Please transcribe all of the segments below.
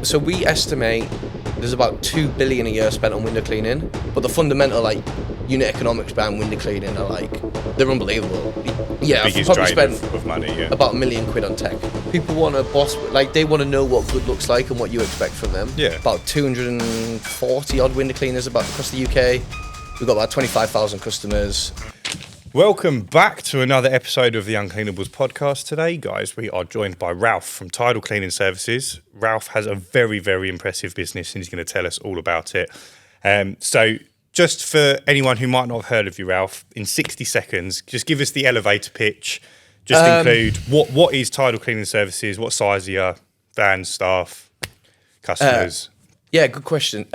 So we estimate there's about 2 billion a year spent on window cleaning, but the fundamental like unit economics behind window cleaning are like, they're unbelievable. Yeah, I've probably spent of money, about £1 million on tech. People want a boss, like they want to know what good looks like and what you expect from them. Yeah. About 240 odd window cleaners about across the UK. We've got about 25,000 customers. Welcome back to another episode of the Uncleanables Podcast. Today, guys, we are joined by Ralf from Tidal Cleaning Services. Ralf has a very, very impressive business and he's going to tell us all about it. So just for anyone who might not have heard of you, Ralf, in 60 seconds, just give us the elevator pitch. Just include what is Tidal Cleaning Services, what size are you, vans, staff, customers? Yeah, good question.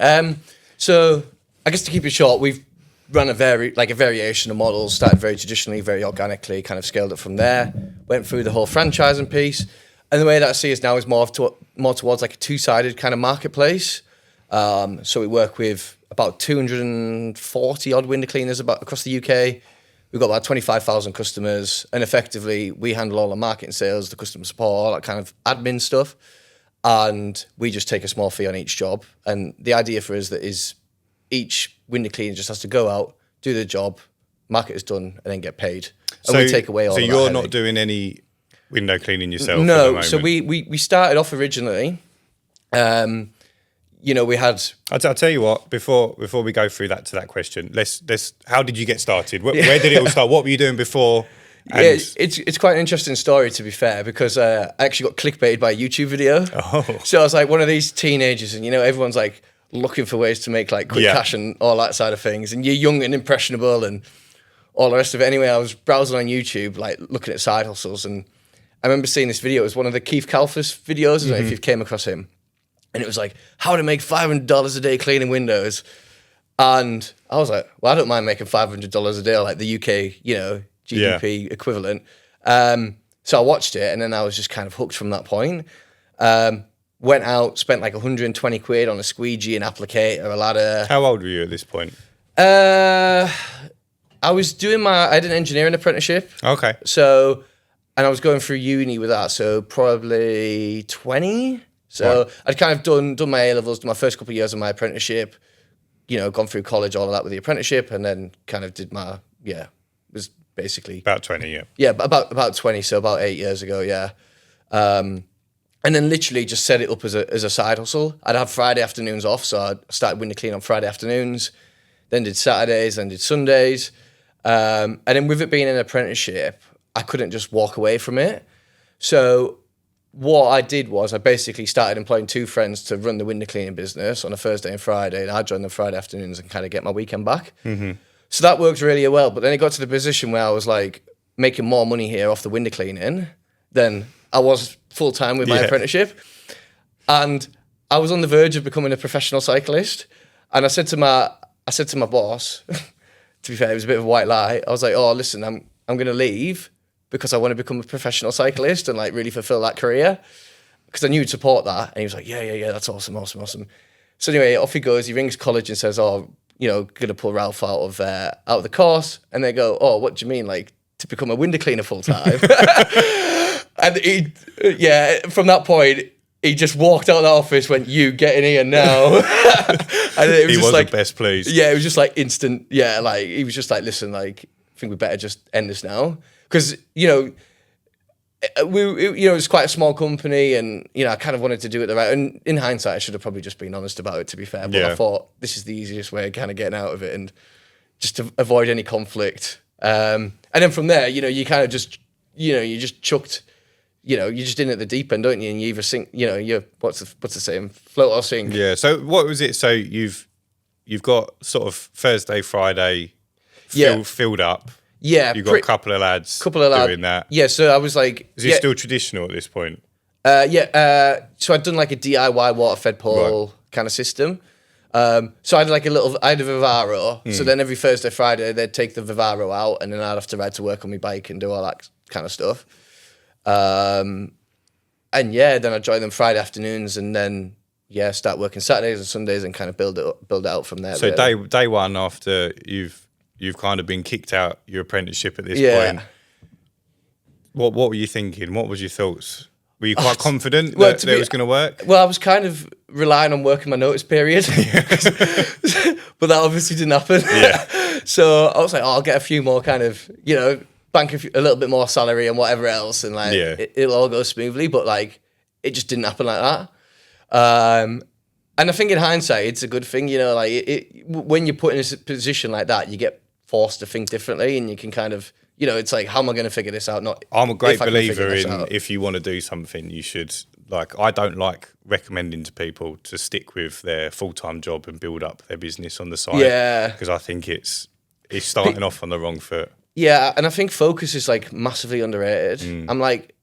So I guess to keep it short, we've run a variation of models, started very traditionally, very organically, kind of scaled it from there, went through the whole franchising piece. And the way that I see it now is more towards like a two-sided kind of marketplace. So we work with about 240 odd window cleaners across the UK. We've got about 25,000 customers, and effectively we handle all the marketing, sales, the customer support, all that kind of admin stuff. And we just take a small fee on each job. And the idea for us is each window cleaner just has to go out, do the job, market is done, and then get paid. And we take away all of that. So you're headache. not doing any window cleaning yourself? No. At the moment? So we started off originally. We had. I'll tell you what. Before we go through that question, let's. How did you get started? Where did it all start? What were you doing before? Yeah, it's quite an interesting story, to be fair, because I actually got clickbaited by a YouTube video. Oh. So I was like one of these teenagers, and everyone's like looking for ways to make like quick cash and all that side of things, and you're young and impressionable and all the rest of it. Anyway, I was browsing on YouTube, like looking at side hustles, and I remember seeing this video. It was one of the Keith Kalfas videos. I don't know if you've came across him. And it was like, how to make $500 a day cleaning windows. And I was like, well, I don't mind making $500 a day, like the UK, GDP equivalent. So I watched it, and then I was just kind of hooked from that point. Went out, spent like 120 quid on a squeegee, an applicator, a ladder. How old were you at this point? I did an engineering apprenticeship. Okay. So, and I was going through uni with that, so probably 20. So right. I'd kind of done my A-levels, done my first couple of years of my apprenticeship, gone through college, all of that with the apprenticeship, and then kind of did was basically... About 20, yeah. Yeah, about 20, so about 8 years ago, yeah. And then literally just set it up as a side hustle. I'd have Friday afternoons off, so I started window cleaning on Friday afternoons, then did Saturdays, then did Sundays. And then with it being an apprenticeship, I couldn't just walk away from it. So what I did was I basically started employing two friends to run the window cleaning business on a Thursday and Friday, and I'd join them Friday afternoons and kind of get my weekend back. Mm-hmm. So that worked really well. But then it got to the position where I was like making more money here off the window cleaning than I was full-time with my apprenticeship. And I was on the verge of becoming a professional cyclist. And I said to my boss, to be fair, it was a bit of a white lie. I was like, oh, listen, I'm going to leave because I want to become a professional cyclist and like really fulfill that career. Because I knew he'd support that. And he was like, yeah, that's awesome. So anyway, off he goes. He rings college and says, going to pull Ralf out of the course. And they go, oh, what do you mean? Like to become a window cleaner full time? And from that point, he just walked out of the office, went, you get in here now. And it was he just wasn't best pleased. Yeah, it was just like instant. Yeah, like he was just like, listen, like I think we better just end this now. Because, it's quite a small company, and, I kind of wanted to do it the right. And in hindsight, I should have probably just been honest about it, to be fair. But I thought this is the easiest way of kind of getting out of it and just to avoid any conflict. And then from there, you kind of just, you just chucked, you're just in at the deep end, don't you? And you either sink, you're, what's the saying? Float or sink. Yeah. So what was it? So you've got sort of Thursday, Friday filled up. Yeah. You've got a couple of lads doing that. Yeah. So I was like... Is it still traditional at this point? So I'd done like a DIY water-fed pole kind of system. So I had I had a Vivaro. So then every Thursday, Friday, they'd take the Vivaro out, and then I'd have to ride to work on my bike and do all that kind of stuff. Then I'd join them Friday afternoons, and then start working Saturdays and Sundays and kind of build it out from there. So day one after you've kind of been kicked out your apprenticeship at this point. What were you thinking? What was your thoughts? Were you quite confident well, that it was going to work? Well, I was kind of relying on working my notice period, but that obviously didn't happen. Yeah. So I was like, I'll get a few more kind of, bank a little bit more salary and whatever else, and like it'll all go smoothly. But like, it just didn't happen like that. And I think in hindsight, it's a good thing, like when you're put in a position like that, you get forced to think differently, and you can kind of, it's like, how am I going to figure this out? I'm a great believer in if you want to do something, you should, like, I don't like recommending to people to stick with their full-time job and build up their business on the side. Yeah. Because I think it's starting off on the wrong foot. Yeah, and I think focus is like massively underrated. I'm like,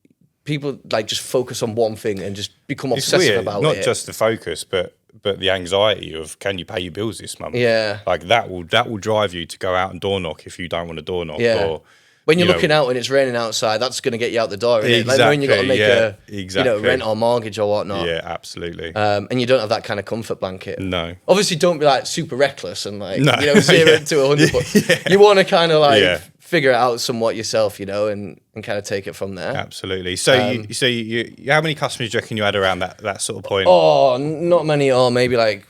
people like just focus on one thing and just become obsessive about it. Not just the focus, but the anxiety of, can you pay your bills this month? Yeah. Like that will drive you to go out and door knock if you don't want to door knock. Yeah. Or, when you're looking out and it's raining outside, that's going to get you out the door. Isn't it? Like when you got to make a rent or mortgage or whatnot. Yeah, absolutely. And you don't have that kind of comfort blanket. No. Obviously, don't be like super reckless and like 0 to 100. But you want to kind of like figure it out somewhat yourself, and kind of take it from there. Absolutely. So, you how many customers do you reckon you had around that sort of point? Oh, not many. Or maybe like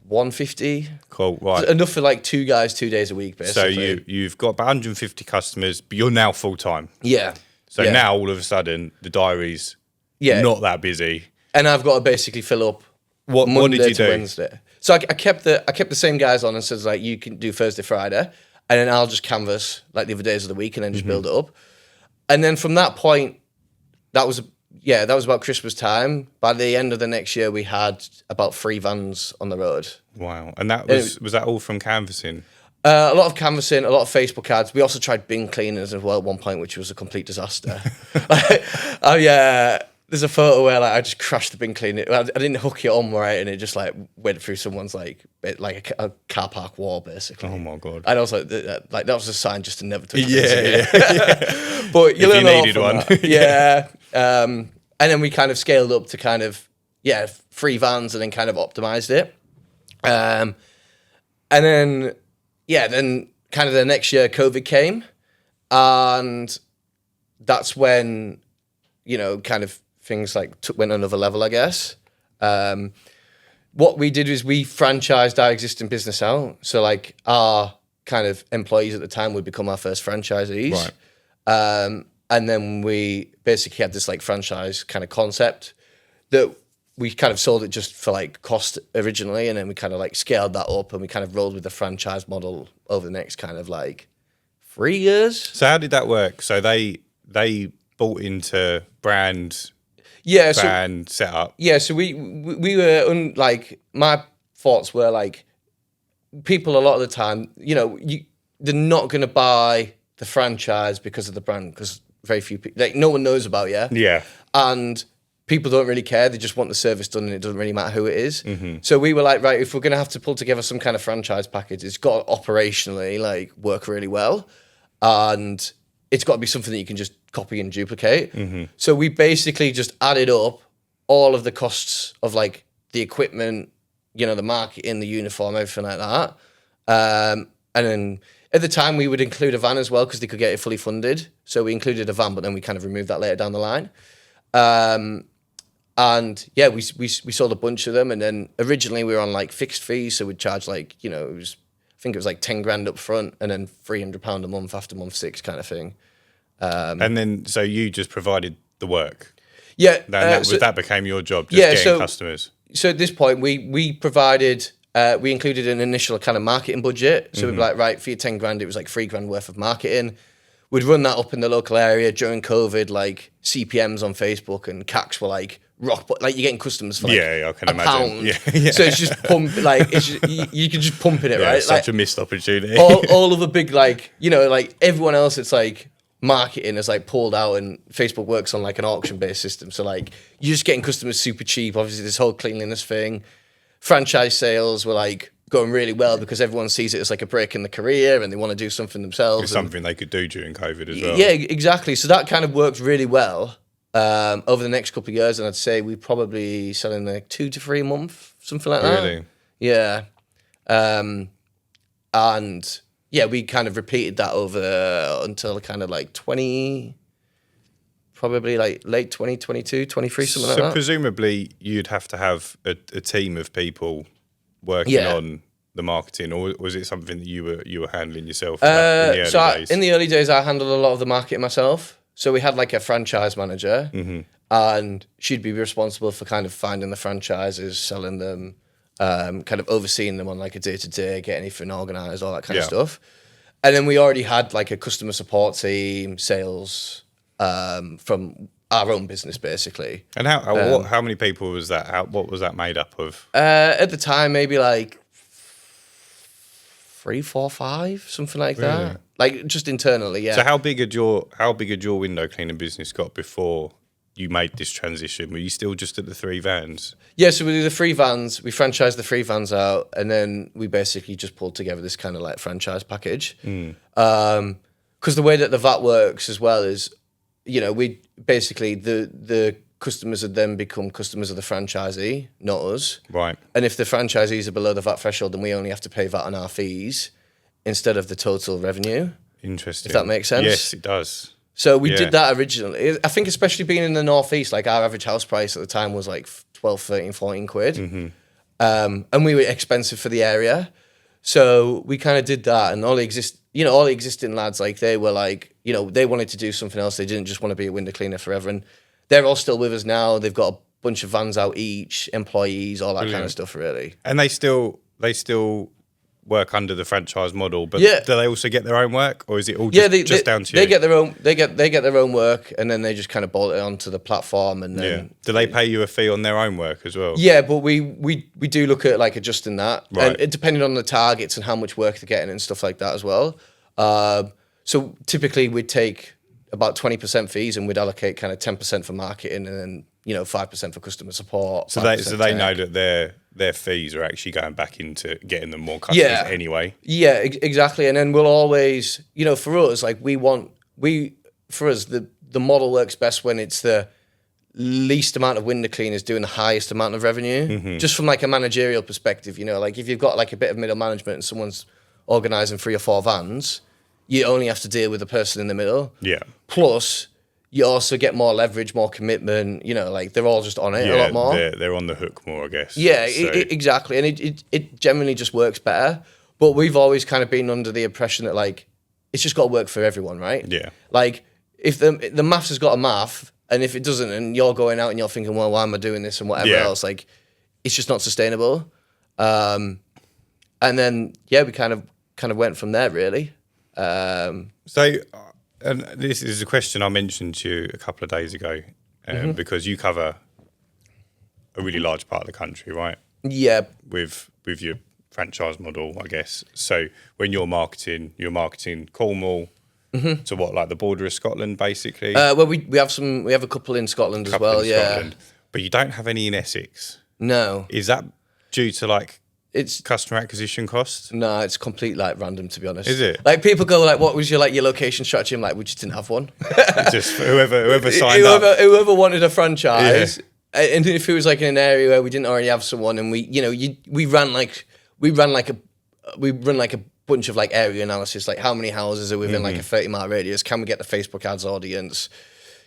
150. Cool, right. Enough for like 2 guys, 2 days a week, basically. So you've got about 150 customers, but you're now full time. Yeah. So now all of a sudden the diary's not that busy, and I've got to basically fill up. What did you do? Wednesday. So I kept the same guys on and says like, you can do Thursday, Friday, and then I'll just canvas like the other days of the week and then just build it up. And then from that point, that was about Christmas time. By the end of the next year, we had about 3 vans on the road. Wow. And that was that all from canvassing? A lot of canvassing, a lot of Facebook ads. We also tried bin cleaners as well at one point, which was a complete disaster. There's a photo where like I just crashed the bin cleaner. I didn't hook it on right, and it just like went through someone's like a car park wall, basically. Oh my god! And I was like, that was a sign just to never touch. Yeah. But you learn a lot needed from one. that. Yeah. And then we kind of scaled up to kind of 3 vans, and then kind of optimized it. And then kind of the next year, COVID came, and that's when, kind of things like went another level, I guess. What we did was we franchised our existing business out. So like our kind of employees at the time would become our first franchisees. Right. And then we basically had this like franchise kind of concept that we kind of sold it just for like cost originally, and then we kind of like scaled that up, and we kind of rolled with the franchise model over the next kind of like 3 years. So how did that work? So they bought into brand setup. Yeah, so we were like, my thoughts were like, people a lot of the time, they're not going to buy the franchise because of the brand, because very few people, like no one knows about you. Yeah. And people don't really care. They just want the service done, and it doesn't really matter who it is. So we were like, right, if we're going to have to pull together some kind of franchise package, it's got to operationally like work really well. And it's got to be something that you can just copy and duplicate. So we basically just added up all of the costs of like the equipment, the marketing, the uniform, everything like that. And then at the time we would include a van as well, because they could get it fully funded. So we included a van, but then we kind of removed that later down the line. And yeah, we sold a bunch of them. And then originally we were on like fixed fees. So we'd charge like, I think it was like 10 grand up front, and then £300 a month after month 6 kind of thing. And then, so you just provided the work. Yeah. That became your job, getting customers. So at this point, we provided, we included an initial kind of marketing budget. So we'd be like, right, for your 10 grand, it was like 3 grand worth of marketing. We'd run that up in the local area during COVID, like CPMs on Facebook and CACs were like rock, like you're getting customers for like I can imagine. £1. So it's just pump, like you can just pump in it, right? It's such a missed opportunity. all of the big, like, like everyone else, it's like marketing is like pulled out, and Facebook works on like an auction-based system. So like you're just getting customers super cheap. Obviously, this whole cleanliness thing. Franchise sales were like going really well because everyone sees it as like a break in the career, and they want to do something themselves. It's something they could do during COVID as well. Yeah, exactly. So that kind of worked really well over the next couple of years, and I'd say we probably selling like 2 to 3 a month, something like that. Really? Yeah. And yeah, we kind of repeated that over until kind of like probably like late 2022, 23, something like So that. presumably you'd have to have a team of people working on the marketing, or was it something that you were handling yourself in the early days? In the early days, I handled a lot of the marketing myself. So we had like a franchise manager, and she'd be responsible for kind of finding the franchises, selling them, kind of overseeing them on like a day-to-day, getting anything organised, all that kind of stuff. And then we already had like a customer support team, sales, from our own business, basically. And how many people was that? What was that made up of? At the time, maybe like 3, 4, 5, something like that. Like just internally, yeah. So how big had your window cleaning business got before you made this transition? Were you still just at the 3 vans? Yeah, so we do the 3 vans. We franchised the 3 vans out, and then we basically just pulled together this kind of like franchise package. Because the way that the VAT works as well is, we basically the customers would then become customers of the franchisee, not us. Right. And if the franchisees are below the VAT threshold, then we only have to pay VAT on our fees instead of the total revenue. Interesting. If that makes sense. Yes, it does. So we did that originally. I think especially being in the Northeast, like our average house price at the time was like 12, 13, 14 quid. And we were expensive for the area. So we kind of did that, and all the existing lads, like they were like, they wanted to do something else. They didn't just want to be a window cleaner forever. And they're all still with us now. They've got a bunch of vans out each, employees, all that kind of stuff, really. And they still work under the franchise model, but do they also get their own work, or is it all just down to you? They get their own. They get their own work, and then they just kind of bolt it onto the platform. And then do they pay you a fee on their own work as well? Yeah, but we do look at like adjusting that, Right. and it, depending on the targets and how much work they're getting and stuff like that as well. So typically we'd take about 20% fees, and we'd allocate kind of 10% for marketing, and then 5% for customer support. So they know that their fees are actually going back into getting them more customers anyway. Yeah, exactly. And then we'll always, for us, like for us, the model works best when it's the least amount of window cleaners doing the highest amount of revenue. Just from like a managerial perspective, like if you've got like a bit of middle management and someone's organising 3 or 4 vans, you only have to deal with the person in the middle. Yeah. Plus, you also get more leverage, more commitment. Like they're all just on it a lot more. They're on the hook more, I guess. Yeah, exactly. And it generally just works better. But we've always kind of been under the impression that like it's just got to work for everyone, right? Yeah. Like if the maths has got a math, and if it doesn't, and you're going out and you're thinking, well, why am I doing this and whatever else? Like it's just not sustainable. And then we kind of went from there, really. So, and this is a question I mentioned to you a couple of days ago, because you cover a really large part of the country, right? Yeah. With your franchise model, I guess. So when you're marketing Cornwall to what, like the border of Scotland, basically? Well, we have a couple in Scotland as well, Scotland. But you don't have any in Essex. No. Is that due to like it's customer acquisition costs? No, it's complete like random, to be honest. Is it? Like people go like, what was your location strategy? I'm like, we just didn't have one. Just whoever signed up. Whoever wanted a franchise. Yeah. And if it was like in an area where we didn't already have someone, and we run like a bunch of like area analysis, like how many houses are within like a 30-mile radius? Can we get the Facebook ads audience?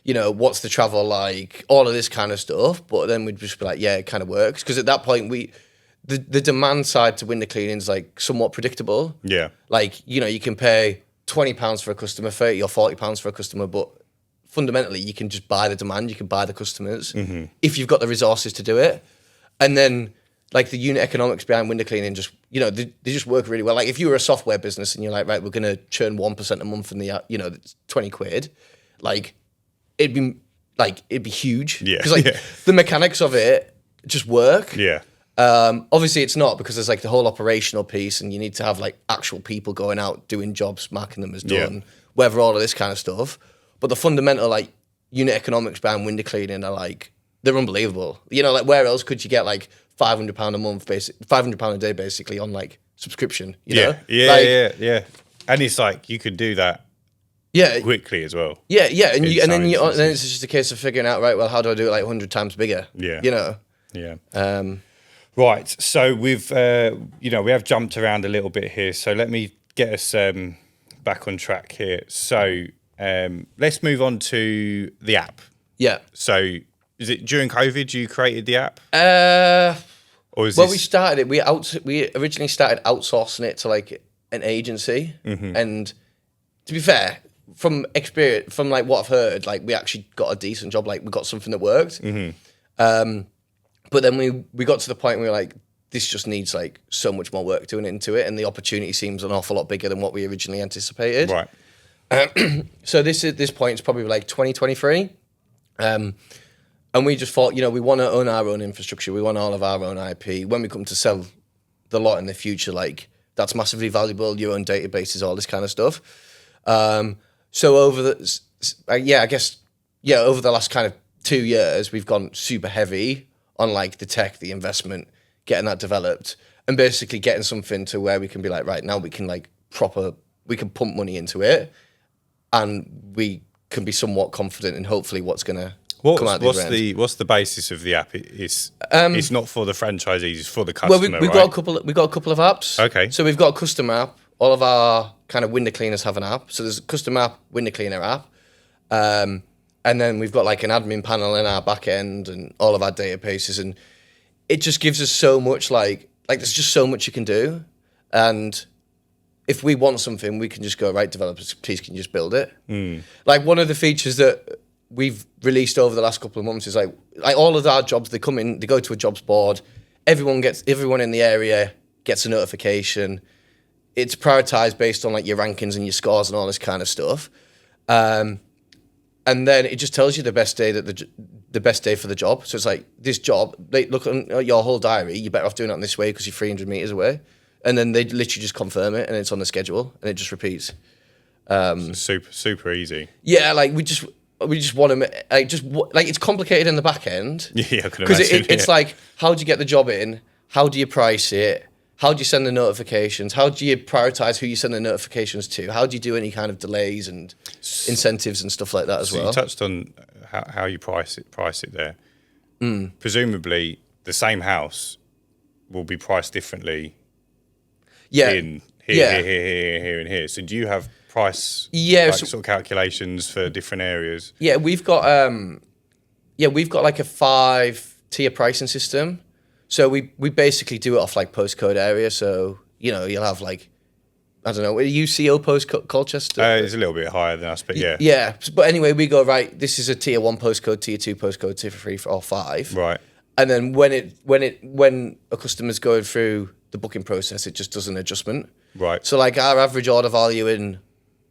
What's the travel like? All of this kind of stuff. But then we'd just be like, yeah, it kind of works. Because at that point, the demand side to window cleaning is like somewhat predictable. Yeah. Like, you can pay £20 for a customer, £30 or £40 for a customer, but fundamentally you can just buy the demand, you can buy the customers if you've got the resources to do it. And then like the unit economics behind window cleaning just, they just work really well. Like if you were a software business and you're like, right, we're going to churn 1% a month in the, it's 20 quid, like it'd be huge. Yeah. Because the mechanics of it just work. Yeah. Obviously it's not, because there's like the whole operational piece, and you need to have like actual people going out doing jobs, marking them as done, whatever, all of this kind of stuff. But the fundamental like unit economics behind window cleaning are like, they're unbelievable. Like where else could you get like £500 a month, £500 a day basically on like subscription? Yeah. And it's like you could do that quickly as well. Yeah, and then it's just a case of figuring out, right, well, how do I do it like 100 times bigger? Yeah. Yeah. Right, so we've we have jumped around a little bit here, so let me get us back on track here. So Let's move on to the app. Yeah. So, is it during COVID you created the app? Or is We started it. We originally started outsourcing it to like an agency, and to be fair, from experience, from like what I've heard, like we actually got a decent job. Like we got something that worked. But then we got to the point where we were like, this just needs like so much more work doing into it, and the opportunity seems an awful lot bigger than what we originally anticipated. Right. So this point is probably like 2023. And we just thought, we want to own our own infrastructure. We want all of our own IP. When we come to sell the lot in the future, like that's massively valuable. Your own databases, all this kind of stuff. So over the, over the last kind of 2 years, we've gone super heavy on like the tech, the investment, getting that developed, and basically getting something to where we can be like, right now we can like we can pump money into it, and we can be somewhat confident in hopefully what's going to. What's the basis of the app? It's not for the franchisees; it's for the customer. Well, we've got a couple of apps. Okay. So we've got a custom app. All of our kind of window cleaners have an app. So there's a custom app, window cleaner app, and then we've got like an admin panel in our back end and all of our databases, and it just gives us so much. Like there's just so much you can do, and if we want something, we can just go, right, developers, please can you just build it. Like one of the features that we've released over the last couple of months is like all of our jobs, they come in, they go to a jobs board, everyone in the area gets a notification. It's prioritized based on like your rankings and your scores and all this kind of stuff. And then it just tells you the best day for the job. So it's like this job, they look at your whole diary, you're better off doing it on this way because you're 300 meters away. And then they literally just confirm it and it's on the schedule and it just repeats. Super easy. Yeah, like we just want to it's complicated in the back end. Yeah, I can imagine. Because it's like, how do you get the job in? How do you price it? How do you send the notifications? How do you prioritize who you send the notifications to? How do you do any kind of delays and incentives and stuff like that as well? You touched on how you price it there. Presumably, the same house will be priced differently. Yeah. Here, and here. So do you have price sort of calculations for different areas? Yeah, we've got like a 5-tier pricing system. So we basically do it off like postcode area. So, you'll have like, I don't know, UCO postcode Colchester? It's a little bit higher than us, but yeah. Yeah, but anyway, we go, right, this is a tier 1 postcode, tier 2 postcode, tier 3 or 5. Right. And then when a customer's going through the booking process, it just does an adjustment. Right. So like our average order value in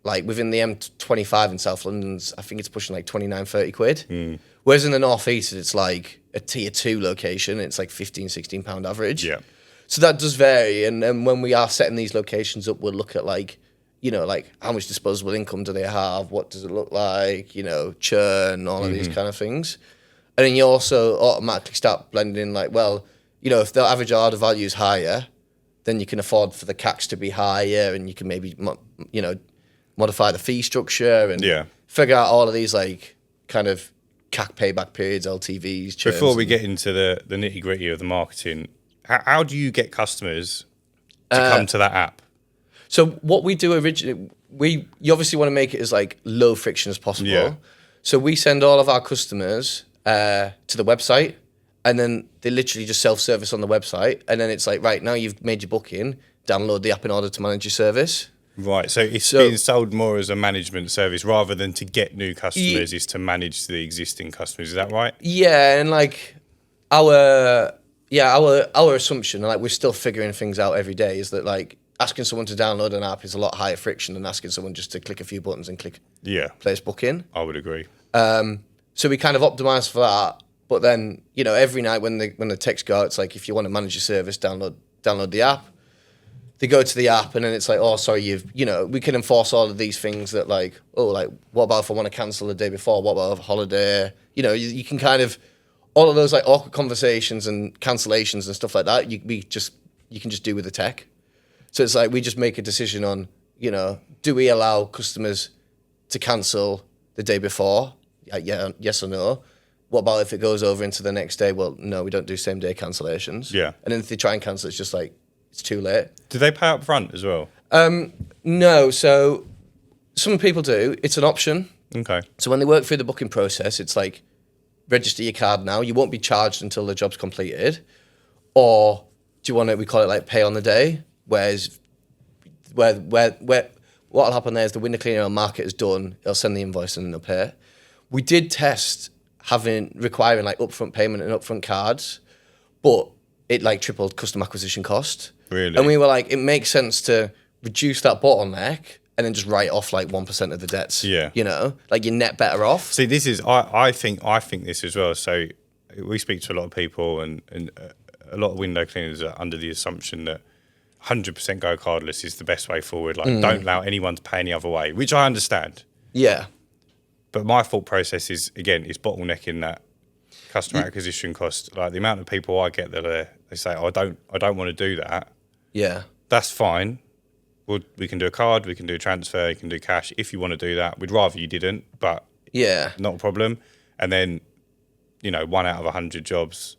like within the M25 in South London's, I think it's pushing like 29-30 quid. Whereas in the North East, it's like a tier 2 location. It's like 15-16 pound average. Yeah. So that does vary. And then when we are setting these locations up, we'll look at like, like how much disposable income do they have? What does it look like? Churn, all of these kind of things. And then you also automatically start blending in like, well, if the average order value is higher, then you can afford for the CACs to be higher, and you can maybe, modify the fee structure and figure out all of these like kind of CAC payback periods, LTVs. Churns. Before we get into the nitty gritty of the marketing, how do you get customers to come to that app? So what we do originally, you obviously want to make it as like low friction as possible. Yeah. So we send all of our customers to the website, and then they literally just self-service on the website. And then it's like, right, now you've made your booking, download the app in order to manage your service. Right, so it's being sold more as a management service rather than to get new customers, is to manage the existing customers. Is that right? Yeah, and like our assumption, like we're still figuring things out every day, is that like asking someone to download an app is a lot higher friction than asking someone just to click a few buttons and click place booking. I would agree. So we kind of optimize for that. But then, every night when the text go out, it's like, if you want to manage your service, download the app. They go to the app and then it's like, oh, sorry, we can enforce all of these things that like, oh, like, what about if I want to cancel the day before? What about a holiday? You can kind of, all of those like awkward conversations and cancellations and stuff like that, you can just do with the tech. So it's like, we just make a decision on, do we allow customers to cancel the day before? Yeah, yes or no? What about if it goes over into the next day? Well, no, we don't do same day cancellations. Yeah. And then if they try and cancel, it's just like, it's too late. Do they pay up front as well? No. So Some people do. It's an option. Okay. So when they work through the booking process, it's like, register your card now. You won't be charged until the job's completed. Or do you want to, we call it like pay on the day, whereas what'll happen there is the window cleaner on market is done, it'll send the invoice and they'll pay. We did test requiring like upfront payment and upfront cards, but it like tripled customer acquisition cost. Really? And we were like, it makes sense to reduce that bottleneck and then just write off like 1% of the debts. Yeah. You know, like you're net better off. See, this is, I think this as well. So we speak to a lot of people and a lot of window cleaners are under the assumption that 100% go cardless is the best way forward. Like, don't allow anyone to pay any other way, which I understand. Yeah. But my thought process is, again, is bottlenecking that customer acquisition cost. Like the amount of people I get that they say, oh, I don't want to do that. Yeah. That's fine. We can do a card, we can do a transfer, you can do cash. If you want to do that, we'd rather you didn't, but yeah, not a problem. And then, 1 out of 100 jobs,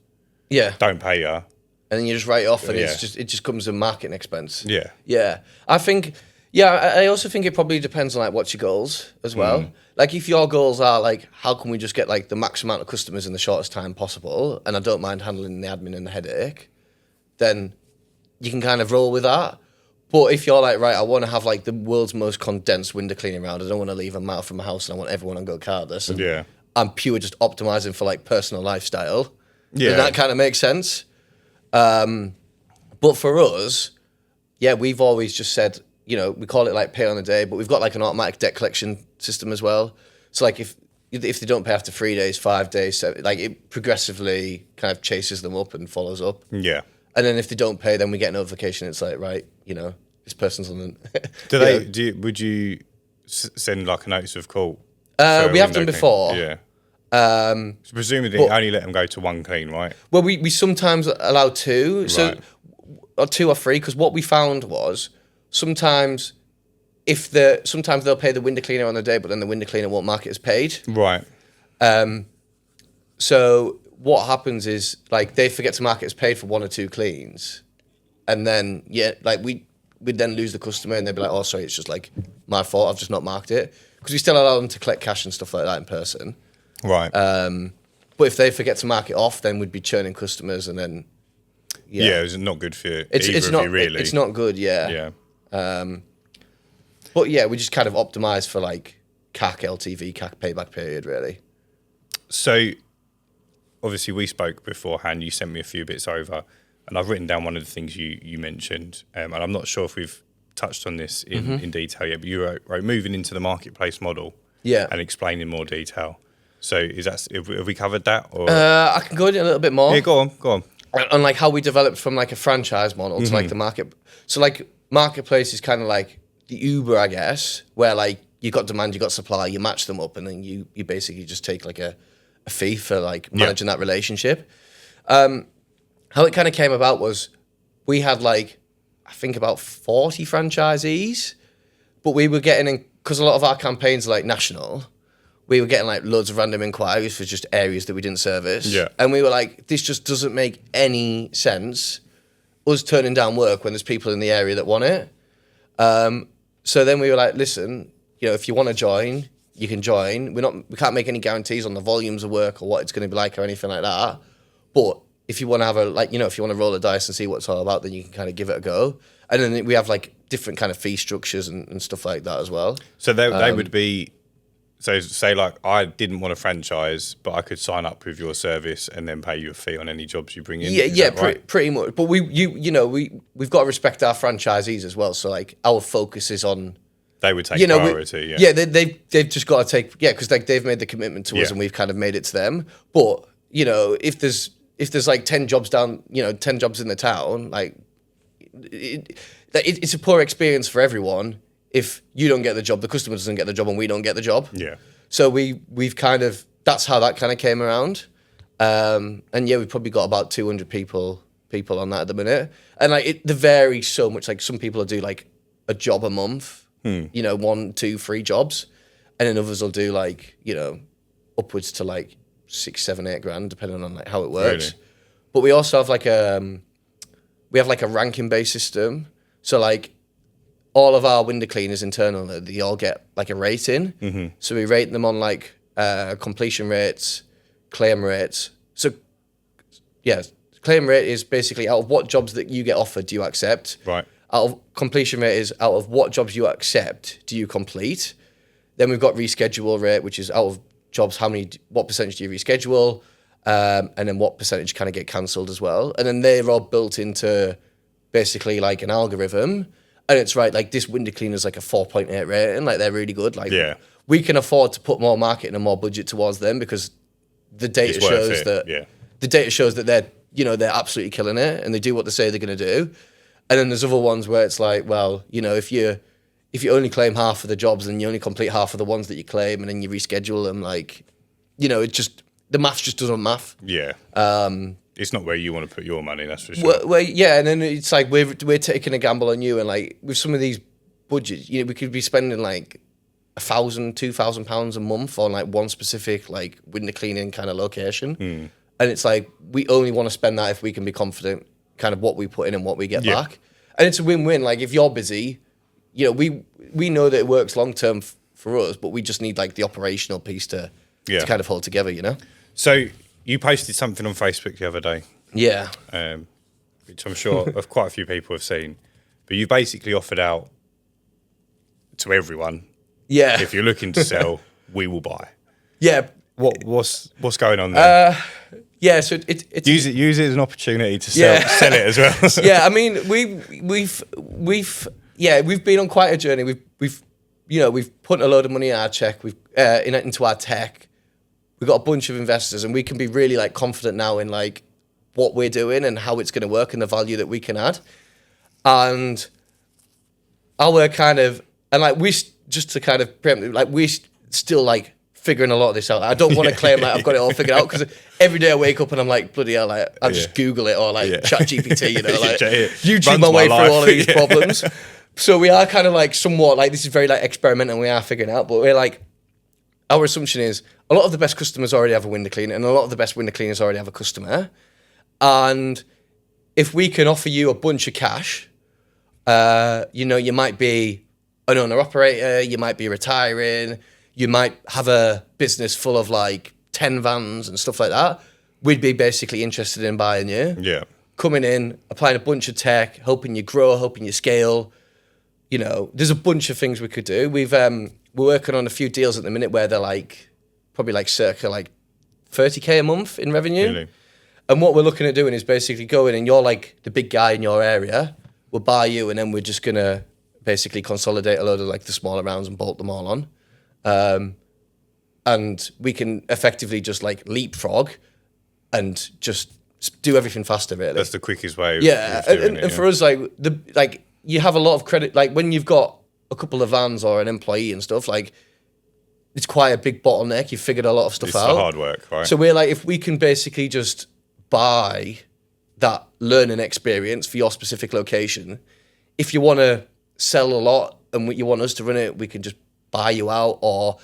don't pay you. And then you just write it off, and it just comes a marketing expense. Yeah. Yeah. I also think it probably depends on like what's your goals as well. Like if your goals are like, how can we just get like the max amount of customers in the shortest time possible, and I don't mind handling the admin and the headache, then you can kind of roll with that. But if you're like, right, I want to have like the world's most condensed window cleaning round, I don't want to leave a mile from my house, and I want everyone on go cardless, and I'm pure just optimizing for like personal lifestyle. Yeah, then that kind of makes sense. But for us, we've always just said, we call it like pay on the day, but we've got like an automatic debt collection system as well. So like if they don't pay after 3 days, 5 days, like it progressively kind of chases them up and follows up. Yeah. And then if they don't pay, then we get a notification. It's like, right, this person's on the... Would you send like a notice of call? We have done before. Yeah. So presumably only let them go to one clean, right? Well, we sometimes allow two. Right. So or 2 or 3, because what we found was sometimes they'll pay the window cleaner on the day, but then the window cleaner won't mark it as paid. Right. So what happens is like they forget to mark it as paid for 1 or 2 cleans, and then we'd then lose the customer, and they'd be like, oh, sorry, it's just like my fault, I've just not marked it, because we still allow them to collect cash and stuff like that in person. Right. But if they forget to mark it off, then we'd be churning customers, and then it's not good for you. It's not really. It's not good. Yeah. But we just kind of optimize for like CAC, LTV, CAC payback period, really. So obviously we spoke beforehand. You sent me a few bits over, and I've written down one of the things you mentioned, and I'm not sure if we've touched on this in detail yet, but you wrote moving into the marketplace model, and explain in more detail. So have we covered that? Or I can go into a little bit more. Yeah, go on. On like how we developed from like a franchise model to like the market. So like marketplace is kind of like the Uber, I guess, where like you got demand, you got supply, you match them up, and then you basically just take like a fee for like managing that relationship. How it kind of came about was we had like, I think about 40 franchisees, but we were getting, because a lot of our campaigns are like national, we were getting like loads of random inquiries for just areas that we didn't service. Yeah. And we were like, this just doesn't make any sense, us turning down work when there's people in the area that want it. So then we were like, listen, if you want to join, you can join. We can't make any guarantees on the volumes of work or what it's going to be like or anything like that. But if you want to have if you want to roll the dice and see what it's all about, then you can kind of give it a go. And then we have like different kind of fee structures and stuff like that as well. So they would be, so say like I didn't want a franchise, but I could sign up with your service and then pay you a fee on any jobs you bring in. Pretty much. But we've got to respect our franchisees as well. So like our focus is on. They would take priority. They've just got to take because they've made the commitment to us and we've kind of made it to them. But if there's like 10 jobs down, 10 jobs in the town, like it's a poor experience for everyone. If you don't get the job, the customer doesn't get the job, and we don't get the job. Yeah. So we've kind of, that's how that kind of came around. And we've probably got about 200 people on that at the minute. And like they vary so much. Like some people will do like a job a month, 1, 2, 3 jobs. And then others will do like, upwards to like 6, 7, 8 grand, depending on like how it works. Really? But we also have like a ranking based system. So like, all of our window cleaners internally, they all get like a rating. Mm-hmm. So we rate them on like completion rates, claim rates. So yeah, claim rate is basically out of what jobs that you get offered, do you accept? Right. Out of completion rate is out of what jobs you accept, do you complete? Then we've got reschedule rate, which is out of jobs, what percentage do you reschedule? And then what percentage kind of get cancelled as well. And then they're all built into basically like an algorithm. And it's right, like this window cleaner is like a 4.8 rating, like they're really good. Like we can afford to put more marketing and more budget towards them because the data shows that they're absolutely killing it and they do what they say they're going to do. And then there's other ones where it's like, well, you know, if you only claim half of the jobs and you only complete half of the ones that you claim and then you reschedule them, like, you know, the maths just doesn't math. Yeah. It's not where you want to put your money, that's for sure. Well, yeah, and then it's like we're taking a gamble on you, and like with some of these budgets, you know, we could be spending like £1,000-2,000 a month on like one specific like window cleaning kind of location, and it's like we only want to spend that if we can be confident, kind of what we put in and what we get back, and it's a win-win. Like if you're busy, you know, we know that it works long term for us, but we just need like the operational piece to kind of hold together, you know. So you posted something on Facebook the other day. Yeah. Which I'm sure of quite a few people have seen. But you basically offered out to everyone. Yeah. If you're looking to sell, we will buy. Yeah. What's going on there? Yeah, so it's use it as an opportunity to sell it as well. Yeah, I mean we've been on quite a journey. We've put a load of money in our check, into our tech. We've got a bunch of investors and we can be really like confident now in like what we're doing and how it's going to work and the value that we can add. And our kind of, and like just to kind of preempt, like we're still like figuring a lot of this out. I don't want to claim like I've got it all figured out because every day I wake up and I'm like, bloody hell, like I'll just Google it or like chat GPT, you know, like YouTube my way through all of these problems. So we are kind of like somewhat like, this is very like experimental, we are figuring out, but we're like, our assumption is a lot of the best customers already have a window cleaner and a lot of the best window cleaners already have a customer. And if we can offer you a bunch of cash, you know, you might be an owner operator, you might be retiring, you might have a business full of like 10 vans and stuff like that. We'd be basically interested in buying you. Yeah. Coming in, applying a bunch of tech, helping you grow, helping you scale. You know, there's a bunch of things we could do. We're working on a few deals at the minute where they're like, probably like circa like 30K a month in revenue. Really? And what we're looking at doing is basically going and you're like the big guy in your area, we'll buy you and then we're just going to basically consolidate a load of like the smaller rounds and bolt them all on. And we can effectively just like leapfrog and just do everything faster, really. That's the quickest way of doing it. And for us, like you have a lot of credit, like when you've got a couple of vans or an employee and stuff, like it's quite a big bottleneck. You've figured a lot of stuff out. It's the hard work, right? So we're like, if we can basically just buy that learning experience for your specific location, if you want to sell a lot and you want us to run it, we can just buy you out. Or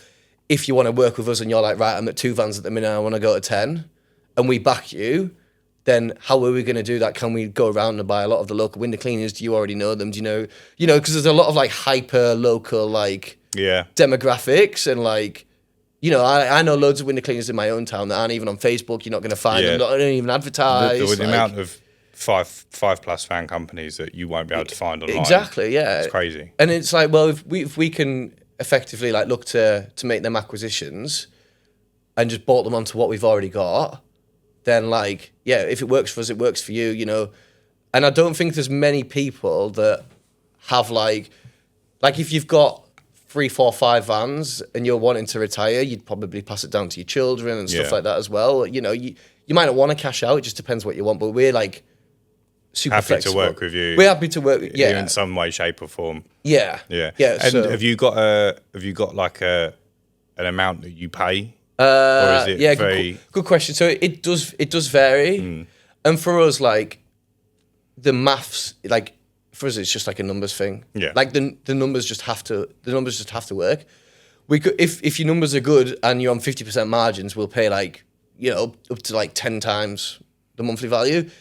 if you want to work with us and you're like, right, I'm at 2 vans at the minute, I want to go to 10, and we back you, then how are we going to do that? Can we go around and buy a lot of the local window cleaners? Do you already know them? Do you know, because there's a lot of like hyper local, like demographics and like, you know, I know loads of window cleaners in my own town that aren't even on Facebook. You're not going to find them. They don't even advertise. The amount of five plus fan companies that you won't be able to find online. Exactly, yeah. It's crazy. And it's like, well, if we can effectively like look to make them acquisitions and just bolt them onto what we've already got, then like, yeah, if it works for us, it works for you, you know. And I don't think there's many people that have like if you've got 3, 4, 5 vans and you're wanting to retire, you'd probably pass it down to your children and stuff like that as well. You know, you might not want to cash out. It just depends what you want. But we're like super happy flexible. To work with you. We're happy to work with you in some way, shape, or form. Yeah. And so, have you got like an amount that you pay? Or is it good question. So it does vary, and for us, like the maths, like for us, it's just like a numbers thing. Yeah, like the numbers just have to work. We could if your numbers are good and you're on 50% margins, we'll pay like, you know, up to like 10 times the monthly value.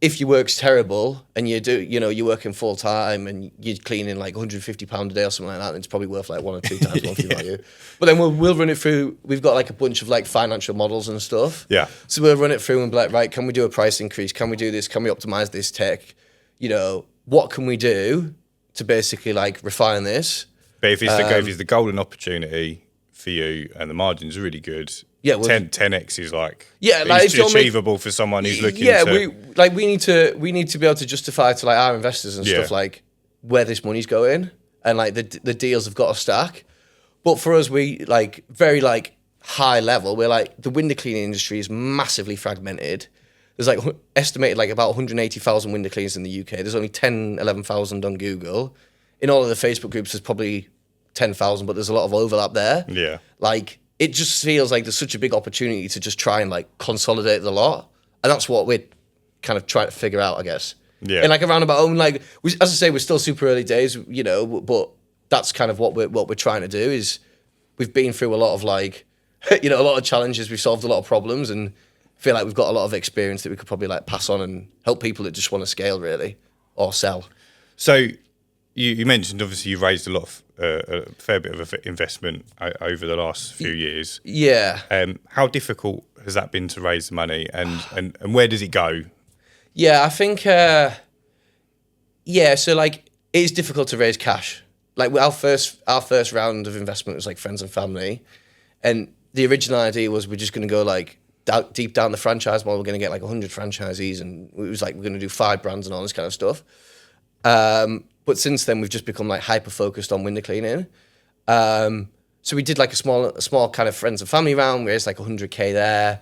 if your work's terrible and you're working full time and you're cleaning like £150 a day or something like that, then it's probably worth like 1 or 2 times monthly value. But then we'll run it through. We've got like a bunch of like financial models and stuff. Yeah. So we'll run it through and be like, right, can we do a price increase? Can we do this? Can we optimize this tech? What can we do to basically like refine this? But if it's the golden opportunity for you and the margins are really good, yeah, well, 10x is like it's achievable for someone who's looking. Yeah, to... we need to be able to justify to like our investors and stuff like where this money's going and like the deals have got to stack. But for us, we like very like high level. We're like the window cleaning industry is massively fragmented. There's like estimated like about 180,000 window cleaners in the UK. There's only 11,000 on Google. In all of the Facebook groups, there's probably 10,000, but there's a lot of overlap there. Yeah, like. It just feels like there's such a big opportunity to just try and like consolidate the lot, and that's what we're kind of trying to figure out, I guess. Yeah. And like a roundabout own, like as I say, we're still super early days, but that's kind of what we're trying to do. Is we've been through a lot of like, a lot of challenges. We've solved a lot of problems, and feel like we've got a lot of experience that we could probably like pass on and help people that just want to scale really or sell. So you mentioned obviously you've raised a fair bit of investment over the last few years. Yeah. How difficult has that been to raise the money, and where does it go? Yeah, I think. So like it is difficult to raise cash. Like our first round of investment was like friends and family, and the original idea was we're just going to go like deep down the franchise model. We're going to get like 100 franchisees, and it was like we're going to do 5 brands and all this kind of stuff. But since then, we've just become like hyper focused on window cleaning. So we did like a small kind of friends and family round, raised like 100K there.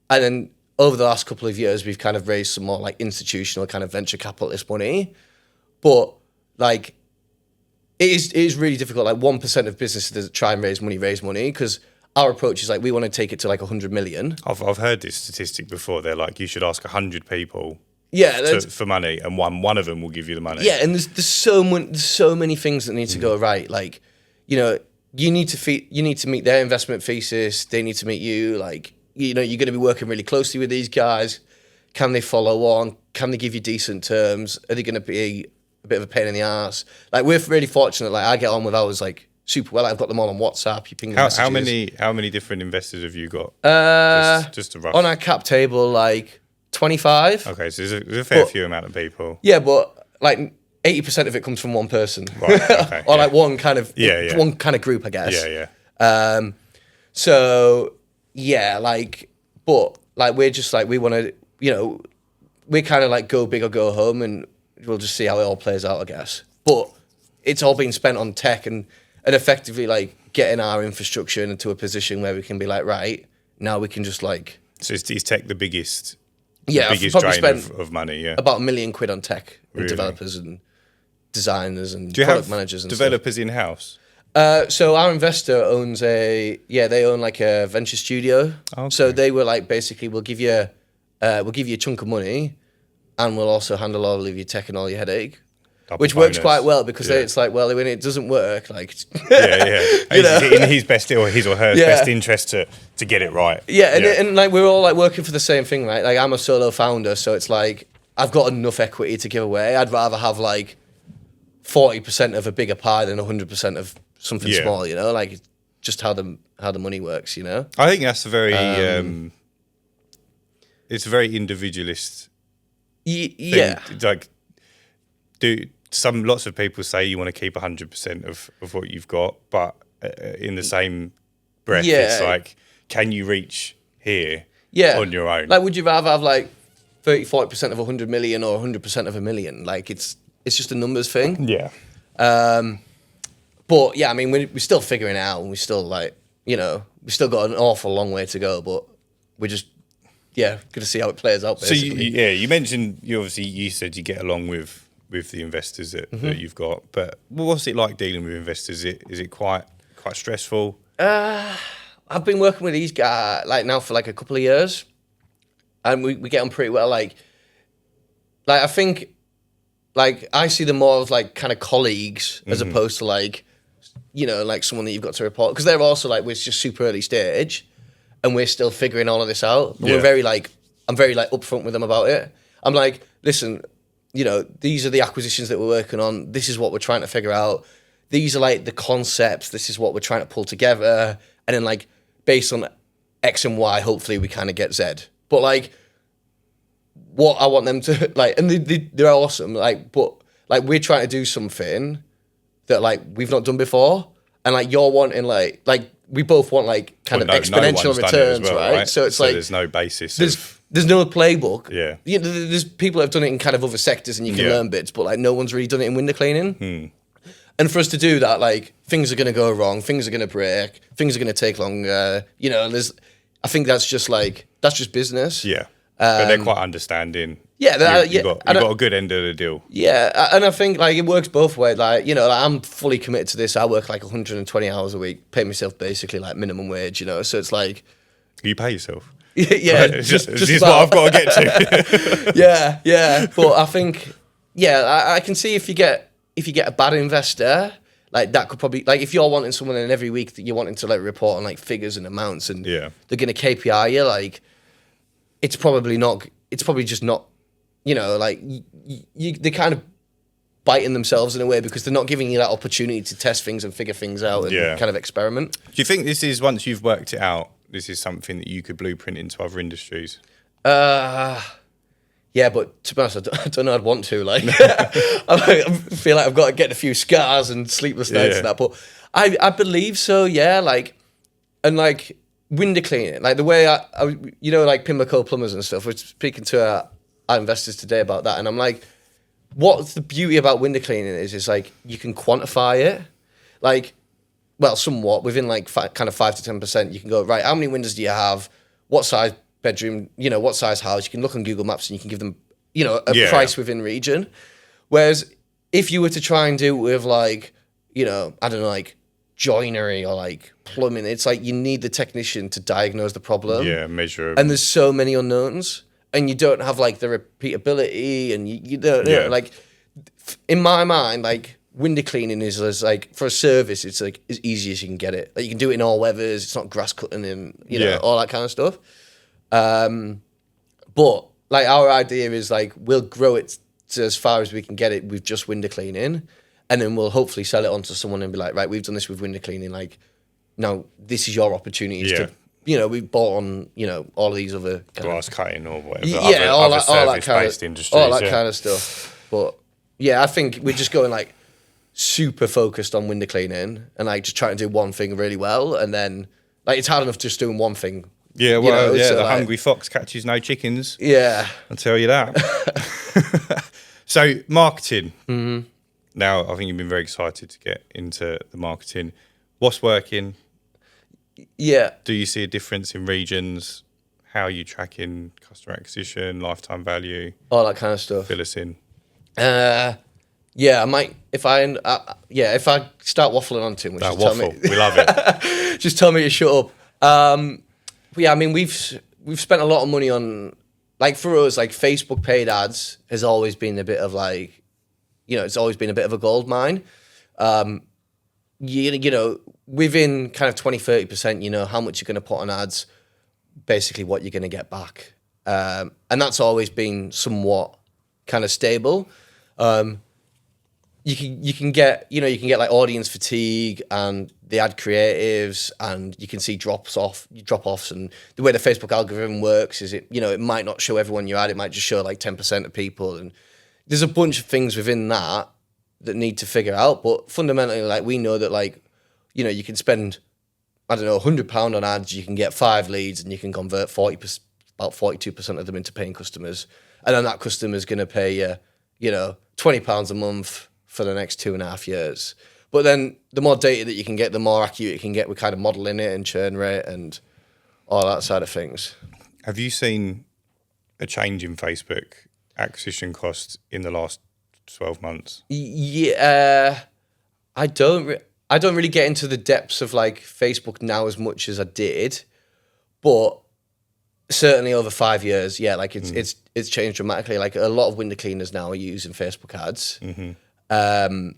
And then over the last couple of years, we've kind of raised some more like institutional kind of venture capitalist money. But like, it is really difficult. Like 1% of businesses that try and raise money, because our approach is like, we want to take it to like 100 million. I've heard this statistic before. They're like, you should ask 100 people. Yeah, for money, and one of them will give you the money. Yeah, and there's so many things that need to go right. Like, you need to meet their investment thesis. They need to meet you. Like, you're going to be working really closely with these guys. Can they follow on? Can they give you decent terms? Are they going to be a bit of a pain in the ass? Like, we're really fortunate. Like, I get on with ours like super well. I've got them all on WhatsApp. You ping them messages. How many different investors have you got? Just a rough. On our cap table, like 25. Okay, so there's a fair few amount of people. Yeah, but like 80% of it comes from one person, right? Okay, or like one kind of one kind of group, I guess. Yeah. So yeah, like, but like we're just like we want to, we kind of like go big or go home, and we'll just see how it all plays out, I guess. But it's all been spent on tech and effectively like getting our infrastructure into a position where we can be like, right, now we can just like. So is tech the biggest? Yeah, biggest drain of money. Yeah, about £1 million on tech and really? Developers and designers and Do you product have managers and developers in house? So our investor owns they own like a venture studio. Okay. So they were like, basically, we'll give you a chunk of money, and we'll also handle all of your tech and all your headache. Which works quite well because it's like, well, when it doesn't work, like in his best or his or her best interest to get it right. Yeah, and like we're all like working for the same thing, right? Like I'm a solo founder, so it's like I've got enough equity to give away. I'd rather have like 40% of a bigger pie than 100% of something small, like it's just how the money works, I think that's a very it's a very individualist thing. Like lots of people say you want to keep 100% of what you've got, but in the same breath, it's like, can you reach here on your own? Like, would you rather have like 30-40% of 100 million or 100% of $1 million? Like, it's just a numbers thing. Yeah. But yeah, I mean, we're still figuring it out, and we still like, we still got an awful long way to go, but we're just going to see how it plays out. Basically. So you mentioned you said you get along with the investors that you've got, but what's it like dealing with investors? Is it quite stressful? I've been working with these guys like now for like a couple of years, and we get on pretty well. Like I think like I see them more as like kind of colleagues as opposed to like like someone that you've got to report, because they're also like, we're just super early stage and we're still figuring all of this out. But I'm very like upfront with them about it. I'm like, listen, these are the acquisitions that we're working on. This is what we're trying to figure out. These are like the concepts. This is what we're trying to pull together. And then like based on X and Y, hopefully we kind of get Z. But like what I want them to like, and they're awesome. Like, but like we're trying to do something that like we've not done before. And like you're wanting like we both want like kind of exponential returns, right? So it's like there's no basis. There's no playbook. Yeah. There's people that have done it in kind of other sectors and you can learn bits, but like no one's really done it in window cleaning. And for us to do that, like things are going to go wrong, things are going to break, things are going to take longer. I think that's just business. Yeah. But they're quite understanding. Yeah, you got a good end of the deal. Yeah, and I think like it works both ways. Like I'm fully committed to this. I work like 120 hours a week, pay myself basically like minimum wage. So it's like you pay yourself. Yeah, just what I've got to get to. yeah. But I think I can see if you get a bad investor. Like that could probably like if you're wanting someone and every week that you're wanting to like report on like figures and amounts and they're gonna KPI you like it's probably just not like they're kind of biting themselves in a way because they're not giving you that opportunity to test things and figure things out and kind of experiment. Do you think this is once you've worked it out, this is something that you could blueprint into other industries? Yeah, but to be honest, I don't know I'd want to. Like, I feel like I've got to get a few scars and sleepless nights and that. But I believe so, yeah. Like, and like window cleaning, like the way I like Pimlico plumbers and stuff. We're speaking to our investors today about that, and I'm like, what's the beauty about window cleaning is like you can quantify it, like, well, somewhat within like kind of 5 to 10%. You can go right. How many windows do you have? What size bedroom, what size house. You can look on Google Maps and you can give them, a price within region. Whereas if you were to try and do it with like, I don't know, like joinery or like plumbing, it's like you need the technician to diagnose the problem. Yeah, measure. And there's so many unknowns and you don't have like the repeatability and you don't know, like in my mind, like window cleaning is like for a service, it's like as easy as you can get it. Like you can do it in all weathers. It's not grass cutting and, all that kind of stuff. But like our idea is like we'll grow it to as far as we can get it with just window cleaning, and then we'll hopefully sell it on to someone and be like, right, we've done this with window cleaning. Like, now this is your opportunity to, we've bought on, all of these other glass cutting or whatever. All that kind of stuff. But yeah, I think we're just going like super focused on window cleaning and like just trying to do one thing really well, and then like it's hard enough just doing one thing. Yeah, well, so the hungry fox catches no chickens. Yeah. I'll tell you that. So, marketing. Mm-hmm. Now, I think you've been very excited to get into the marketing. What's working? Yeah. Do you see a difference in regions? How are you tracking customer acquisition, lifetime value? All that kind of stuff. Fill us in. I might, if I start waffling on too much, that waffle, we love it. Just tell me to shut up. But yeah, I mean, we've spent a lot of money on, like for us, like Facebook paid ads has always been a bit of like, it's always been a bit of a gold mine. Within kind of 20, 30%, how much you're going to put on ads, basically what you're going to get back. And that's always been somewhat kind of stable. You can get like audience fatigue and the ad creatives, and you can see drop-offs, and the way the Facebook algorithm works is it might not show everyone your ad, it might just show like 10% of people, and there's a bunch of things within that need to figure out. But fundamentally, like we know that like, you can spend, I don't know, £100 on ads, you can get 5 leads and you can convert about 42% of them into paying customers. And then that customer's going to pay you, £20 a month for the next 2.5 years. But then the more data that you can get, the more accurate you can get with kind of modeling it and churn rate and all that side of things. Have you seen a change in Facebook acquisition costs in the last 12 months? Yeah, I don't really get into the depths of like Facebook now as much as I did, but certainly over 5 years, yeah, like it's changed dramatically. Like a lot of window cleaners now are using Facebook ads. Mm-hmm.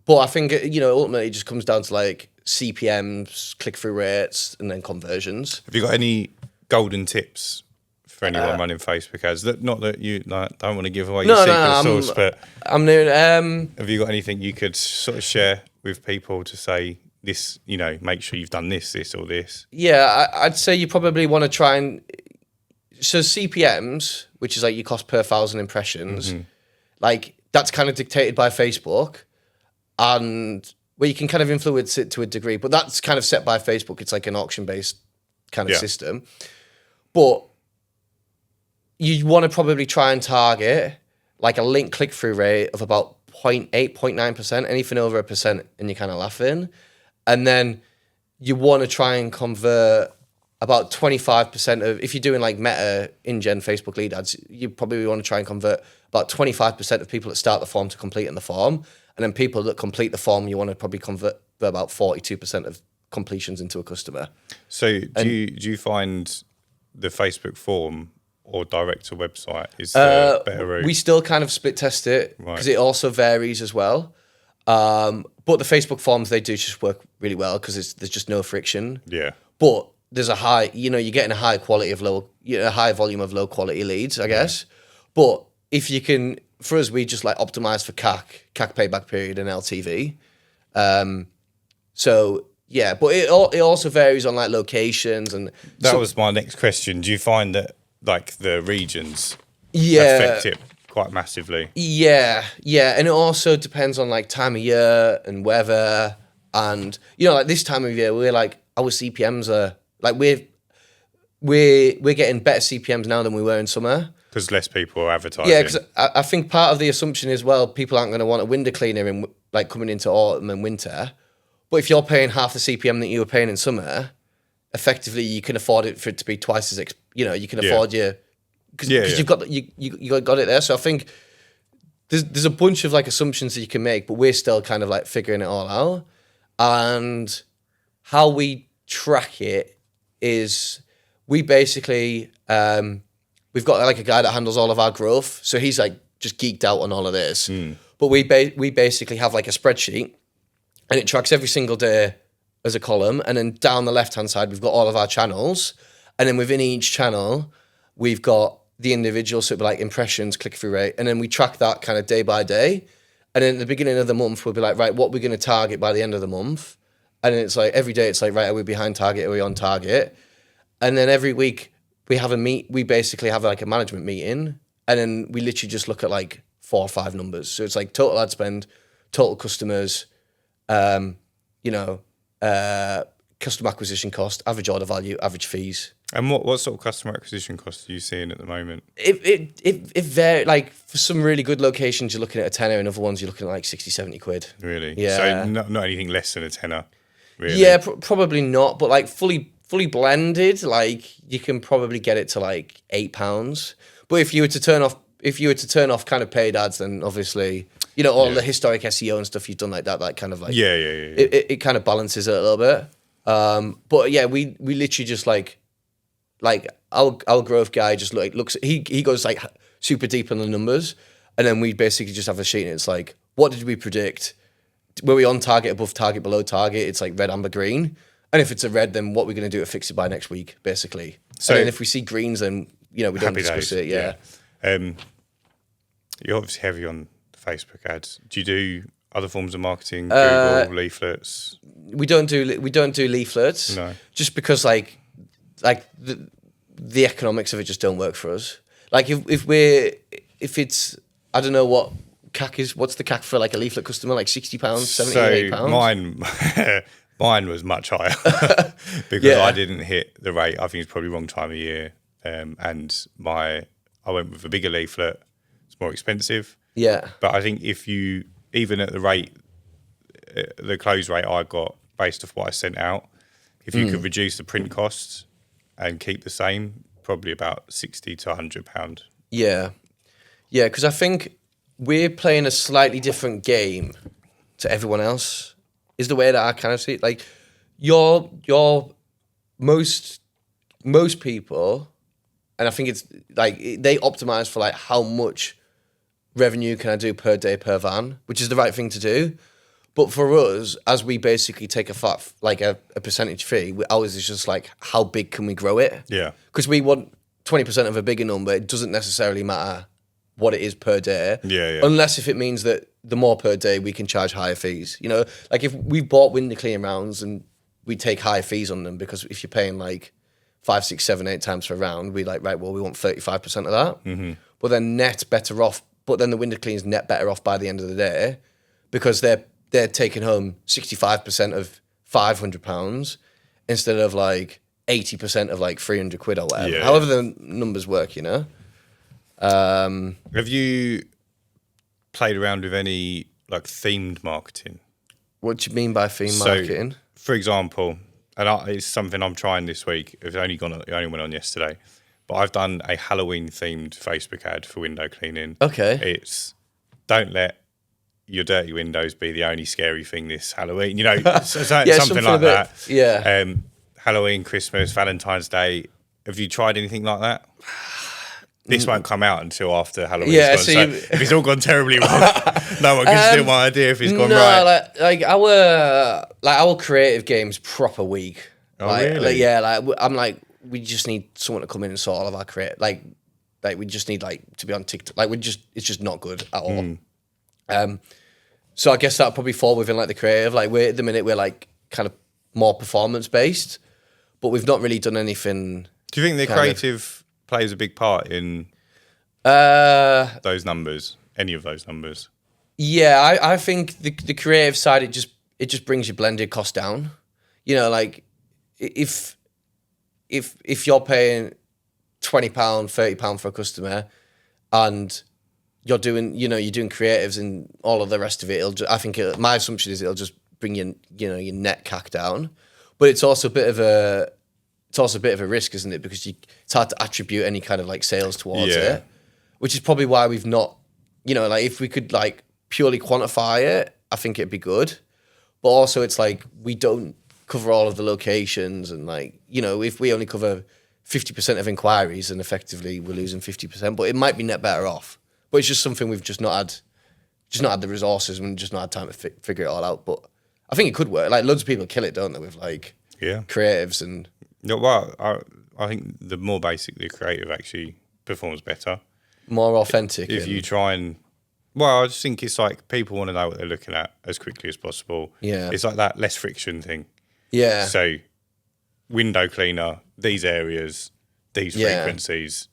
But I think, ultimately it just comes down to like CPMs, click-through rates, and then conversions. Have you got any golden tips for anyone running Facebook ads? Not that you don't want to give away No, your no, secret sauce, but I'm new. have you got anything you could sort of share with people to say this? Make sure you've done this, or this. Yeah, I'd say you probably want to try and so CPMs, which is like your cost per 1,000 impressions, like that's kind of dictated by Facebook, and where you can kind of influence it to a degree, but that's kind of set by Facebook. It's like an auction-based kind of system. But you want to probably try and target like a link click-through rate of about 0.8, 0.9%, anything over 1%, and you're kind of laughing. And then you want to try and convert about 25% of, if you're doing like Meta in-gen Facebook lead ads, you probably want to try and convert about 25% of people that start the form to completing the form. And then people that complete the form, you want to probably convert about 42% of completions into a customer. So do you find the Facebook form or direct to website is the better route? We still kind of split test it because it also varies as well. But the Facebook forms, they do just work really well because there's just no friction. Yeah. But there's a high, you're getting a high quality of a high volume of low quality leads, I guess. But if you can, for us, we just like optimize for CAC payback period and LTV. So yeah, but it also varies on like locations and. That was my next question. Do you find that like the regions affect it quite massively? Yeah, and it also depends on like time of year and weather, and like this time of year we're like our CPMs are like we're getting better CPMs now than we were in summer. Because less people are advertising. Yeah, because I think part of the assumption is, well, people aren't going to want a window cleaner in like coming into autumn and winter. But if you're paying half the CPM that you were paying in summer, effectively you can afford it for it to be twice as you can afford because you've got you got it there. So I think there's a bunch of like assumptions that you can make, but we're still kind of like figuring it all out. And how we track it is we basically. We've got like a guy that handles all of our growth, so he's like just geeked out on all of this. But we basically have like a spreadsheet, and it tracks every single day as a column. And then down the left hand side, we've got all of our channels, and then within each channel, we've got the individual sort of like impressions, click through rate, and then we track that kind of day by day. And then at the beginning of the month, we'll be like, right, what we're going to target by the end of the month, and then it's like every day, it's like, right, are we behind target? Are we on target? And then every week. We basically have like a management meeting, and then we literally just look at like 4 or 5 numbers. So it's like total ad spend, total customers, customer acquisition cost, average order value, average fees. And what sort of customer acquisition costs are you seeing at the moment? It varies. Like for some really good locations, you're looking at a tenner, and other ones you're looking at like 60, 70 quid. Really? Yeah. So not anything less than a tenner. Really? Yeah, probably not. But like fully blended, like you can probably get it to like £8. But if you were to turn off kind of paid ads, then obviously all the historic SEO and stuff you've done like that kind of like it kind of balances it a little bit. But yeah, we literally just like our growth guy just looks he goes like super deep in the numbers, and then we basically just have a sheet and it's like, what did we predict? Were we on target, above target, below target? It's like red, amber, green. And if it's a red, then what we're going to do to fix it by next week, basically. So, and then if we see greens, then we don't discuss it. Yeah. You're obviously heavy on Facebook ads. Do you do other forms of marketing? Google, leaflets? We don't do leaflets. No. Just because like the economics of it just don't work for us. Like if it's I don't know what CAC is. What's the CAC for like a leaflet customer? Like £60, £78? So mine was much higher because I didn't hit the rate. I think it's probably wrong time of year. And I went with a bigger leaflet. It's more expensive. Yeah. But I think if you, even at the rate, the close rate I got based off what I sent out, if you could reduce the print costs and keep the same, probably about £60 to £100. Yeah. Yeah, because I think we're playing a slightly different game to everyone else. Is the way that I kind of see it. Like, your most people, and I think it's like they optimize for like how much revenue can I do per day per van, which is the right thing to do. But for us, as we basically take a percentage fee, ours is just like how big can we grow it? Yeah, because we want 20% of a bigger number, it doesn't necessarily matter what it is per day. Yeah. Unless if it means that the more per day, we can charge higher fees. You know, like if we bought window cleaning rounds and we take higher fees on them, because if you're paying like 5, 6, 7, 8 times per round, we like, right, well, we want 35% of that. Mm-hmm. But then net better off. But then the window cleaners net better off by the end of the day, because they're taking home 65% of £500 instead of like 80% of like 300 quid or whatever. Yeah, However the numbers work, you know. Have you played around with any like themed marketing? What do you mean by theme marketing? For example, and it's something I'm trying this week. It only went on yesterday, but I've done a Halloween themed Facebook ad for window cleaning. Okay. It's don't let your dirty windows be the only scary thing this Halloween. You know, something like that. Yeah. Halloween, Christmas, Valentine's Day. Have you tried anything like that? This won't come out until after Halloween. Yeah, so if it's all gone terribly wrong, no one can steal my idea if it's gone right. like our creative game's proper weak. Oh, really? I'm like, we just need someone to come in and sort all of our creative. Like we just need to be on TikTok. Like it's just not good at all. So I guess that'll probably fall within like the creative. Like at the minute we're like kind of more performance based, but we've not really done anything. Do you think the creative plays a big part in those numbers? Any of those numbers? Yeah, I think the creative side, it just brings your blended cost down. You know, like if you're paying £20, £30 for a customer, and you're doing creatives and all of the rest of it, my assumption is it'll just bring your net CAC down. But it's also a bit of a risk, isn't it? Because it's hard to attribute any kind of like sales towards it, which is probably why we've not, like if we could like purely quantify it, I think it'd be good. But also it's like we don't cover all of the locations, and like, if we only cover 50% of inquiries, then effectively we're losing 50%, but it might be net better off. But it's just something we've just not had the resources and just not had time to figure it all out. But I think it could work. Like loads of people kill it, don't they, with like creatives and... No, well, I think the more basic the creative actually performs better. More authentic. If you try and... Well, I just think it's like people want to know what they're looking at as quickly as possible. Yeah. It's like that less friction thing. Yeah. So, window cleaner, these areas, these frequencies,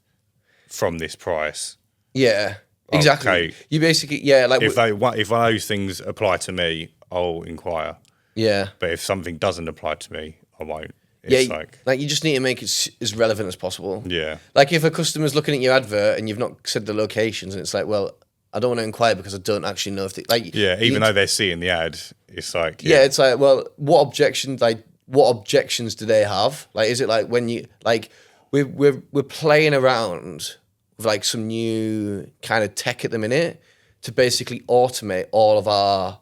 from this price. Yeah, exactly. Okay. You basically, like... If those things apply to me, I'll inquire. Yeah. But if something doesn't apply to me, I won't. It's like you just need to make it as relevant as possible. Yeah. Like if a customer's looking at your advert and you've not said the locations, and it's like, well, I don't want to inquire because I don't actually know if they like. Yeah, even though they're seeing the ad, it's like. Yeah, it's like, well, what objections do they have? Like, is it like when you like we're playing around with like some new kind of tech at the minute to basically automate all of our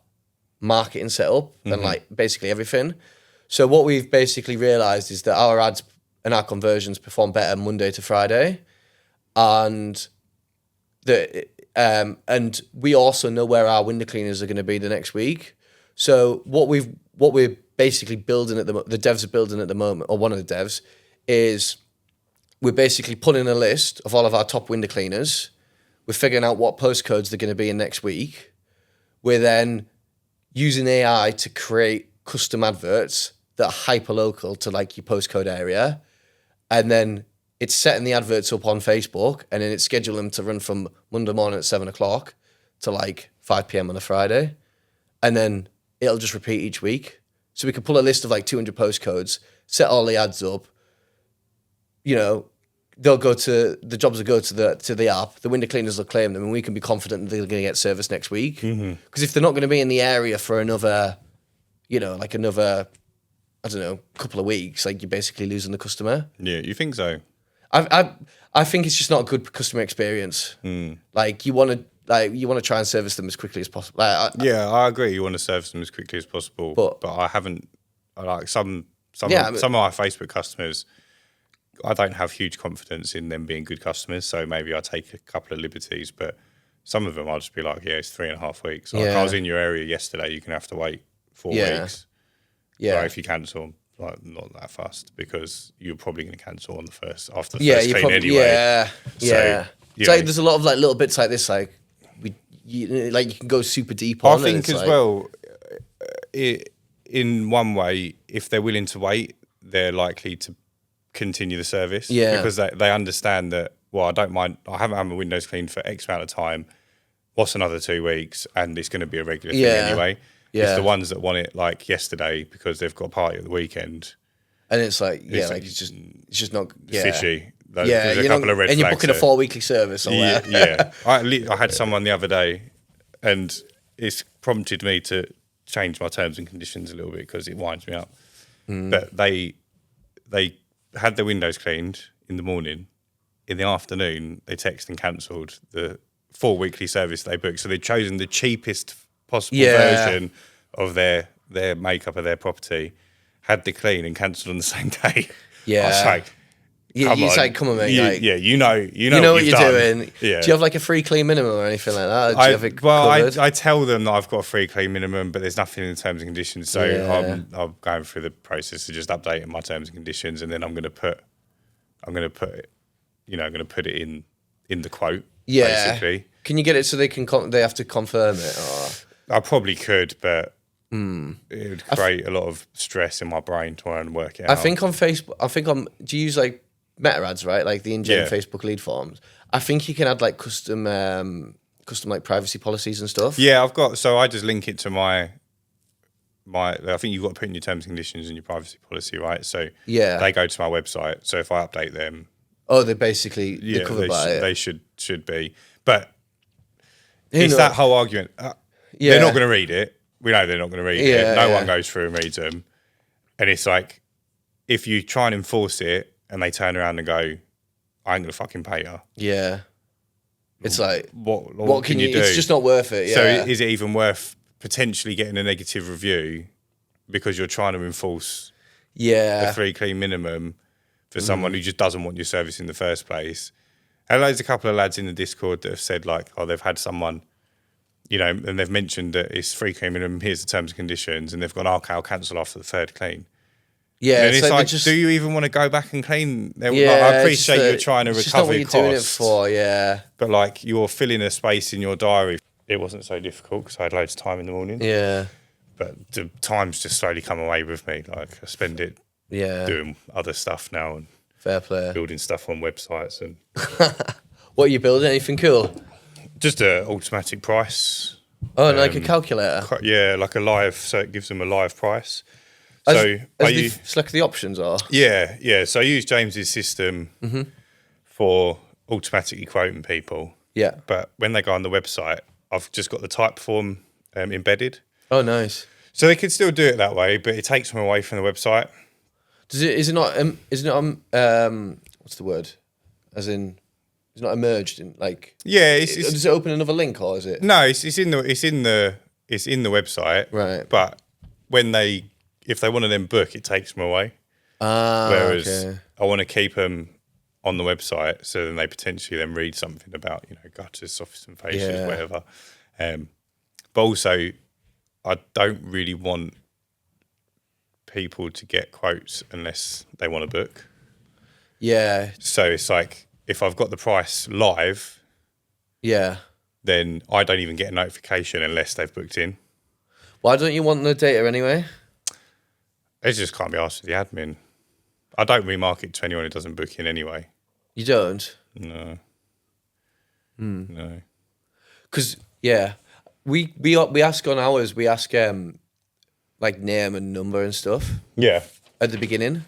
marketing setup and like basically everything. So what we've basically realised is that our ads and our conversions perform better Monday to Friday, and and we also know where our window cleaners are going to be the next week. So what we're basically building the devs are building at the moment, or one of the devs, is we're basically pulling a list of all of our top window cleaners. We're figuring out what postcodes they're going to be in next week. We're then using AI to create custom adverts that are hyper local to like your postcode area, and then it's setting the adverts up on Facebook, and then it's scheduling them to run from Monday morning at 7:00 to like 5 PM on a Friday, and then it'll just repeat each week. So we can pull a list of like 200 postcodes, set all the ads up. They'll go to the jobs will go to the app. The window cleaners will claim them, and we can be confident that they're going to get service next week. Because if they're not going to be in the area for another, I don't know, couple of weeks, like you're basically losing the customer. Yeah, you think so? I think it's just not a good customer experience. Like you want to try and service them as quickly as possible. I agree. You want to service them as quickly as possible, but I haven't. Like some of my Facebook customers, I don't have huge confidence in them being good customers. So maybe I take a couple of liberties, but some of them I'll just be like, it's 3.5 weeks. Like I was in your area yesterday. You're gonna have to wait 4 weeks. Yeah, if you cancel them. like not that fast because you're probably going to cancel on the first after the Yeah, first you clean probably anyway. yeah. So, It's like there's a lot of like little bits like this, like you can go super deep I on. think as well, in one way, if they're willing to wait, they're likely to continue the service. Yeah. Because they understand that, well, I don't mind, I haven't had my windows cleaned for X amount of time. What's another 2 weeks? And it's going to be a regular thing anyway. Yeah. It's the ones that want it like yesterday because they've got a party at the weekend. And it's like, it's just not fishy. Yeah, There's a couple of red and you're flags booking a there. 4-weekly service somewhere. Yeah. I had someone the other day, and it's prompted me to change my terms and conditions a little bit because it winds me up. But they had their windows cleaned in the morning. In the afternoon, they texted and cancelled the 4-weekly service they booked. So they'd chosen the cheapest possible version of their makeup of their property, had the clean and cancelled on the same day. Yeah. I was like, Come on, mate. you know what you're done. doing. Yeah. Do you have like a free clean minimum or anything like that? Do you have it covered? I tell them that I've got a free clean minimum, but there's nothing in the terms and conditions. So I'm going through the process of just updating my terms and conditions, and then I'm going to put it in the quote. Yeah. Basically. Can you get it so they have to confirm it? Or? I probably could, but it would create a lot of stress in my brain trying to work it out. I think on Facebook, do you use like meta ads, right? Like the in-gen Facebook lead forms. I think you can add like custom like privacy policies and stuff. Yeah, I just link it to my I think you've got to put in your terms and conditions and your privacy policy, right? So they go to my website. So if I update them, they're basically they're covered by it. They should be. But it's that whole argument. They're not going to read it. We know they're not going to read it. No one goes through and reads them. And it's like, if you try and enforce it and they turn around and go, I ain't going to fucking pay you. Yeah. It's like, what can you do? It's just not worth it. Yeah. So is it even worth potentially getting a negative review because you're trying to enforce a 3 clean minimum for someone who just doesn't want your service in the first place? And there's a couple of lads in the Discord that have said like, they've had someone, and they've mentioned that it's 3 clean minimum, here's the terms and conditions, and they've gone, okay, I'll cancel after the 3rd clean. Yeah, and it's like, do you even want to go back and clean? I appreciate you're trying to recover your costs. Doing it for, yeah. But like, you're filling a space in your diary. It wasn't so difficult because I had loads of time in the morning. Yeah. But the time's just slowly come away with me. Like, I spend it doing other stuff now and fair play, building stuff on websites. And what are you building? Anything cool? Just an automatic price. Oh, like a calculator? Yeah, like a live, so it gives them a live price. Select the options are? Yeah. So I use James's system for automatically quoting people. Yeah. But when they go on the website, I've just got the type form embedded. Oh, nice. So they could still do it that way, but it takes them away from the website. Is it not what's the word? As in, it's not emerged in like. Yeah. Does it open another link or is it? No, it's in the website. Right. But if they want to then book, it takes them away. Whereas I want to keep them on the website, so then they potentially then read something about gutters, soffits and fascias, whatever. But also, I don't really want people to get quotes unless they want to book. Yeah. So it's like, if I've got the price live, then I don't even get a notification unless they've booked in. Why don't you want the data anyway? It just can't be asked with the admin. I don't remarket to anyone who doesn't book in anyway. You don't? No. No. Because, we ask on ours, we ask like name and number and stuff. Yeah. At the beginning.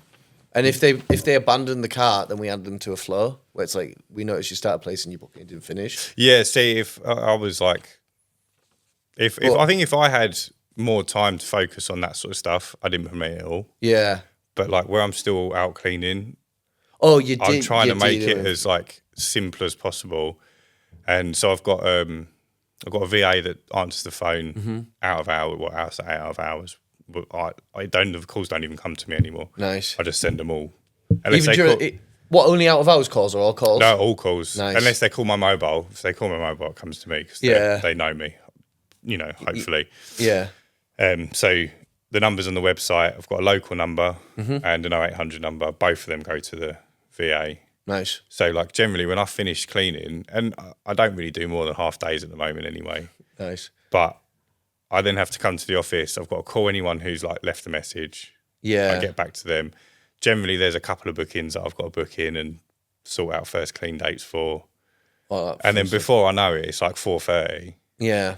And if they abandon the cart, then we add them to a flow where it's like, we noticed you started placing your booking and didn't finish. Yeah, see, if I was like, I think if I had more time to focus on that sort of stuff, I'd implement it all. Yeah. But like where I'm still out cleaning, I'm trying to make it as like simple as possible. And so I've got a VA that answers the phone out of hours. But the calls don't even come to me anymore. Nice. I just send them all. Only out of hours calls or all calls? No, all calls. Nice. Unless they call my mobile. If they call my mobile, it comes to me because they know me. Hopefully. Yeah. So the numbers on the website. I've got a local number and an 0800 number. Both of them go to the VA. Nice. So like generally when I finish cleaning, and I don't really do more than half days at the moment anyway. Nice. But I then have to come to the office. I've got to call anyone who's like left a message. Yeah. I get back to them. Generally there's a couple of bookings that I've got to book in and sort out first clean dates for. And then before I know it, it's like 4:30. Yeah.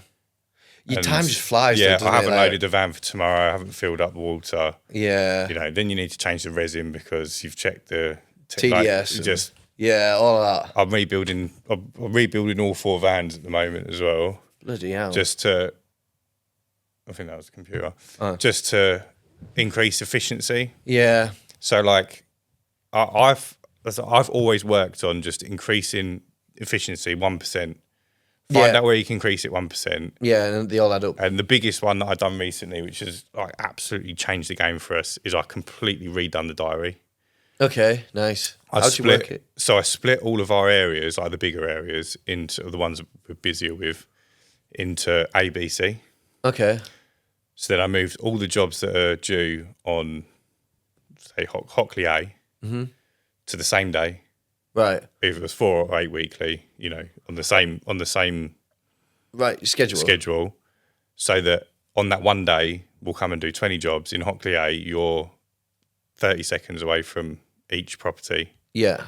Your time just flies. Yeah, though, I haven't like, loaded the van for tomorrow. I haven't filled up the water. Yeah. You know, then you need to change the resin because you've checked the TDS. Just yeah, all of that. I'm rebuilding all 4 vans at the moment as well. Bloody hell. Just to, I think that was the computer. Just to increase efficiency. Yeah. So like, I've always worked on just increasing efficiency 1%. Find out where you can increase it 1%. Yeah, and they all add up. And the biggest one that I've done recently, which has like absolutely changed the game for us, is I completely redone the diary. Okay, nice. How'd you work it? So I split all of our areas, like the bigger areas, into the ones that we're busier with, into A, B, C. Okay. So then I moved all the jobs that are due on, say, Hockley A to the same day. Right. Either it was 4 or 8 weekly, you know, on the same right schedule, so that on that one day we'll come and do 20 jobs in Hockley A. You're 30 seconds away from each property. Yeah.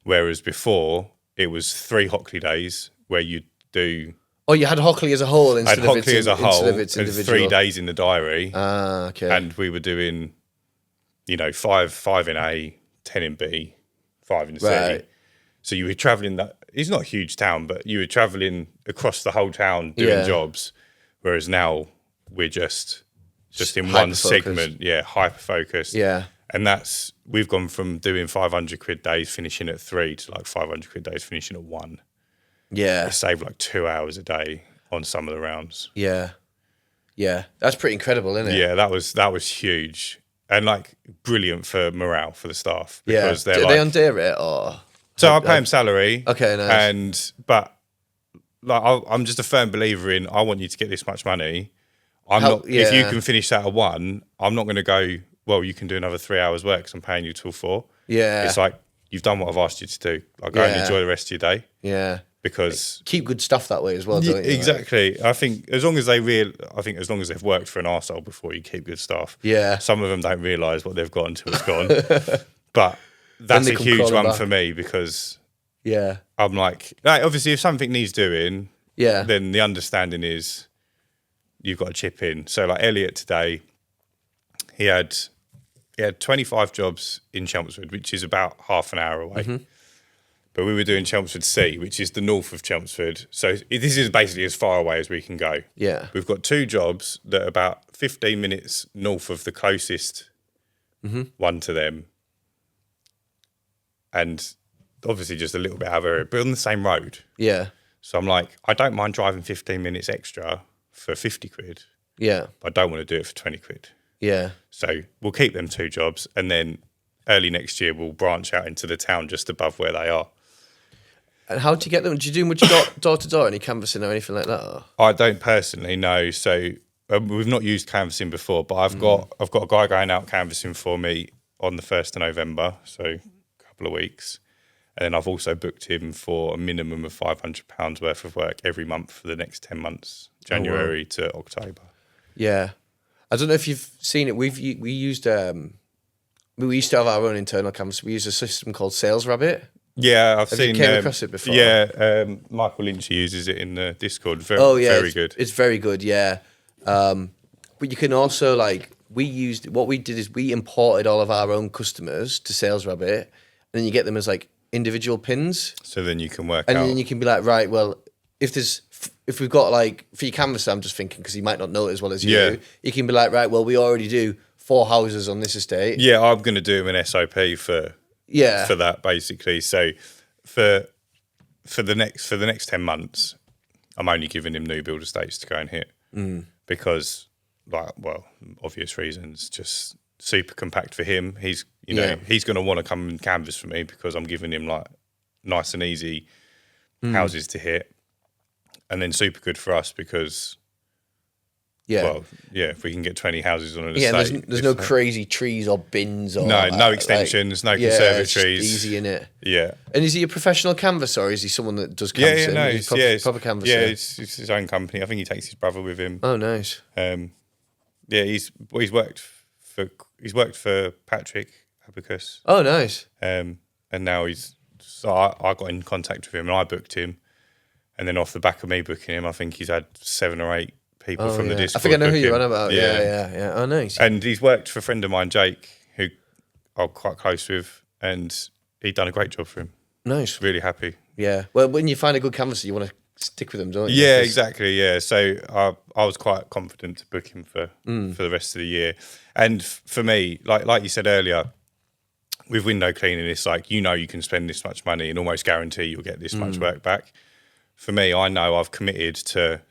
Whereas before it was 3 Hockley days where you'd do. Oh, you had Hockley as a whole instead of Hockley as a whole, and 3 days in the diary. Ah, okay. And we were doing, you know, 5 in A, 10 in B, 5 in C. Right. So you were travelling that. It's not a huge town, but you were travelling across the whole town doing jobs. Whereas now we're just in one segment. Yeah, hyper focused. Yeah. And we've gone from doing 500 quid days finishing at 3 to like 500 quid days finishing at 1. Yeah. It saved like 2 hours a day on some of the rounds. Yeah. Yeah. That's pretty incredible, isn't it? Yeah, that was huge. And like brilliant for morale for the staff. Because they're they on day rate or? So I pay them salary. Okay, nice. But like I'm just a firm believer in I want you to get this much money. If you can finish that at 1, I'm not going to go, well, you can do another 3 hours work because I'm paying you till 4. Yeah. It's like, you've done what I've asked you to do. Like, go and enjoy the rest of your day. Yeah. Because keep good stuff that way as well, don't you? Exactly. Like, I think as long as they've worked for an arsehole before, you keep good stuff. Yeah. Some of them don't realise what they've got until it's gone. But that's a huge one for me because I'm like, obviously if something needs doing, then the understanding is you've got to chip in. So like Elliot today, he had 25 jobs in Chelmsford, which is about half an hour away. Mm-hmm. But we were doing Chelmsford C, which is the north of Chelmsford. So this is basically as far away as we can go. Yeah. We've got 2 jobs that are about 15 minutes north of the closest one to them. And obviously just a little bit out of area, but on the same road. Yeah. So I'm like, I don't mind driving 15 minutes extra for 50 quid. Yeah. But I don't want to do it for 20 quid. Yeah. So we'll keep them 2 jobs and then early next year we'll branch out into the town just above where they are. And how do you get them? Do you do much door to door, any canvassing or anything like that? Or? I don't personally know. So we've not used canvassing before, but I've got a guy going out canvassing for me on the 1st of November, so a couple of weeks. And then I've also booked him for a minimum of £500 worth of work every month for the next 10 months, January to October. Yeah. I don't know if you've seen it. We used to have our own internal canvas. We use a system called Sales Rabbit. Yeah, I've seen. You came across it before? Yeah, Michael Lynch uses it in the Discord. Very good. It's very good. Yeah, but you can also we imported all of our own customers to Sales Rabbit, and then you get them as like individual pins. So then you can work and out. And then you can be like, right, well, if we've got like for your canvas, I'm just thinking because you might not know it as well as you do. You can be like, right, well, we already do 4 houses on this estate. Yeah, I'm going to do an SOP for that basically. So for the next 10 months, I'm only giving him new build estates to go and hit because, obvious reasons, just super compact for him. He's he's going to want to come and canvas for me because I'm giving him like nice and easy houses to hit, and then super good for us because Yeah. Well, yeah, if we can get 20 houses on an Yeah, estate. and there's no crazy trees or bins or No extensions, no it's just conservatories. easy in it. Yeah. And is he a professional canvasser or is he someone that does Yeah, canvassing? no, He's proper canvasser. Yeah, it's his own company. I think he takes his brother with him. Oh, nice. Yeah, he's worked for Patrick Abacus. Oh, nice. And now I got in contact with him and I booked him. And then off the back of me booking him, I think he's had 7 or 8 people from the Discord. I think I know who you're book on him. about. Yeah. Oh, nice. And he's worked for a friend of mine, Jake, who I'm quite close with, and he'd done a great job for him. Nice. Really happy. Yeah. Well, when you find a good canvasser, you want to stick with them, don't you? Yeah, exactly. Yeah. So I was quite confident to book him for the rest of the year. And for me, like you said earlier, with window cleaning, it's like, you can spend this much money and almost guarantee you'll get this much work back. For me, I know I've committed to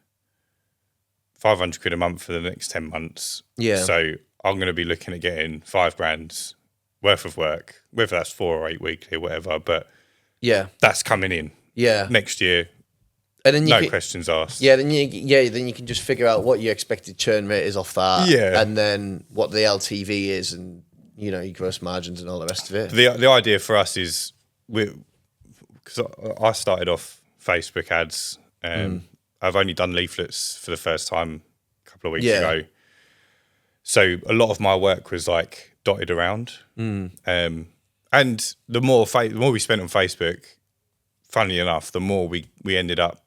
500 quid a month for the next 10 months. Yeah. So I'm going to be looking at getting £5,000 worth of work, whether that's 4 or 8 weekly or whatever. But yeah, that's coming in. Yeah. Next year. And then no questions asked. Yeah, then you can just figure out what your expected churn rate is off that. Yeah. And then what the LTV is and, your gross margins and all the rest of it. The idea for us is, because I started off Facebook ads. I've only done leaflets for the first time a couple of weeks ago. So a lot of my work was like dotted around. And the more we spent on Facebook, funnily enough, the more we ended up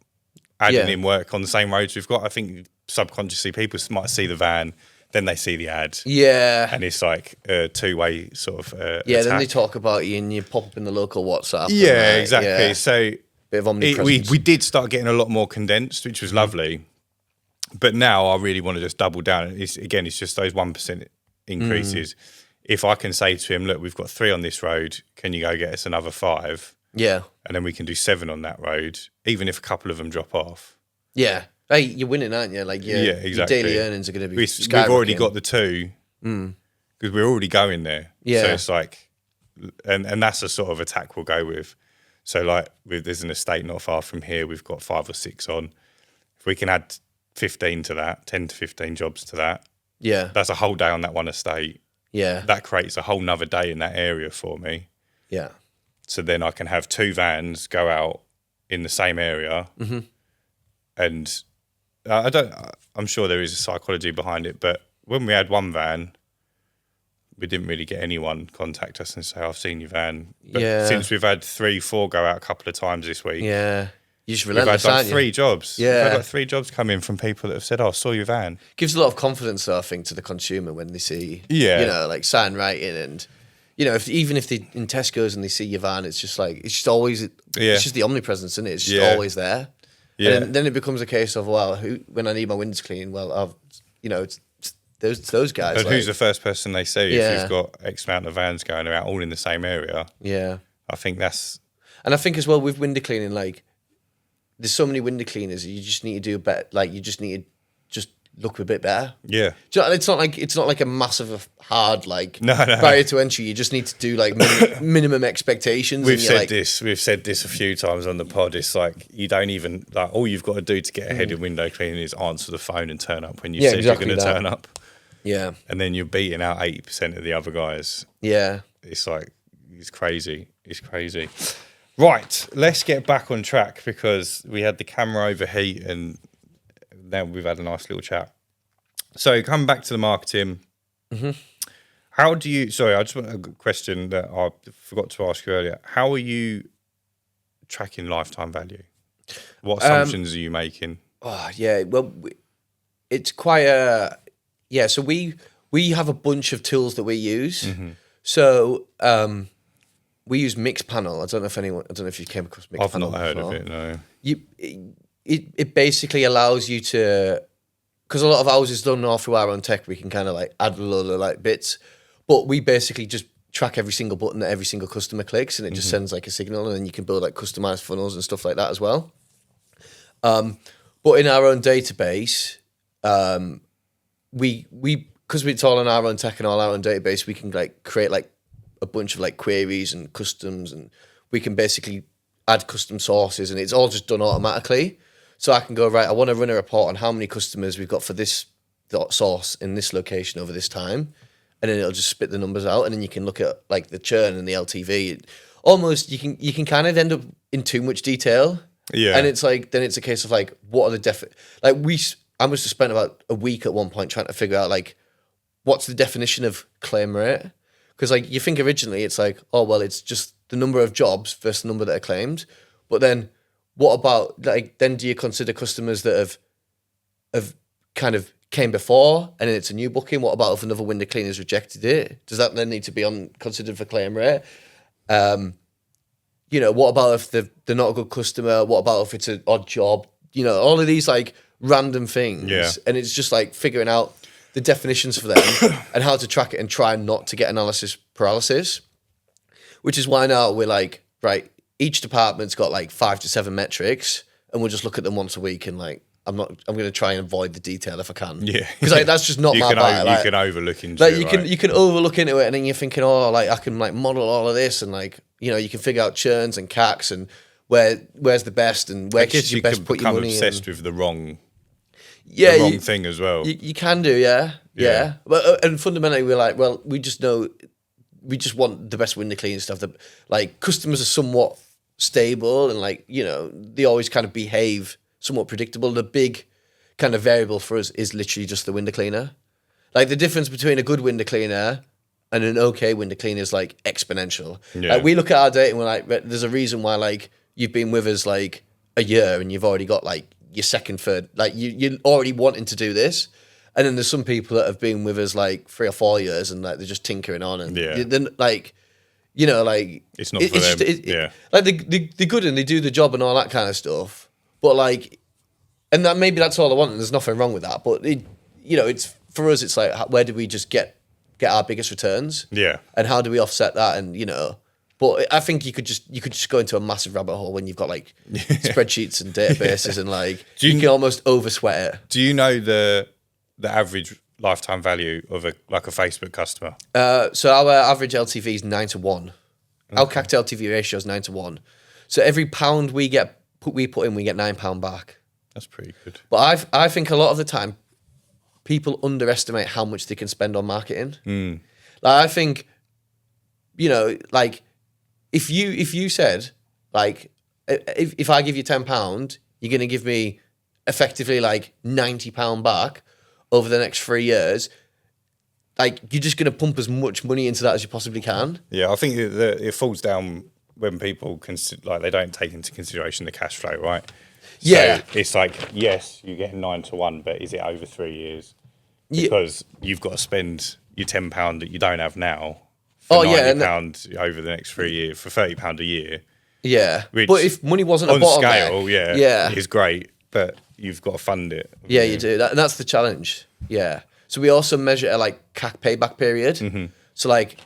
adding in work on the same roads we've got. I think subconsciously people might see the van, then they see the ad. Yeah. And it's like a two-way sort of attack. Then they talk about you and you pop up in the local WhatsApp. Yeah, exactly. Yeah. So bit of omnipresence. We did start getting a lot more condensed, which was lovely. But now I really want to just double down. It's just those 1% increases. If I can say to him, look, we've got 3 on this road, can you go get us another 5? Yeah. And then we can do 7 on that road, even if a couple of them drop off. Yeah. Hey, you're winning, aren't you? Like exactly. Your daily earnings are going to be We've already got the 2 because we're already going there. Yeah. So it's like, and that's the sort of attack we'll go with. So like there's an estate not far from here, we've got 5 or 6 on. If we can add 15 to that, 10 to 15 jobs to that, that's a whole day on that one estate. Yeah. That creates a whole nother day in that area for me. Yeah. So then I can have 2 vans go out in the same area. And I'm sure there is a psychology behind it, but when we had 1 van, we didn't really get anyone contact us and say, I've seen your van. But since we've had 3, 4 go out a couple of times this week. Yeah. You're just relentless, we've had 3 jobs. Yeah. We've had like 3 jobs come in from people that have said, I saw your van. Gives a lot of confidence, though, I think, to the consumer when they see, like sign writing and, even if they in Tesco's and they see your van, it's just like, it's just always, it's just the omnipresence, isn't it? It's just always there. Yeah. And then it becomes a case of, well, when I need my windows cleaned, well, it's those guys. And who's the first person they see if you've got X amount of vans going around all in the same area? Yeah. I think that's... And I think as well with window cleaning, like, there's so many window cleaners, you just need to do a bit, like, you just need to just look a bit better. Yeah. It's not like a massive, hard, barrier to entry. You just need to do, like, minimum expectations. We've said this a few times on the pod. It's like, you don't even, like, all you've got to do to get ahead in window cleaning is answer the phone and turn up when you said you're going to turn up. Yeah. And then you're beating out 80% of the other guys. Yeah. It's like, it's crazy. It's crazy. Right, let's get back on track because we had the camera overheat and now we've had a nice little chat. So coming back to the marketing, how do you, sorry, I just want a question that I forgot to ask you earlier. How are you tracking lifetime value? What assumptions are you making? Oh, yeah, well, it's quite a... Yeah, so we have a bunch of tools that we use. So we use Mixpanel. I don't know if you came across Mixpanel. I've not heard of it. No. It basically allows you to, because a lot of ours is done all through our own tech. We can kind of like add a load of like bits, but we basically just track every single button that every single customer clicks, and it just sends like a signal, and then you can build like customized funnels and stuff like that as well. But in our own database, because it's all on our own tech and all our own database, we can like create like a bunch of like queries and customs, and we can basically add custom sources, and it's all just done automatically. So I can go, right, I want to run a report on how many customers we've got for this source in this location over this time, and then it'll just spit the numbers out, and then you can look at like the churn and the LTV. Almost you can kind of end up in too much detail. Yeah. And it's like, then it's a case of like, what are the I must have spent about a week at one point trying to figure out like, what's the definition of claim rate? Because like you think originally it's like, oh, well, it's just the number of jobs versus the number that are claimed. But then what about like, then do you consider customers that have kind of came before and then it's a new booking? What about if another window cleaner's rejected it? Does that then need to be considered for claim rate? What about if they're not a good customer? What about if it's an odd job? All of these like random things. Yeah. And it's just like figuring out the definitions for them and how to track it and try not to get analysis paralysis, which is why now we're like, right, each department's got like 5 to 7 metrics and we'll just look at them once a week and like, I'm going to try and avoid the detail if I can. Yeah. Because like, that's just not my bite. You can overlook into like, it. You can overlook into it and then you're thinking, oh, like I can like model all of this and like, you can figure out churns and CACs and where's the best and where should you best put your money in. Obsessed with the wrong thing as well. You can do, yeah. But and fundamentally, we're like, well, we just want the best window cleaning stuff. That like customers are somewhat stable and like they always kind of behave somewhat predictable. The big kind of variable for us is literally just the window cleaner. Like the difference between a good window cleaner and an okay window cleaner is like exponential. Yeah. Like we look at our data and we're like, there's a reason why like you've been with us like a year and you've already got like your second, third, like you're already wanting to do this. And then there's some people that have been with us like 3 or 4 years and like they're just tinkering on and then like, like it's not for them. Like they're good and they do the job and all that kind of stuff. But like, and that maybe that's all I want and there's nothing wrong with that. But it's for us, it's like, where do we just get our biggest returns? Yeah. And how do we offset that? And, but I think you could just go into a massive rabbit hole when you've got like spreadsheets and databases and like, you can almost oversweat it. Do you know the average lifetime value of a Facebook customer? So our average LTV is 9 to 1. Okay. Our CAC to LTV ratio is 9 to 1. So every pound we put in, we get £9 back. That's pretty good. But I think a lot of the time, people underestimate how much they can spend on marketing. Like I think, like if you said like if I give you £10, you're going to give me effectively like £90 back over the next 3 years. Like you're just going to pump as much money into that as you possibly can. Yeah, I think it falls down when people they don't take into consideration the cash flow, right? Yeah. So it's like, yes, you get 9 to 1, but is it over 3 years? Because you've got to spend your £10 that you don't have now for £90 over the next 3 years, for £30 a year. Yeah. But if money wasn't a bottleneck. On scale, it's great, but you've got to fund it. Yeah, you do. And that's the challenge. Yeah. So we also measure a like CAC payback period. Mm-hmm. So like,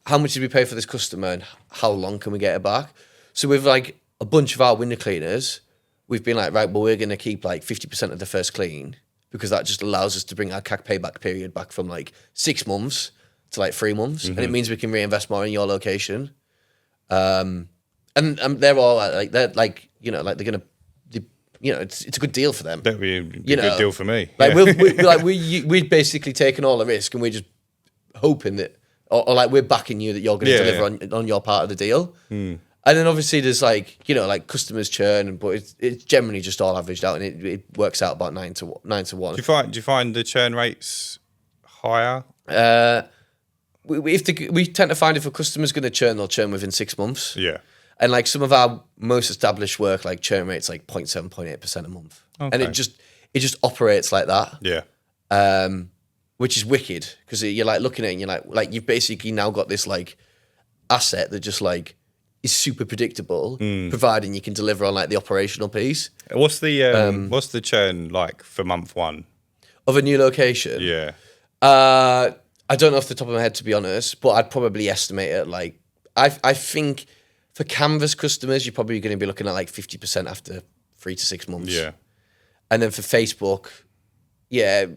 how much did we pay for this customer and how long can we get it back? So with like a bunch of our window cleaners, we've been like, right, well, we're going to keep like 50% of the first clean because that just allows us to bring our CAC payback period back from like 6 months to like 3 months. Mm-hmm. And it means we can reinvest more in your location. And they're all like, they're like, they're going to, it's a good deal for them. That'd be a good deal for me. Like we've basically taken all the risk and we're just hoping that, or like we're backing you that you're going to deliver on your part of the deal. Mm. And then obviously there's like, like customers churn, but it's generally just all averaged out and it works out about 9 to 1. Do you find the churn rates higher? We tend to find if a customer's going to churn, they'll churn within 6 months. Yeah. And like some of our most established work, like churn rates like 0.7, 0.8% a month. Okay. And it just operates like that. Yeah. Which is wicked because you're like looking at it and you're like you've basically now got this like asset that just like is super predictable, providing you can deliver on like the operational piece. What's the churn like for month 1 of a new location? Yeah. I don't know off the top of my head, to be honest, but I'd probably estimate it like I think for Canvas customers, you're probably going to be looking at like 50% after 3 to 6 months. Yeah. And then for Facebook, yeah,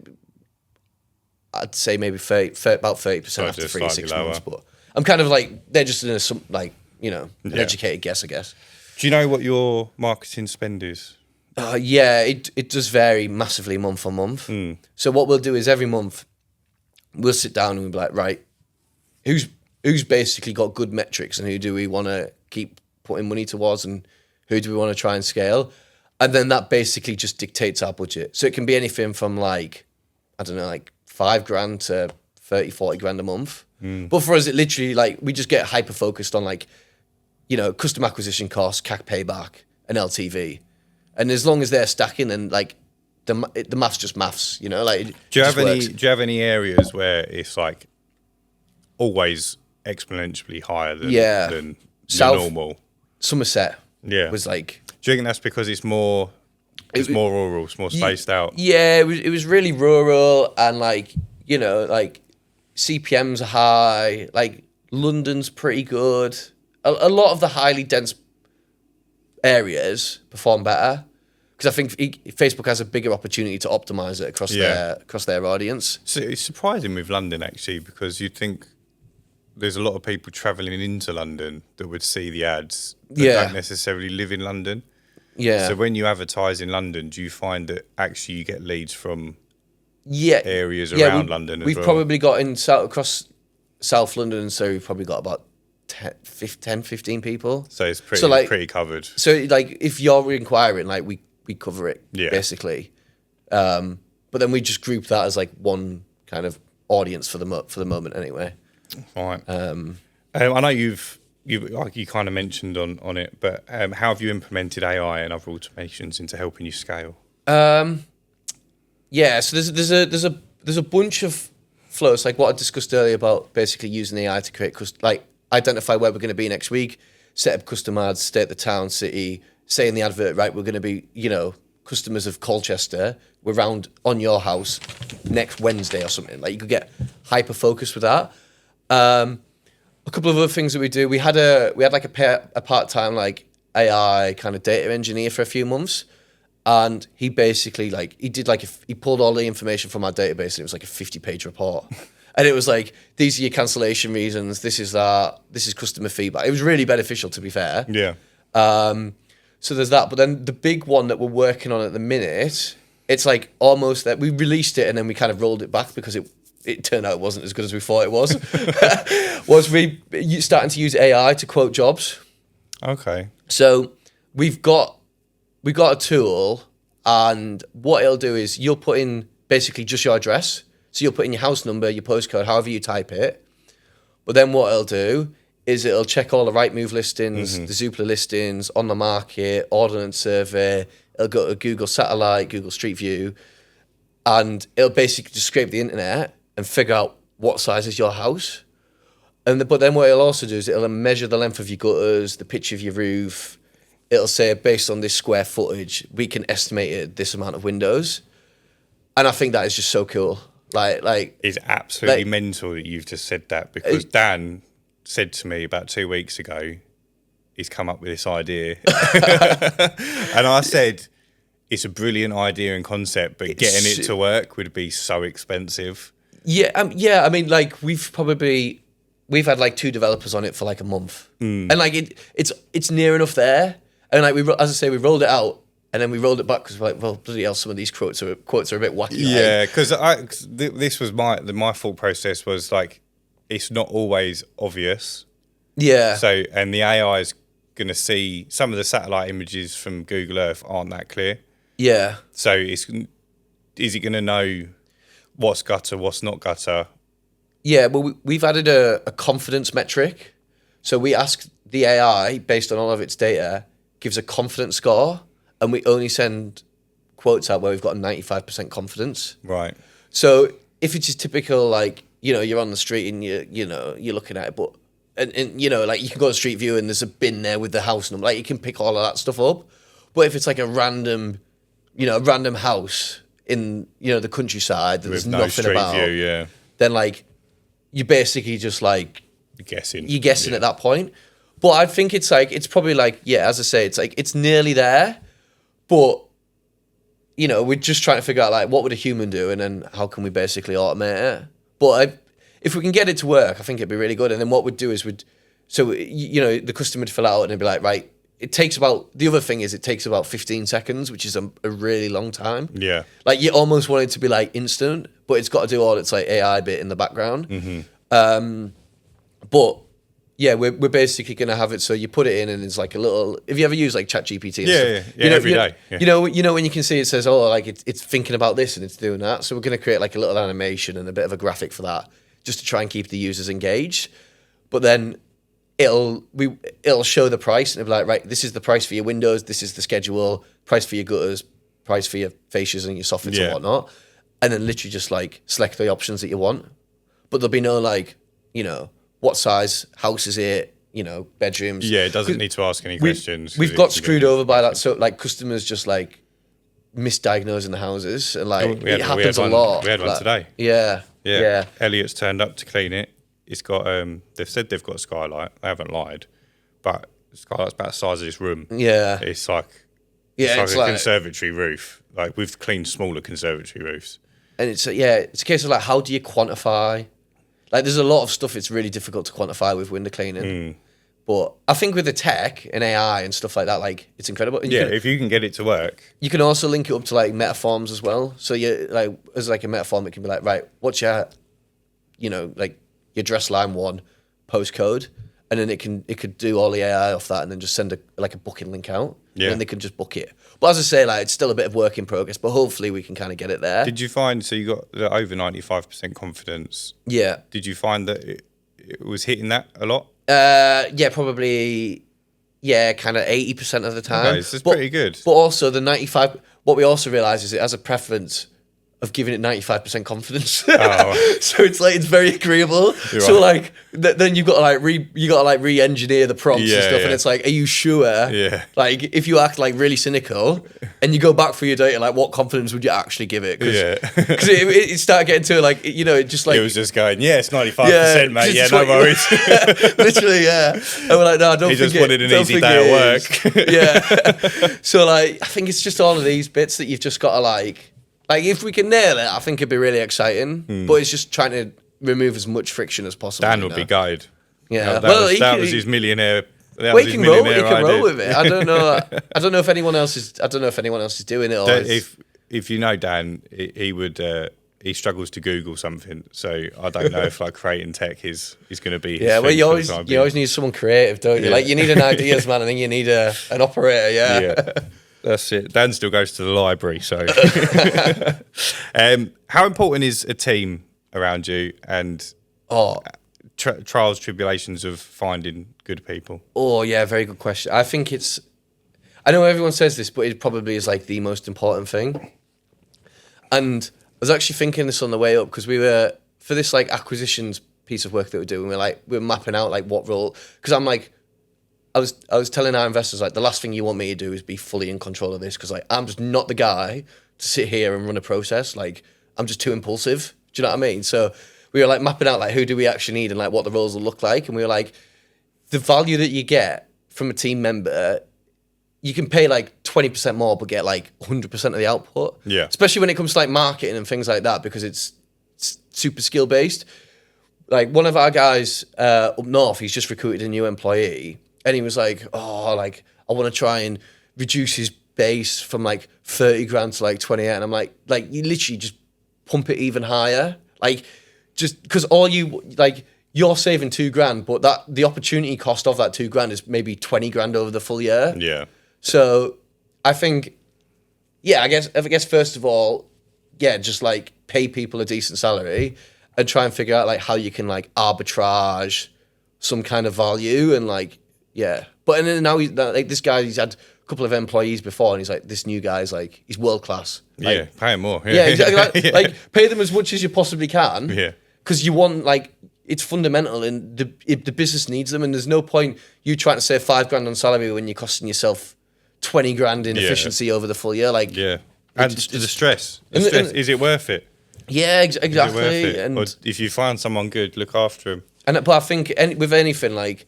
I'd say maybe about 30% after 3 to 6 months. But I'm kind of like, they're just in an educated guess, I guess. Do you know what your marketing spend is Yeah, it does vary massively month on month. So what we'll do is every month we'll sit down and we'll be like, right, who's basically got good metrics and who do we want to keep putting money towards and who do we want to try and scale? And then that basically just dictates our budget. So it can be anything from like, I don't know, like $5,000 to 30, 40 grand a month. But for us, it literally like, we just get hyper focused on like, customer acquisition costs, CAC payback and LTV. And as long as they're stacking, then like the maths just maths, like. Do you have any areas where it's like always exponentially higher than normal? Somerset was like. Do you think that's because it's more rural, it's more spaced out? Yeah, it was really rural and like like CPMs are high. Like London's pretty good. A lot of the highly dense areas perform better because I think Facebook has a bigger opportunity to optimize it across their audience. So it's surprising with London actually, because you'd think there's a lot of people travelling into London that would see the ads that don't necessarily live in London. Yeah. So when you advertise in London, do you find that actually you get leads from areas around London as well? We've probably got across South London, so we've probably got about 10, 15 people. So it's pretty covered. So like if you're inquiring, like we cover it basically. But then we just group that as like one kind of audience for the moment anyway. Right. I know you kind of mentioned on it, but how have you implemented AI and other automations into helping you scale? Yeah, so there's a bunch of flows like what I discussed earlier about basically using AI to create identify where we're going to be next week, set up custom ads, state the town, city, say in the advert, right, we're going to be, customers of Colchester, we're round on your house next Wednesday or something. Like you could get hyper focused with that. A couple of other things that we do, we had like a part-time like AI kind of data engineer for a few months. And he basically he pulled all the information from our database and it was like a 50-page report. And it was like, these are your cancellation reasons, this is that, this is customer feedback. It was really beneficial, to be fair. Yeah. So there's that. But then the big one that we're working on at the minute, it's like almost that we released it and then we kind of rolled it back because it turned out it wasn't as good as we thought it was, was we starting to use AI to quote jobs. Okay. So we got a tool and what it'll do is you'll put in basically just your address. So you'll put in your house number, your postcode, however you type it. But then what it'll do is it'll check all the Rightmove listings, the Zoopla listings, on the market, ordnance survey. It'll go to Google Satellite, Google Street View, and it'll basically just scrape the internet and figure out what size is your house. But then what it'll also do is it'll measure the length of your gutters, the pitch of your roof. It'll say, based on this square footage, we can estimate it this amount of windows. And I think that is just so cool. Like it's absolutely mental that you've just said that, because Dan said to me about 2 weeks ago, he's come up with this idea. And I said, it's a brilliant idea and concept, but getting it to work would be so expensive. Yeah. I mean, like we've had like 2 developers on it for like a month, and like it's near enough there. And like we rolled it out. And then we rolled it back because we're like, well, bloody hell, some of these quotes are a bit wacky. Yeah, because this was my thought process was like, it's not always obvious. Yeah. So, and the AI is going to see some of the satellite images from Google Earth aren't that clear. Yeah. So is it going to know what's gutter, what's not gutter? Yeah, well, we've added a confidence metric. So we ask the AI, based on all of its data, gives a confidence score. And we only send quotes out where we've got a 95% confidence. Right. So if it's just typical, like, you're on the street and you're looking at it, but and like you can go to Street View and there's a bin there with the house number, like you can pick all of that stuff up. But if it's like a random house in the countryside that there's nothing about, then like you basically just like you're guessing at that point. But I think it's probably like, as I say, it's like it's nearly there. But, we're just trying to figure out, like, what would a human do and then how can we basically automate it? But if we can get it to work, I think it'd be really good. And then what we'd do is the customer would fill out and it'd be like, right, it takes about, the other thing is it takes about 15 seconds, which is a really long time. Yeah. Like you almost want it to be like instant, but it's got to do all its like AI bit in the background. But yeah, we're basically going to have it so you put it in and it's like a little, if you ever use like ChatGPT and stuff, every day. Yeah. You know when you can see it says, oh, like it's thinking about this and it's doing that. So we're going to create like a little animation and a bit of a graphic for that, just to try and keep the users engaged. But then it'll show the price and it'll be like, right, this is the price for your windows, this is the schedule, price for your gutters, price for your fascias and your soffits and whatnot. And then literally just like select the options that you want. But there'll be no like, you know, what size house is it, you know, bedrooms. Yeah, it doesn't need to ask any questions. We've got screwed over by that. So like customers just like misdiagnosing the houses and like it happens a lot. We had one today. Yeah. Elliot's turned up to clean it. It's got, they've said they've got a skylight. They haven't lied. But the skylight's about the size of this room. Yeah. It's like, it's like a conservatory roof. Like we've cleaned smaller conservatory roofs. And it's a case of like, how do you quantify? Like, there's a lot of stuff it's really difficult to quantify with window cleaning. But I think with the tech and AI and stuff like that, like, it's incredible. And if you can get it to work. You can also link it up to, like, metaforms as well. So, you like, as, like, a metaform, it can be like, right, what's your, you know, like, your address line 1 postcode. And then it could do all the AI off that and then just send a booking link out. Yeah. And then they can just book it. But as I say, like, it's still a bit of work in progress, but hopefully we can kind of get it there. Did you find, so you got the over 95% confidence. Yeah. Did you find that it was hitting that a lot? Yeah, probably, kind of 80% of the time. Okay, so it's pretty good. But also the 95, what we also realise is it has a preference of giving it 95% confidence. Oh. So it's like, it's very agreeable. You're so right. like, then you've got to like re-engineer the prompts and stuff. And it's like, are you sure? Yeah. Like if you act like really cynical and you go back for your data, like what confidence would you actually give it? Because it started getting to like, you know, it just like. It was just going, it's 95%, mate. Yeah, no worries. Literally, yeah. And we're like, no, I don't think he just wanted an easy day at work. Yeah. So like, I think it's just all of these bits that you've just got to like if we can nail it, I think it'd be really exciting. But it's just trying to remove as much friction as possible. Dan would be gutted. Yeah, that was his millionaire. Well, he can roll with it. I don't know if anyone else is. I don't know if anyone else is doing it. Or if you know Dan, he would. He struggles to Google something, so I don't know if like creating tech is going to be. Yeah, well, you always need someone creative, don't you? Yeah. Like you need an ideas man, and then you need an operator. Yeah. That's it. Dan still goes to the library, so. How important is a team around you and trials, tribulations of finding good people? Oh, yeah, very good question. I think I know everyone says this, but it probably is like the most important thing. And I was actually thinking this on the way up because we were, for this like acquisitions piece of work that we're doing, we're mapping out like what role, because I'm like, I was telling our investors, like, the last thing you want me to do is be fully in control of this because, like, I'm just not the guy to sit here and run a process. Like, I'm just too impulsive. Do you know what I mean? So we were, like, mapping out, like, who do we actually need and, like, what the roles will look like. And we were like, the value that you get from a team member, you can pay, like, 20% more but get, like, 100% of the output. Yeah. Especially when it comes to, like, marketing and things like that because it's super skill-based. Like, one of our guys up north, he's just recruited a new employee. And he was like, I want to try and reduce his base from like 30 grand to like 28. And I'm like, you literally just pump it even higher. Like, just because you're saving 2 grand, but the opportunity cost of that 2 grand is maybe 20 grand over the full year. Yeah. So I think, I guess first of all, just like pay people a decent salary and try and figure out like how you can like arbitrage some kind of value and like, but and then now this guy, he's had a couple of employees before, and he's like, this new guy's like, he's world class. Like, pay him more. Yeah, exactly. Like pay them as much as you possibly can. Yeah, because you want like it's fundamental, and the business needs them, and there's no point you trying to save 5 grand on salary when you're costing yourself 20 grand in efficiency over the full year. Like, and the stress. Is it worth it? Yeah, exactly. Is it worth it? And or if you find someone good, look after him. But I think with anything like.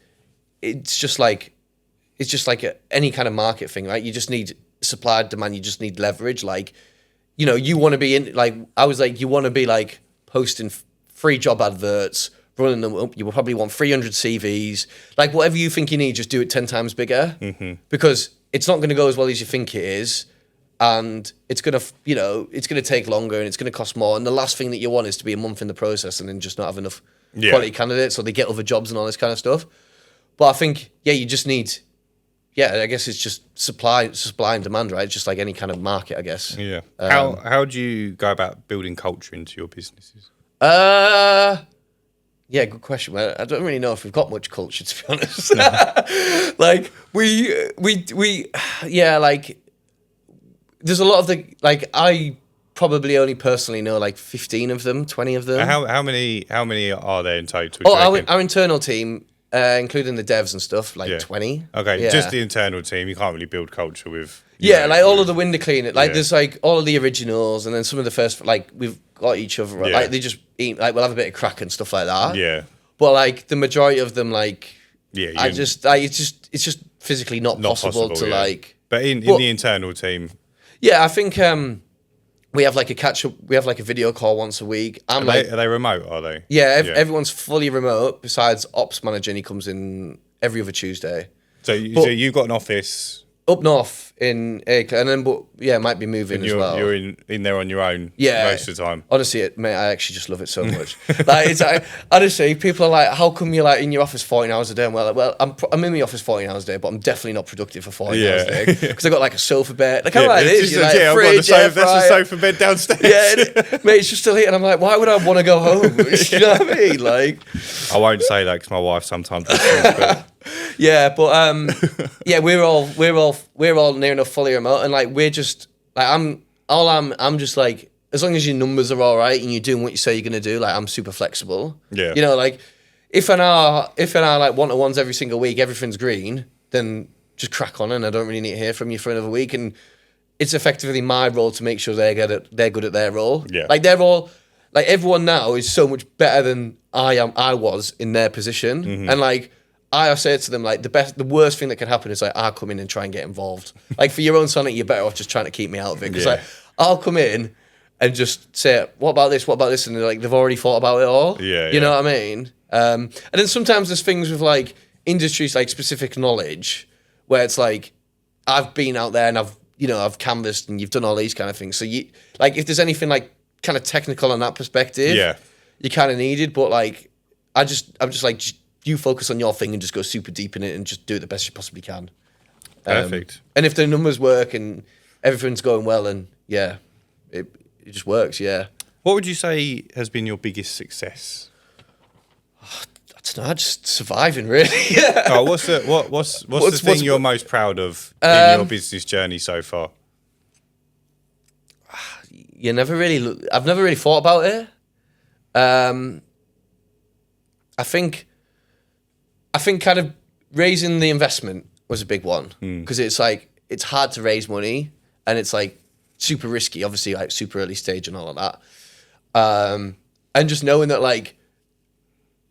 It's just like any kind of market thing, right? You just need supply, demand. You just need leverage. Like, you know, you want to be in. Like, I was like, you want to be like posting free job adverts, running them up, you will probably want 300 CVs. Like whatever you think you need, just do it 10 times bigger because it's not going to go as well as you think it is. And it's going to, it's going to take longer and it's going to cost more. And the last thing that you want is to be a month in the process and then just not have enough quality candidates or they get other jobs and all this kind of stuff. But I think, you just need, I guess it's just supply and demand, right? It's just like any kind of market, I guess. Yeah. How do you go about building culture into your businesses? Yeah, good question. I don't really know if we've got much culture, to be honest. Like there's a lot of I probably only personally know like 15 of them, 20 of them. How many are there in total? Our internal team, including the devs and stuff, 20. Okay, just the internal team. You can't really build culture with. All of the window cleaning. There's all of the originals, and then some of the first. We've got each other. Yeah. They just eat. We'll have a bit of crack and stuff like that. Yeah. But the majority of them, it's just physically not possible to But in the internal team. Yeah, I think we have a catch up. We have a video call once a week. Are they remote? Are they? Yeah, everyone's fully remote. Besides ops manager, and he comes in every other Tuesday. So you've got an office up north in Acre, and then might be moving as well. You're in there on your own most of the time. Honestly, mate, I actually just love it so much. Honestly, people are like, "How come you're in your office 14 hours a day?" And well, I'm in the office 14 hours a day, but I'm definitely not productive for 14 hours a day because I got a sofa bed. I've got the that's the sofa bed downstairs. Mate, it's just still here, and I'm like, why would I want to go home? You know what I mean? I won't say that because my wife sometimes does. Yeah, but we're all near enough fully remote, and we're just I'm just as long as your numbers are all right and you're doing what you say you're gonna do, I'm super flexible. Yeah, if an hour one-to-ones every single week, everything's green, then just crack on, and I don't really need to hear from you for another week, and it's effectively my role to make sure they're good at their role. Yeah, they're all everyone now is so much better than I was in their position, and I say to them, the worst thing that can happen is I come in and try and get involved. For your own sanity, you're better off just trying to keep me out of it. Because I'll come in and just say, what about this? What about this? And they've already thought about it all. Yeah, you know what I mean? And then sometimes there's things with industries, specific knowledge where it's I've been out there and I've canvassed and you've done all these kind of things. So you, if there's anything kind of technical on that perspective, you kind of needed. But I'm just you focus on your thing and just go super deep in it and just do it the best you possibly can. Perfect. And if the numbers work and everything's going well, and it just works. Yeah. What would you say has been your biggest success? I don't know. Just surviving, really. What's the thing you're most proud of in your business journey so far? I've never really thought about it. I think kind of raising the investment was a big one because it's hard to raise money and it's super risky, obviously super early stage and all of that. And just knowing that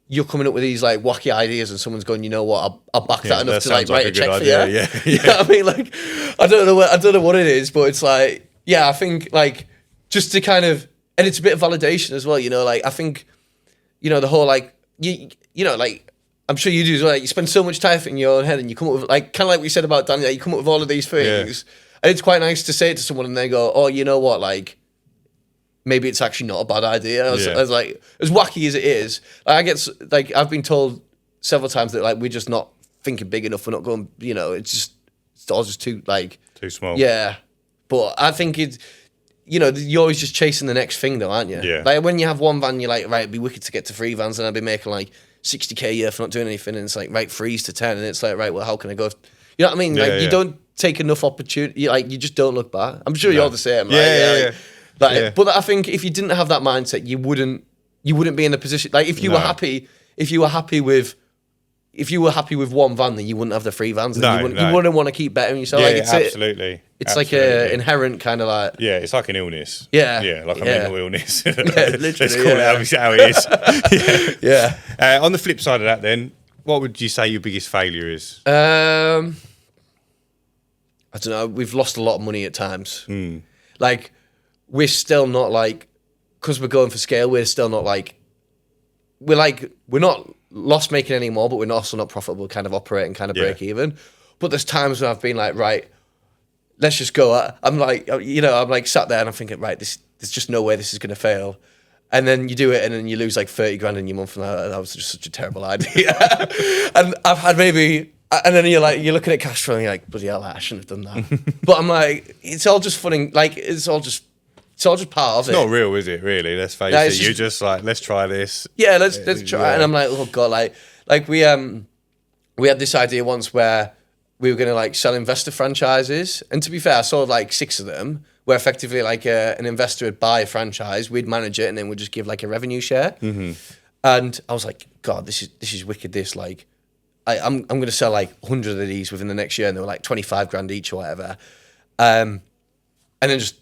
you're coming up with these wacky ideas and someone's going, you know what, I'll back that enough to write a check for you. Yeah. You know what I mean? I don't know what it is, but it's I think just to kind of, and it's a bit of validation as well, I think, the whole I'm sure you do as well. You spend so much time in your own head and you come up with kind of like we said about Daniel, you come up with all of these things. And it's quite nice to say it to someone and they go, oh, you know what, maybe it's actually not a bad idea. As wacky as it is, I get I've been told several times that we're just not thinking big enough. We're not going, it's all just too too small. Yeah, but I think it's you're always just chasing the next thing though, aren't you? Yeah. When you have one van, you're right, it'd be wicked to get to 3 vans, and I'd be making 60k a year for not doing anything, and it's right, 3's to 10, and it's right, well, how can I go? You know what I mean? You don't take enough opportunity. You just don't look back. I'm sure you're the same. Right? But I think if you didn't have that mindset, you wouldn't be in the position. If you were happy with 1 van, then you wouldn't have the 3 vans. And you wouldn't want to keep bettering yourself. Absolutely. It's an inherent kind of it's like an illness. Yeah. Yeah, like a mental illness. Literally. Let's call it how it is. Yeah. On the flip side of that then, what would you say your biggest failure is? I don't know. We've lost a lot of money at times. We're still not because we're going for scale, we're still not we're not loss making anymore, but we're also not profitable, kind of operating, kind of break even. But there's times when I've been like, right, let's just go. I'm like sat there and I'm thinking, right, there's just no way this is going to fail. And then you do it and then you lose like 30 grand in your month. And that was just such a terrible idea. And I've had and then you're looking at cash flow and you're like, bloody hell, I shouldn't have done that. But I'm like, it's all just funny. Like, it's all just part of it. It's not real, is it, really? Let's face it. You're just like, let's try this. Yeah, let's try. Yeah. And I'm like, oh God, like we had this idea once where we were going to like sell investor franchises. And to be fair, I sold like 6 of them where effectively like an investor would buy a franchise, we'd manage it, and then we'd just give like a revenue share. Mm-hmm. And I was like, God, this is wicked. This like, I'm going to sell like 100 of these within the next year, and they were like 25 grand each or whatever. And then just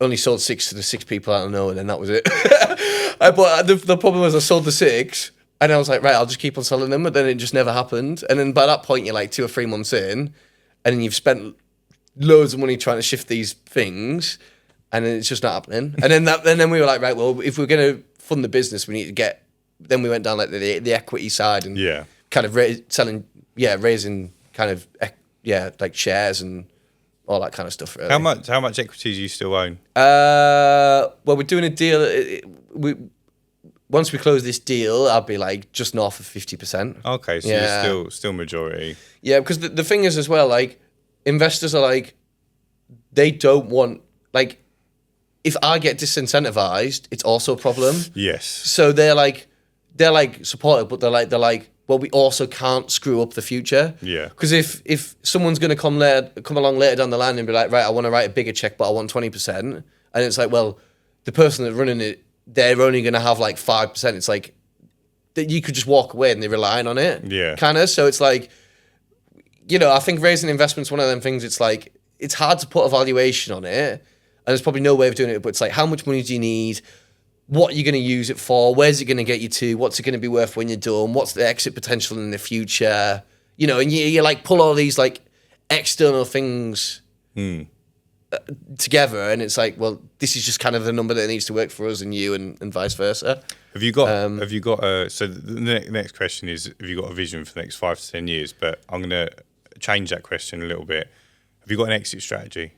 only sold 6 to the 6 people I don't know, and then that was it. But the problem was I sold the 6, and I was like, right, I'll just keep on selling them, but then it just never happened. And then by that point, you're like 2 or 3 months in, and then you've spent loads of money trying to shift these things, and then it's just not happening. And then we were like, right, well, if we're going to fund the business, we need to get. Then we went down like the equity side and kind of raising kind of like shares and all that kind of stuff. Really. How much equity do you still own? Well, we're doing a deal. Once we close this deal, I'll be like just north of 50%. Okay, so you're still majority. Yeah, because the thing is as well, like investors are like, they don't want like, if I get disincentivized, it's also a problem. Yes. So they're like supportive, but they're like, well, we also can't screw up the future. Yeah. Because if someone's going to come along later down the line and be like, right, I want to write a bigger check, but I want 20%, and it's like, well, the person that's running it, they're only going to have like 5%. It's like that you could just walk away and they're relying on it. Yeah. Kind of. So it's like, I think raising investment's one of them things. It's like, it's hard to put a valuation on it, and there's probably no way of doing it, but it's like, how much money do you need? What are you going to use it for? Where's it going to get you to? What's it going to be worth when you're done? What's the exit potential in the future? And you like pull all these like external things together, and it's like, well, this is just kind of the number that needs to work for us and you, and vice versa. Have you got so the next question is, have you got a vision for the next 5 to 10 years? But I'm going to change that question a little bit. Have you got an exit strategy?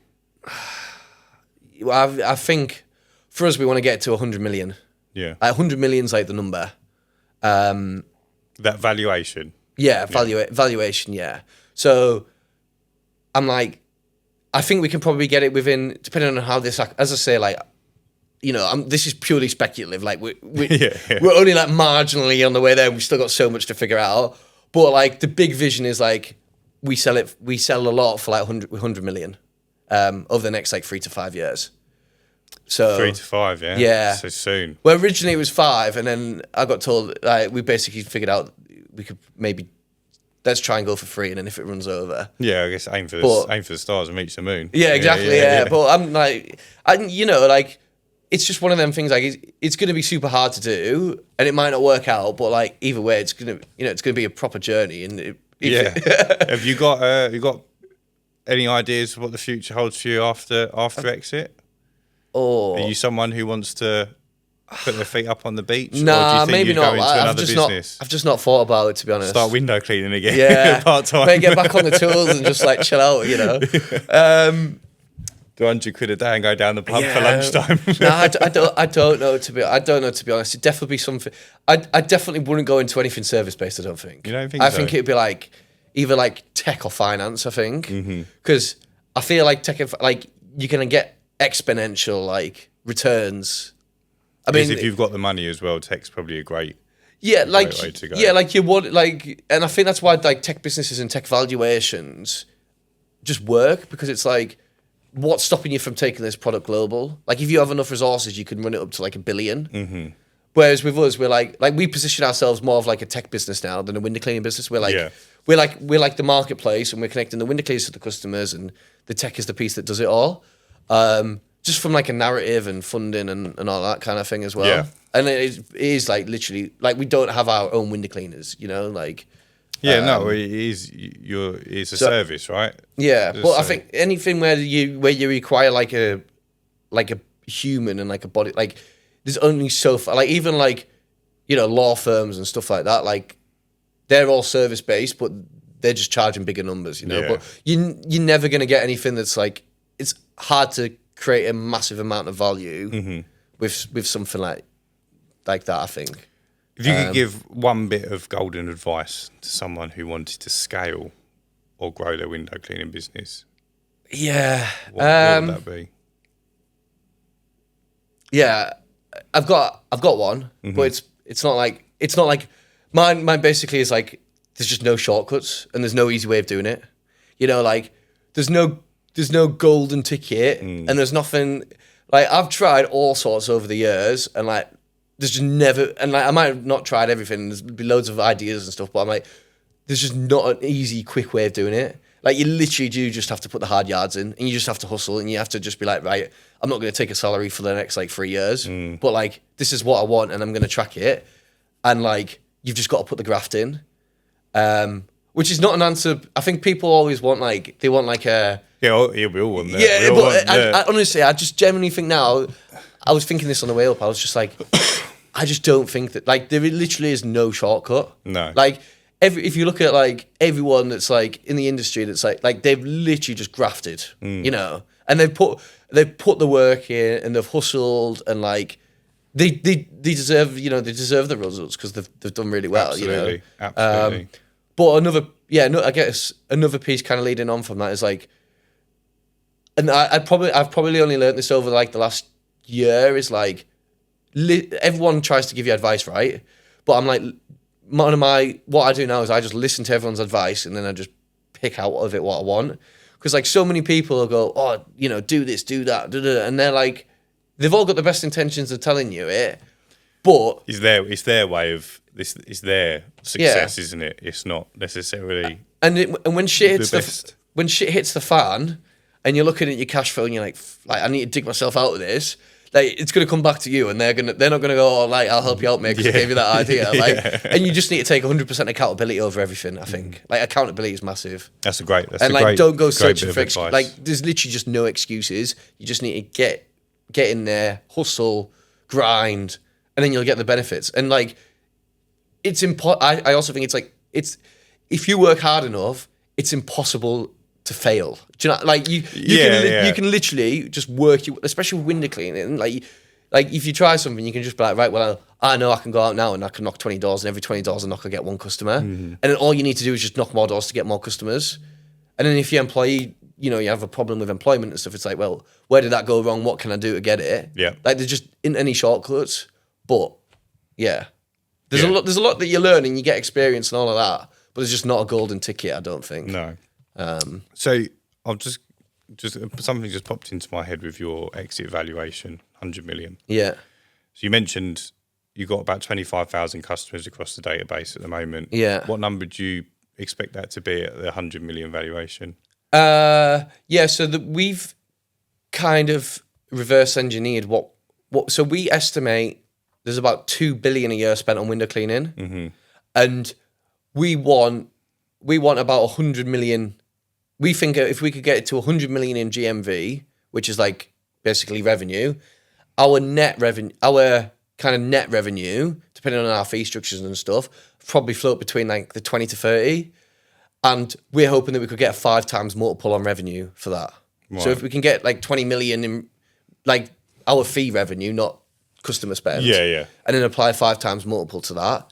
Well, I think for us, we want to get to 100 million. Yeah. 100 million's like the number. That valuation. Yeah, valuation, yeah. So I'm like, I think we can probably get it within, depending on how this, as I say, like, this is purely speculative. Like we're only like marginally on the way there. We've still got so much to figure out. But like the big vision is like, we sell a lot for like 100 million over the next like 3 to 5 years. So 3 to 5, yeah. Yeah. So soon. Well, originally it was 5, and then I got told we basically figured out we could maybe let's try and go for 3, and then if it runs over, I guess aim for the stars and reach the moon. Yeah, exactly. Yeah. But I'm like, like it's just one of them things. Like it's going to be super hard to do, and it might not work out. But like either way, it's gonna be a proper journey. And Have you got any ideas of what the future holds for you after exit? Or are you someone who wants to put their feet up on the beach? Nah, or do you think maybe you'd not. Go into another business? I've just not thought about it, to be honest. Start window cleaning again. Yeah, part time. Maybe get back on the tools and just like chill out. Do 100 quid a day and go down the pub for lunchtime. No, I don't know to be honest. It'd definitely be something. I definitely wouldn't go into anything service based. I don't think. You don't think? I think it'd be like either like tech or finance. I think because I feel like tech, like you're gonna get exponential like returns. I mean, if you've got the money as well, tech's probably a great way to go. Yeah, like you want and I think that's why like tech businesses and tech valuations just work, because it's like, what's stopping you from taking this product global? Like if you have enough resources, you can run it up to like $1 billion. Mm-hmm. Whereas with us, we're like we position ourselves more of like a tech business now than a window cleaning business. We're like the marketplace, and we're connecting the window cleaners to the customers, and the tech is the piece that does it all. Just from like a narrative and funding and all that kind of thing as well. Yeah. And it is like literally like we don't have our own window cleaners, like. Yeah, no, it's a service, right? Yeah, but I think anything where you require like a human and like a body, like there's only so far. Like even like law firms and stuff like that, like they're all service based, but they're just charging bigger numbers, Yeah. But you're never going to get anything that's like, it's hard to create a massive amount of value with something like that, I think. If you could give one bit of golden advice to someone who wanted to scale or grow their window cleaning business, Yeah. what would that be? Yeah, I've got one, but it's not like mine basically is like there's just no shortcuts and there's no easy way of doing it. Like there's no golden ticket and there's nothing like I've tried all sorts over the years and like there's just never and like I might have not tried everything. There's be loads of ideas and stuff, but I'm like there's just not an easy, quick way of doing it. Like you literally do just have to put the hard yards in and you just have to hustle and you have to just be like, right, I'm not going to take a salary for the next like 3 years, but like this is what I want and I'm going to track it. And like, you've just got to put the graft in, which is not an answer. I think people always want like, they want like a... Yeah, we all want that. Yeah, but I honestly, I just genuinely think now, I was thinking this on the way up, I was just like, I just don't think that, like, there literally is no shortcut. No. Like, if you look at like everyone that's like in the industry that's like they've literally just grafted, and they've put the work in and they've hustled and like they deserve the results because they've done really well. Absolutely. Absolutely. But I guess another piece kind of leading on from that is like, and I've probably only learned this over like the last year is like everyone tries to give you advice, right? But I'm like. What I do now is I just listen to everyone's advice and then I just pick out of it what I want. Because like so many people will go, oh, do this, do that, and they're like, they've all got the best intentions of telling you it, but it's their way of this. It's their success, isn't it? It's not necessarily. And when shit hits the fan, and you're looking at your cash flow and you're like I need to dig myself out of this. Like it's gonna come back to you, and they're not gonna go, oh, like I'll help you out, mate, because I gave you that idea. Like, and you just need to take 100% accountability over everything. I think like accountability is massive. That's a great. Don't go searching for excuses. Like there's literally just no excuses. You just need to get in there, hustle, grind, and then you'll get the benefits. And like it's I also think it's if you work hard enough, it's impossible to fail. Do you know, like you can literally just work, especially with window cleaning. Like if you try something, you can just be like, right, well, I know I can go out now and I can knock 20 doors, and every 20 doors I knock, I get one customer. And then all you need to do is just knock more doors to get more customers. And then if your employee, you have a problem with employment and stuff, it's like, well, where did that go wrong? What can I do to get it? Yeah. Like there's just in any shortcuts, but yeah, there's a lot that you learn and you get experience and all of that, but there's just not a golden ticket, I don't think. No. So I'll just something just popped into my head with your exit valuation, 100 million. Yeah. So you mentioned you got about 25,000 customers across the database at the moment. Yeah. What number do you expect that to be at the 100 million valuation? So we've kind of reverse engineered what. So we estimate there's about 2 billion a year spent on window cleaning, and we want about 100 million. We think if we could get it to 100 million in GMV, which is like basically revenue, our kind of net revenue, depending on our fee structures and stuff, probably float between like the 20 to 30. And we're hoping that we could get a 5 times multiple on revenue for that. Right. So if we can get like 20 million in like our fee revenue, not customer spend. Yeah. And then apply 5 times multiple to that.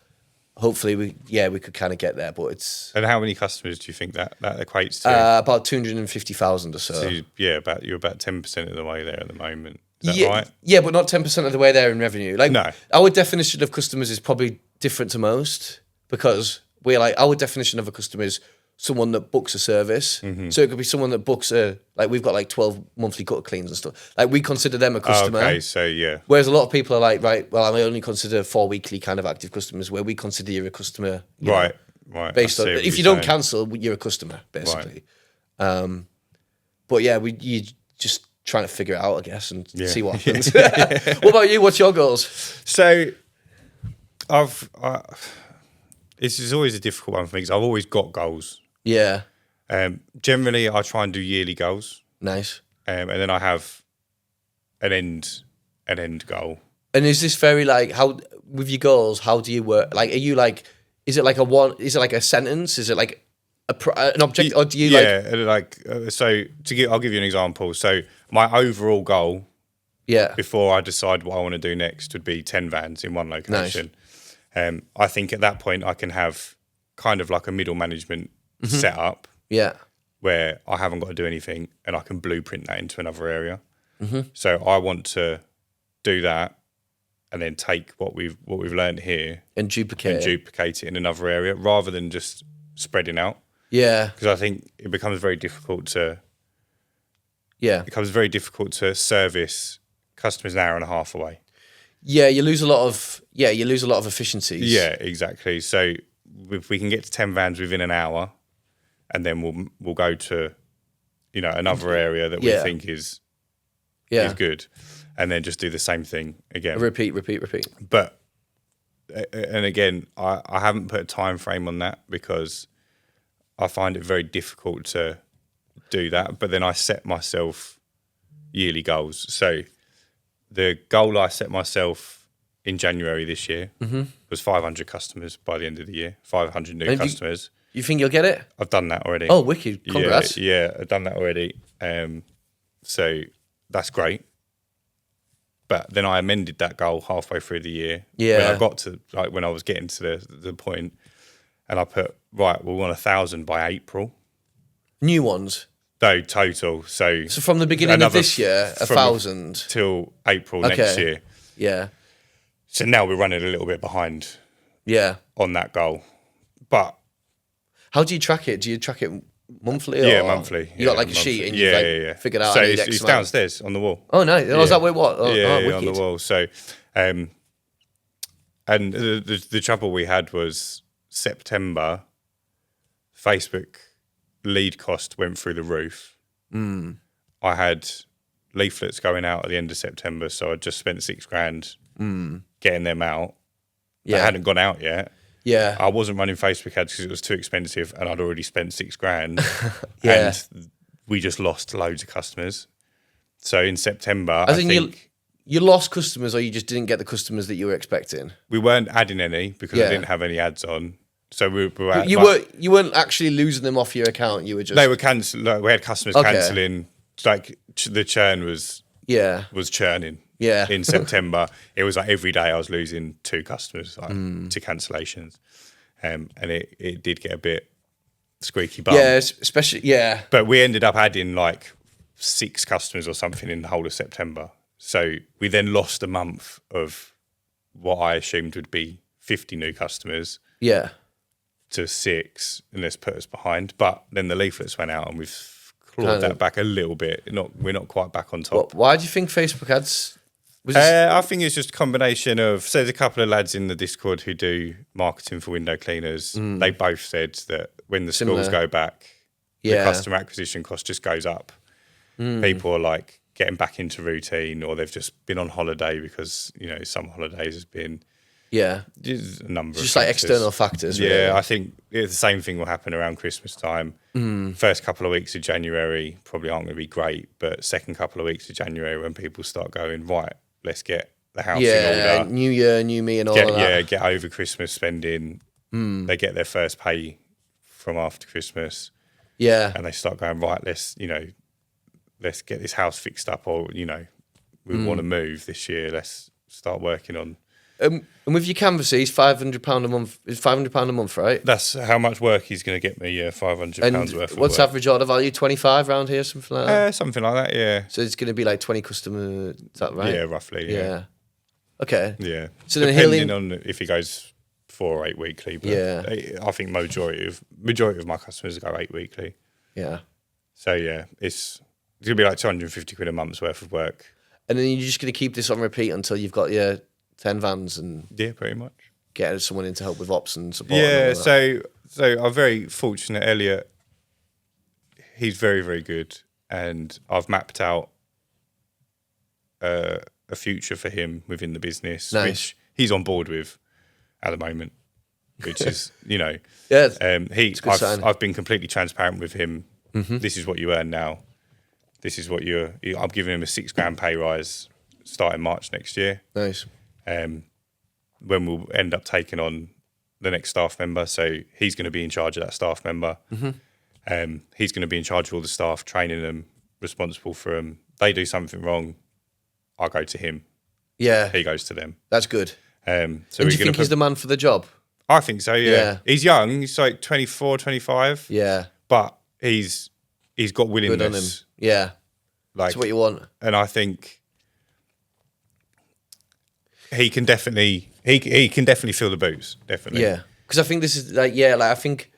Hopefully we could kind of get there, but it's... And how many customers do you think that equates to? About 250,000 or so. You're about 10% of the way there at the moment. Is that right? Yeah, but not 10% of the way there in revenue. Like, no. Our definition of customers is probably different to most because we're like, our definition of a customer is someone that books a service. So it could be someone that books we've got like 12 monthly gutter cleans and stuff. Like we consider them a customer. Okay, so yeah. Whereas a lot of people are like, right, well, I only consider 4 weekly kind of active customers, where we consider you a customer. Right. Based on, if you don't cancel, you're a customer, basically. Right. But yeah, you just trying to figure it out, I guess, and see what happens. What about you? What's your goals? So this is always a difficult one for me because I've always got goals. Yeah. Generally, I try and do yearly goals. Nice. And then I have an end goal. And is this very like how with your goals, how do you work? Like, are you like, is it like a sentence? Is it like an object, or do you I'll give you an example. So my overall goal, before I decide what I want to do next, would be 10 vans in one location. Nice. I think at that point I can have kind of like a middle management set up. Yeah. Where I haven't got to do anything and I can blueprint that into another area. So I want to do that and then take what we've learned here and duplicate it in another area rather than just spreading out. Yeah. Because I think it becomes very difficult to service customers an hour and a half away. Yeah, you lose a lot of efficiencies. Yeah, exactly. So if we can get to 10 vans within an hour, and then we'll go to, another area that we think is good, and then just do the same thing again. Repeat. But and again, I haven't put a time frame on that because I find it very difficult to do that. But then I set myself yearly goals. So the goal I set myself in January this year was 500 customers by the end of the year, 500 new customers. You think you'll get it? I've done that already. Oh, wicked. Congrats. Yeah, I've done that already. So that's great. But then I amended that goal halfway through the year. Yeah. When I got to, when I was getting to the point, and I put, right, we want 1,000 by April. New ones? No, total. So from the beginning of this year, 1,000? Till April next year. Yeah. So now we're running a little bit behind on that goal. But how do you track it? Do you track it monthly? Yeah, monthly. You got like a sheet and you figured out. So it's downstairs on the wall. Oh, nice. Oh, is that where what? Oh, yeah, on the wall. So, and the trouble we had was September, Facebook lead cost went through the roof. I had leaflets going out at the end of September, so I just spent $6,000 getting them out. They hadn't gone out yet. Yeah, I wasn't running Facebook ads because it was too expensive, and I'd already spent $6,000. And we just lost loads of customers. So in September, I think you lost customers, or you just didn't get the customers that you were expecting. We weren't adding any because I didn't have any ads on. So we were. You weren't actually losing them off your account. You were just. They were cancelling. We had customers cancelling. Like the churn was churning. Yeah. In September, it was like every day I was losing 2 customers to cancellations, and it did get a bit squeaky bum. Yeah, especially But we ended up adding like 6 customers or something in the whole of September. So we then lost a month of what I assumed would be 50 new customers. Yeah. To 6, and this put us behind. But then the leaflets went out, and we've clawed that back a little bit. We're not quite back on top. Why do you think Facebook ads? I think it's just a combination of. So there's a couple of lads in the Discord who do marketing for window cleaners. They both said that when the schools go back, the customer acquisition cost just goes up. People are like getting back into routine, or they've just been on holiday because some holidays has been. Yeah, just a number. Just of like external factors. Yeah, really. I think the same thing will happen around Christmas time. First couple of weeks of January probably aren't going to be great, but second couple of weeks of January when people start going, right, let's get the house in order. New year, new me, and all of that. Yeah, get over Christmas spending. They get their first pay from after Christmas. Yeah, and they start going, right, let's get this house fixed up, or we want to move this year. Let's start working on. And with your canvases, £500 a month is £500 a month, right? That's how much work he's going to get me. £500 worth. What's average order value? 25 around here, something like that. Something like that. Yeah. So it's going to be like 20 customers. Is that right? Yeah, roughly. Yeah. Okay. Yeah. So then depending on if he goes 4 or 8 weekly. But I think majority of my customers go 8 weekly. Yeah. So yeah, it's going to be like £250 a month's worth of work. And then you're just going to keep this on repeat until you've got your 10 vans and pretty much get someone in to help with ops and support. Yeah, so I'm very fortunate. Elliot, he's very, very good, and I've mapped out a future for him within the business, which he's on board with at the moment. Which is, I've been completely transparent with him. This is what you earn now. This is what I'm giving him a £6,000 pay rise starting March next year. Nice. when we'll end up taking on the next staff member. So he's going to be in charge of that staff member. He's going to be in charge of all the staff, training them, responsible for them. They do something wrong, I go to him. Yeah. He goes to them. That's good. So and do you think he's the man for the job? I think so, yeah. He's young. He's like 24, 25. Yeah. But he's got willingness. Good on him. Yeah. That's what you want. And I think he can definitely fill the boots. Definitely. Yeah. Because I think this is I think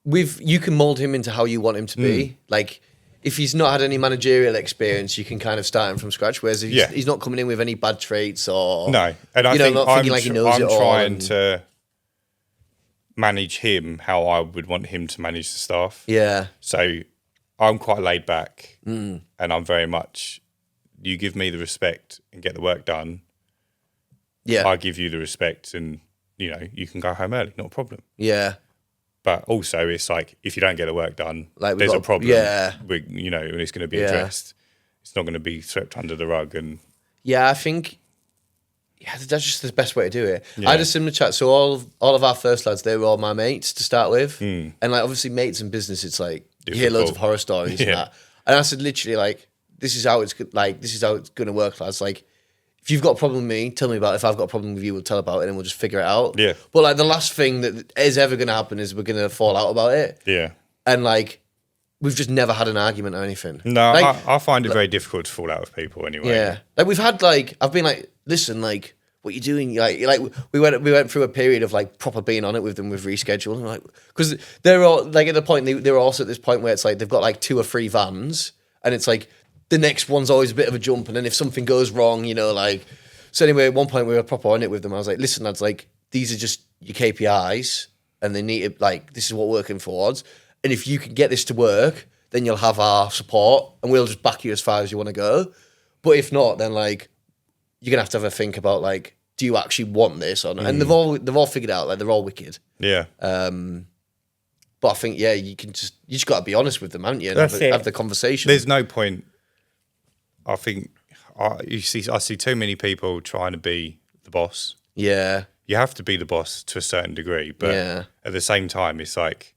you can mold him into how you want him to be. Like, if he's not had any managerial experience, you can kind of start him from scratch. Whereas if he's not coming in with any bad traits or no, and I think not thinking like he knows it all. I'm trying to manage him how I would want him to manage the staff. Yeah. So I'm quite laid back, and I'm very much. You give me the respect and get the work done. Yeah. I give you the respect, and you can go home early, not a problem. Yeah. But also, it's like, if you don't get the work done, like there's a problem. Yeah. And it's going to be addressed. It's not going to be swept under the rug. And yeah, I think that's just the best way to do it. Yeah. I had a similar chat. So all of our first lads, they were all my mates to start with. And like, obviously mates in business, it's like, you hear loads of horror stories and that. And I said, literally, like, this is how it's going to work, lads. Like, if you've got a problem with me, tell me about it. If I've got a problem with you, we'll tell about it and we'll just figure it out. Yeah. But like, the last thing that is ever going to happen is we're going to fall out about it. Yeah. And like, we've just never had an argument or anything. No, like, I find it very difficult to fall out with people anyway. Yeah. Like, we've had like, I've been like, listen, like, what you doing? Like we went through a period of like proper being on it with them with reschedule, and like, because they're all like at the point they were also at this point where it's like they've got like 2 or 3 vans, and it's like the next one's always a bit of a jump, and then if something goes wrong, like. So anyway, at one point we were proper on it with them. I was like, listen, lads, like, these are just your KPIs, and they need to, like, this is what we're working towards. And if you can get this to work, then you'll have our support, and we'll just back you as far as you want to go. But if not, then like, you're gonna have to have a think about like, do you actually want this or not? And they've all figured out, like, they're all wicked. Yeah. But I think you just got to be honest with them, haven't you? And have the conversation. There's no point. I think. I see too many people trying to be the boss. Yeah. You have to be the boss to a certain degree, but at the same time, it's like,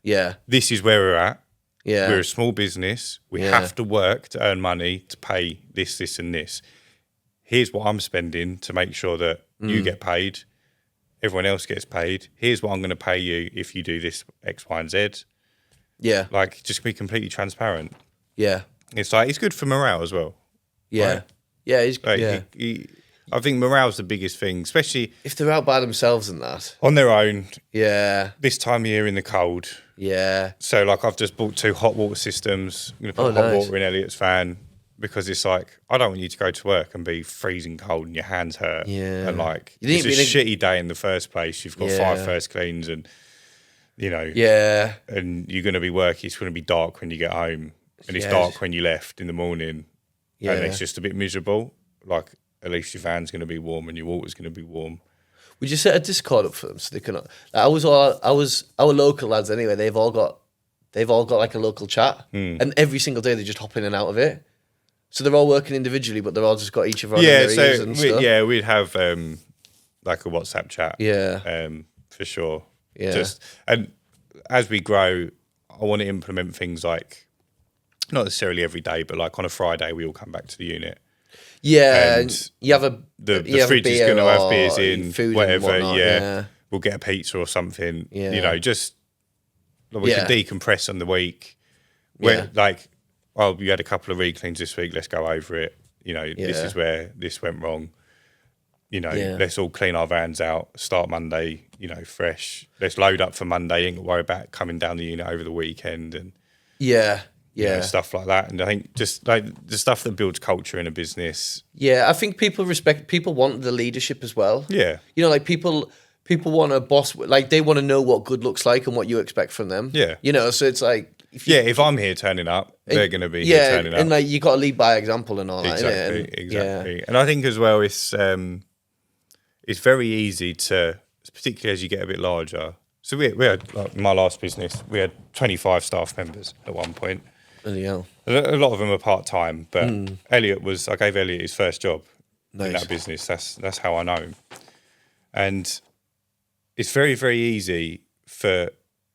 this is where we're at. Yeah. We're a small business. We have to work to earn money to pay this, and this. Here's what I'm spending to make sure that you get paid. Everyone else gets paid. Here's what I'm going to pay you if you do this X, Y, and Z. Yeah. Like, just be completely transparent. Yeah. It's like, it's good for morale as well. Yeah. Right? Yeah. I think morale's the biggest thing, especially if they're out by themselves and that. On their own. Yeah. This time of year in the cold. Yeah. So, like, I've just bought 2 hot water systems. I'm going to put hot water in Elliot's van because it's like, I don't want you to go to work and be freezing cold and your hands hurt. Yeah. And, like, it's a shitty day in the first place. You've got 5 first cleans and, Yeah. And you're going to be working. It's going to be dark when you get home. And it's dark when you left in the morning. Yeah. And it's just a bit miserable. Like, at least your van's going to be warm and your water's going to be warm. Would you set a Discord up for them so they can? Our local lads anyway. They've all got like a local chat, and every single day they just hop in and out of it. So they're all working individually, but they're all just got each other on their ears and stuff. Yeah, we'd have like a WhatsApp chat. Yeah, for sure. Yeah, and as we grow, I want to implement things like. Not necessarily every day, but like on a Friday, we all come back to the unit. Yeah, and you have the fridge is going to have beers in, food whatever. And whatnot, yeah, we'll get a pizza or something. Yeah. Just we can decompress on the week. Where like, you had a couple of re-cleans this week. Let's go over it. This is where this went wrong. Let's all clean our vans out. Start Monday. Fresh. Let's load up for Monday. Ain't got to worry about coming down the unit over the weekend and stuff like that. And I think just like the stuff that builds culture in a business. Yeah, I think people want the leadership as well. Yeah. Like people want a boss, like they want to know what good looks like and what you expect from them. Yeah. So it's like... If I'm here turning up, they're going to be here turning up. And like you got to lead by example and all exactly, that, innit? Exactly. And I think as well, it's very easy to, particularly as you get a bit larger. So we had, like my last business, we had 25 staff members at one point. Yeah. A lot of them are part-time, but I gave Elliot his first job. in that business. That's how I know him. And it's very, very easy for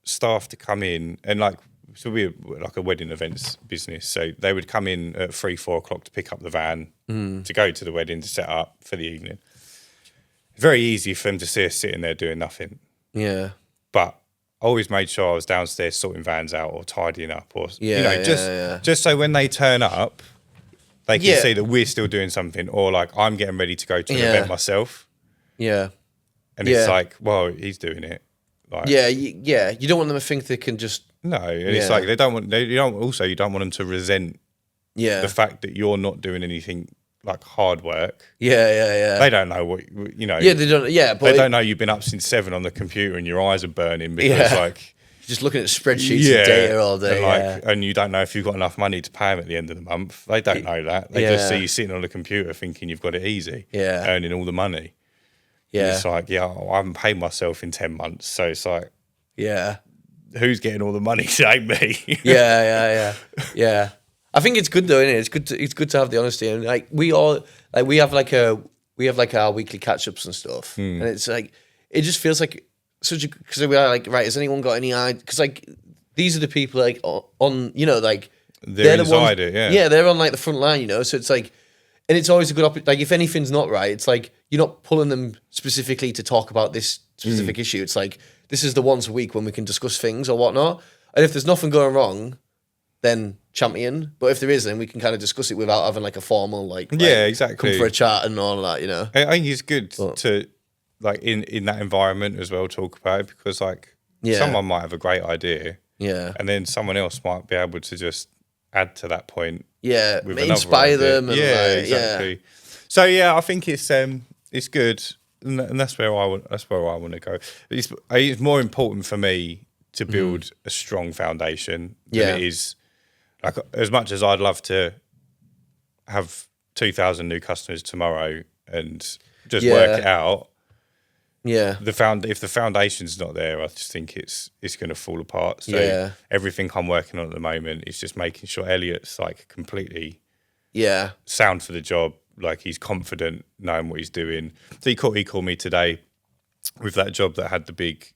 staff to come in and so we're like a wedding events business. So they would come in at 3-4 o'clock to pick up the van to go to the wedding to set up for the evening. Very easy for them to see us sitting there doing nothing. Yeah. But I always made sure I was downstairs sorting vans out or tidying up or just so when they turn up, they can see that we're still doing something, or like I'm getting ready to go to an event myself. Yeah. And it's like, well, he's doing it. Like, You don't want them to think they can just. No, and it's like you don't want them to resent the fact that you're not doing anything like hard work. Yeah. They don't know what you know. Yeah, they don't. Yeah, but they don't know you've been up since 7 on the computer and your eyes are burning because like just looking at spreadsheets and data all day. And you don't know if you've got enough money to pay them at the end of the month. They don't know that. They just see you sitting on the computer thinking you've got it easy. Yeah, earning all the money. Yeah, and it's like I haven't paid myself in 10 months, so it's like who's getting all the money? It ain't me. Yeah. I think it's good though, isn't it? It's good to have the honesty, and like we have our weekly catch ups and stuff, and it's like it just feels like such a because we are like right. Has anyone got any idea? Because like these are the people like on like they're inside the ones, it, yeah, they're on like the front line, so it's like, and it's always a good opportunity. Like if anything's not right, it's like you're not pulling them specifically to talk about this specific issue. It's like this is the once a week when we can discuss things or whatnot, and if there's nothing going wrong, then champion. But if there is, then we can kind of discuss it without having like a formal like exactly, come for a chat and all of that, I think it's good to like in that environment as well talk about it, because like someone might have a great idea, and then someone else might be able to just add to that point, with inspire them, and exactly. So I think it's good, and that's where I want to go. It's more important for me to build a strong foundation than it is. Like, as much as I'd love to have 2,000 new customers tomorrow and just work it out, if the foundation's not there, I just think it's going to fall apart. So everything I'm working on at the moment is just making sure Elliot's like completely sound for the job, like he's confident knowing what he's doing. So he called me today with that job that had the big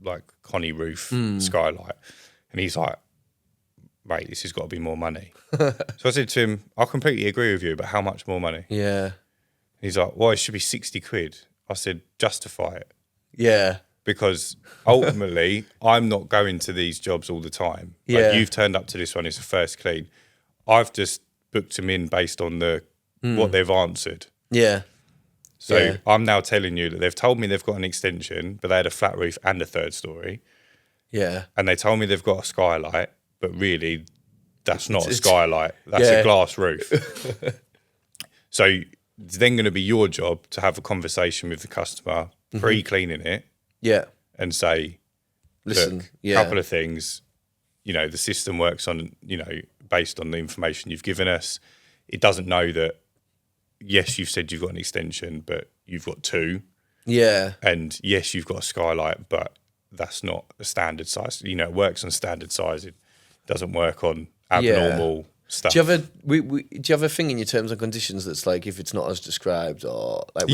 like Connie roof skylight. And he's like, mate, this has got to be more money. So I said to him, I completely agree with you, but how much more money? Yeah. He's like, well, it should be 60 quid. I said, justify it. Yeah. Because ultimately, I'm not going to these jobs all the time. Like, you've turned up to this one, it's a first clean. I've just booked them in based on what they've answered. Yeah. So I'm now telling you that they've told me they've got an extension, but they had a flat roof and a third story. Yeah. And they told me they've got a skylight, but really that's not a skylight. That's a glass roof. So it's then going to be your job to have a conversation with the customer pre-cleaning it. Yeah. And say, listen, a couple of things, the system works on, based on the information you've given us. It doesn't know that, yes, you've said you've got an extension, but you've got 2. Yeah. And yes, you've got a skylight, but that's not a standard size. It works on standard size. It doesn't work on abnormal stuff. Do you have a thing in your terms and conditions that's like if it's not as described, or like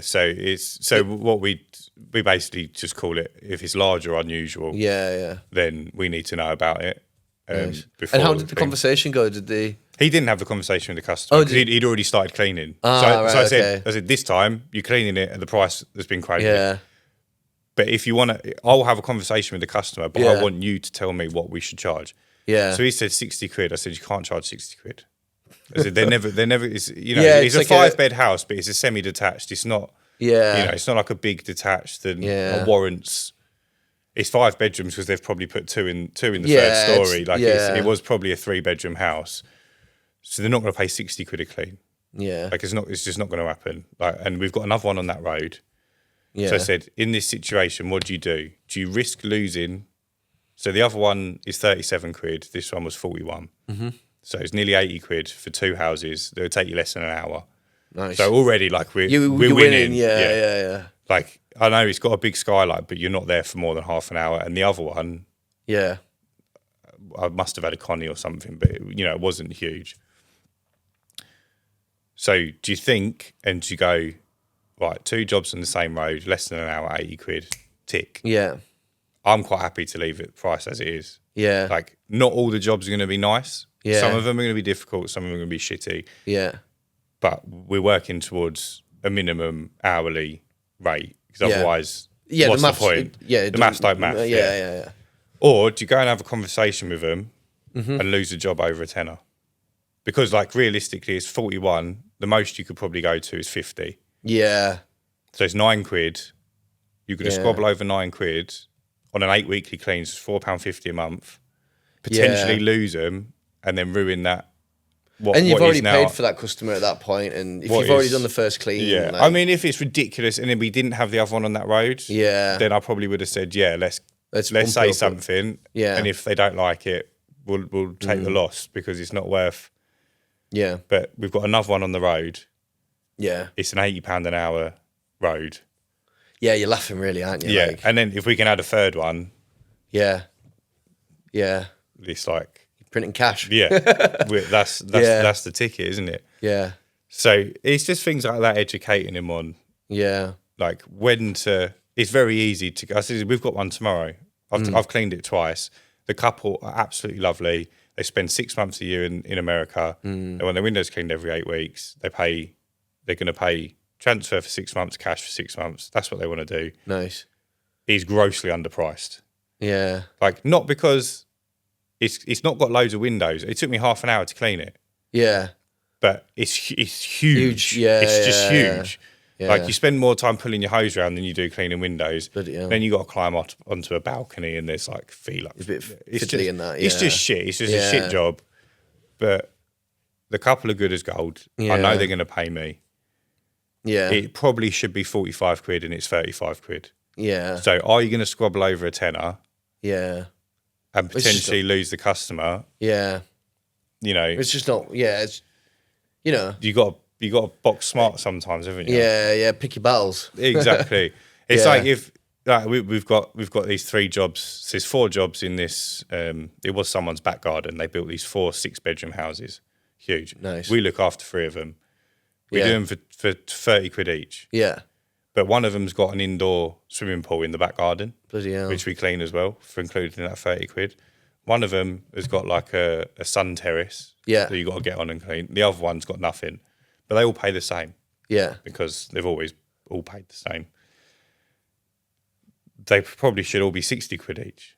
So what we basically just call it, if it's large or unusual. Then we need to know about it. Before and how did the conversation go? Did they? He didn't have the conversation with the customer because he'd already started cleaning. So I said, this time you're cleaning it at the price that's been quoted. Yeah. But if you want to, I'll have a conversation with the customer, but I want you to tell me what we should charge. Yeah. So he said 60 quid. I said, you can't charge 60 quid. I said, they're never, it's it's like a 5-bed house, but it's a semi-detached. It's not, it's not like a big detached that warrants. It's 5 bedrooms because they've probably put two in the third story. Like it was probably a 3-bedroom house. So they're not going to pay 60 quid a clean. Yeah. Like it's just not going to happen. Like, and we've got another one on that road. Yeah. So I said, in this situation, what do? Do you risk losing? So the other one is 37 quid. This one was 41. Mm-hmm. So it's nearly 80 quid for 2 houses. They'll take you less than an hour. Nice. So already, like, we're winning. Yeah. Like, I know it's got a big skylight, but you're not there for more than half an hour. And the other one, I must have had a Connie or something, but it wasn't huge. So do you think, and do you go, right, 2 jobs on the same road, less than an hour, 80 quid, tick. Yeah. I'm quite happy to leave it price as it is. Yeah. Like, not all the jobs are going to be nice. Yeah. Some of them are going to be difficult. Some of them are going to be shitty. Yeah. But we're working towards a minimum hourly rate because otherwise, what's the point? The maths don't math. Yeah. Or do you go and have a conversation with them and lose a job over a tenner? Because, like, realistically, it's 41. The most you could probably go to is 50. Yeah. So it's 9 quid. You're going to squabble over 9 quid on an 8 weekly cleans, £4.50 a month. Potentially lose them and then ruin that. And you've already paid for that customer at that point, and if you've already done the first clean, I mean, if it's ridiculous, and then we didn't have the other one on that road, then I probably would have said, let's say something, and if they don't like it, we'll take the loss because it's not worth. Yeah, but we've got another one on the road. Yeah, it's an £80 an hour road. Yeah, you're laughing, really, aren't you? Yeah, like, and then if we can add a third one, it's like. Printing cash. Yeah, that's the ticket, isn't it? Yeah. So it's just things like that, educating him on. Yeah. Like when to. It's very easy to. I said we've got one tomorrow. I've cleaned it twice. The couple are absolutely lovely. They spend 6 months a year in America. And when their window's cleaned every 8 weeks, they're going to pay transfer for 6 months, cash for 6 months. That's what they want to do. Nice. He's grossly underpriced. Yeah. Like not because. It's not got loads of windows. It took me half an hour to clean it. Yeah. But it's huge. Yeah, it's just huge. Yeah. Like you spend more time pulling your hose around than you do cleaning windows. Then you got to climb onto a balcony and there's like feel. It's a bit fiddly in that. It's just shit. It's just a shit job. But the couple are good as gold. I know they're going to pay me. Yeah. It probably should be 45 quid and it's 35 quid. Yeah. So are you going to squabble over a tenner? Yeah. And potentially lose the customer. Yeah. You know. It's just not, it's, you know. You got to box smart sometimes, haven't you? Yeah, pick your battles. Exactly. It's like if like we've got these 3 jobs, there's 4 jobs in this, it was someone's back garden. They built these 4 6-bedroom houses. Huge. Nice. We look after 3 of them. We do them for 30 quid each. Yeah. But one of them's got an indoor swimming pool in the back garden, bloody hell, which we clean as well for included in that 30 quid. One of them has got like a sun terrace that you got to get on and clean. The other one's got nothing, but they all pay the same. Yeah, because they've always all paid the same. They probably should all be 60 quid each.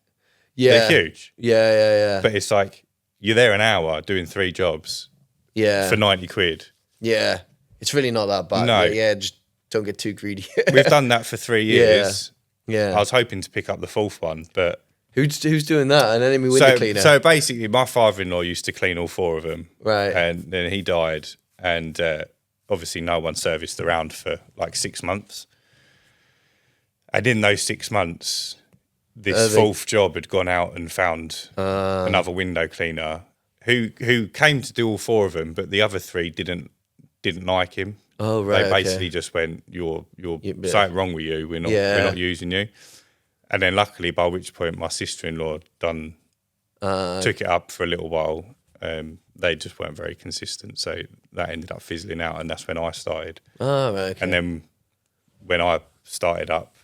Yeah, they're huge. Yeah. But it's like you're there an hour doing 3 jobs. Yeah, for 90 quid. Yeah, it's really not that bad. No, just. Don't get too greedy. We've done that for 3 years. Yeah. I was hoping to pick up the 4th one, but who's doing that? An enemy window cleaner. So basically, my father-in-law used to clean all 4 of them, right? And then he died, and obviously no one serviced around for like 6 months. And in those 6 months, this 4th job had gone out and found another window cleaner who came to do all 4 of them, but the other 3 didn't like him. Oh right. They basically just went, "You're something wrong with you. We're not using you." And then luckily, by which point my sister-in-law took it up for a little while. They just weren't very consistent, so that ended up fizzling out, and that's when I started. Oh right. Okay. And then when I started up,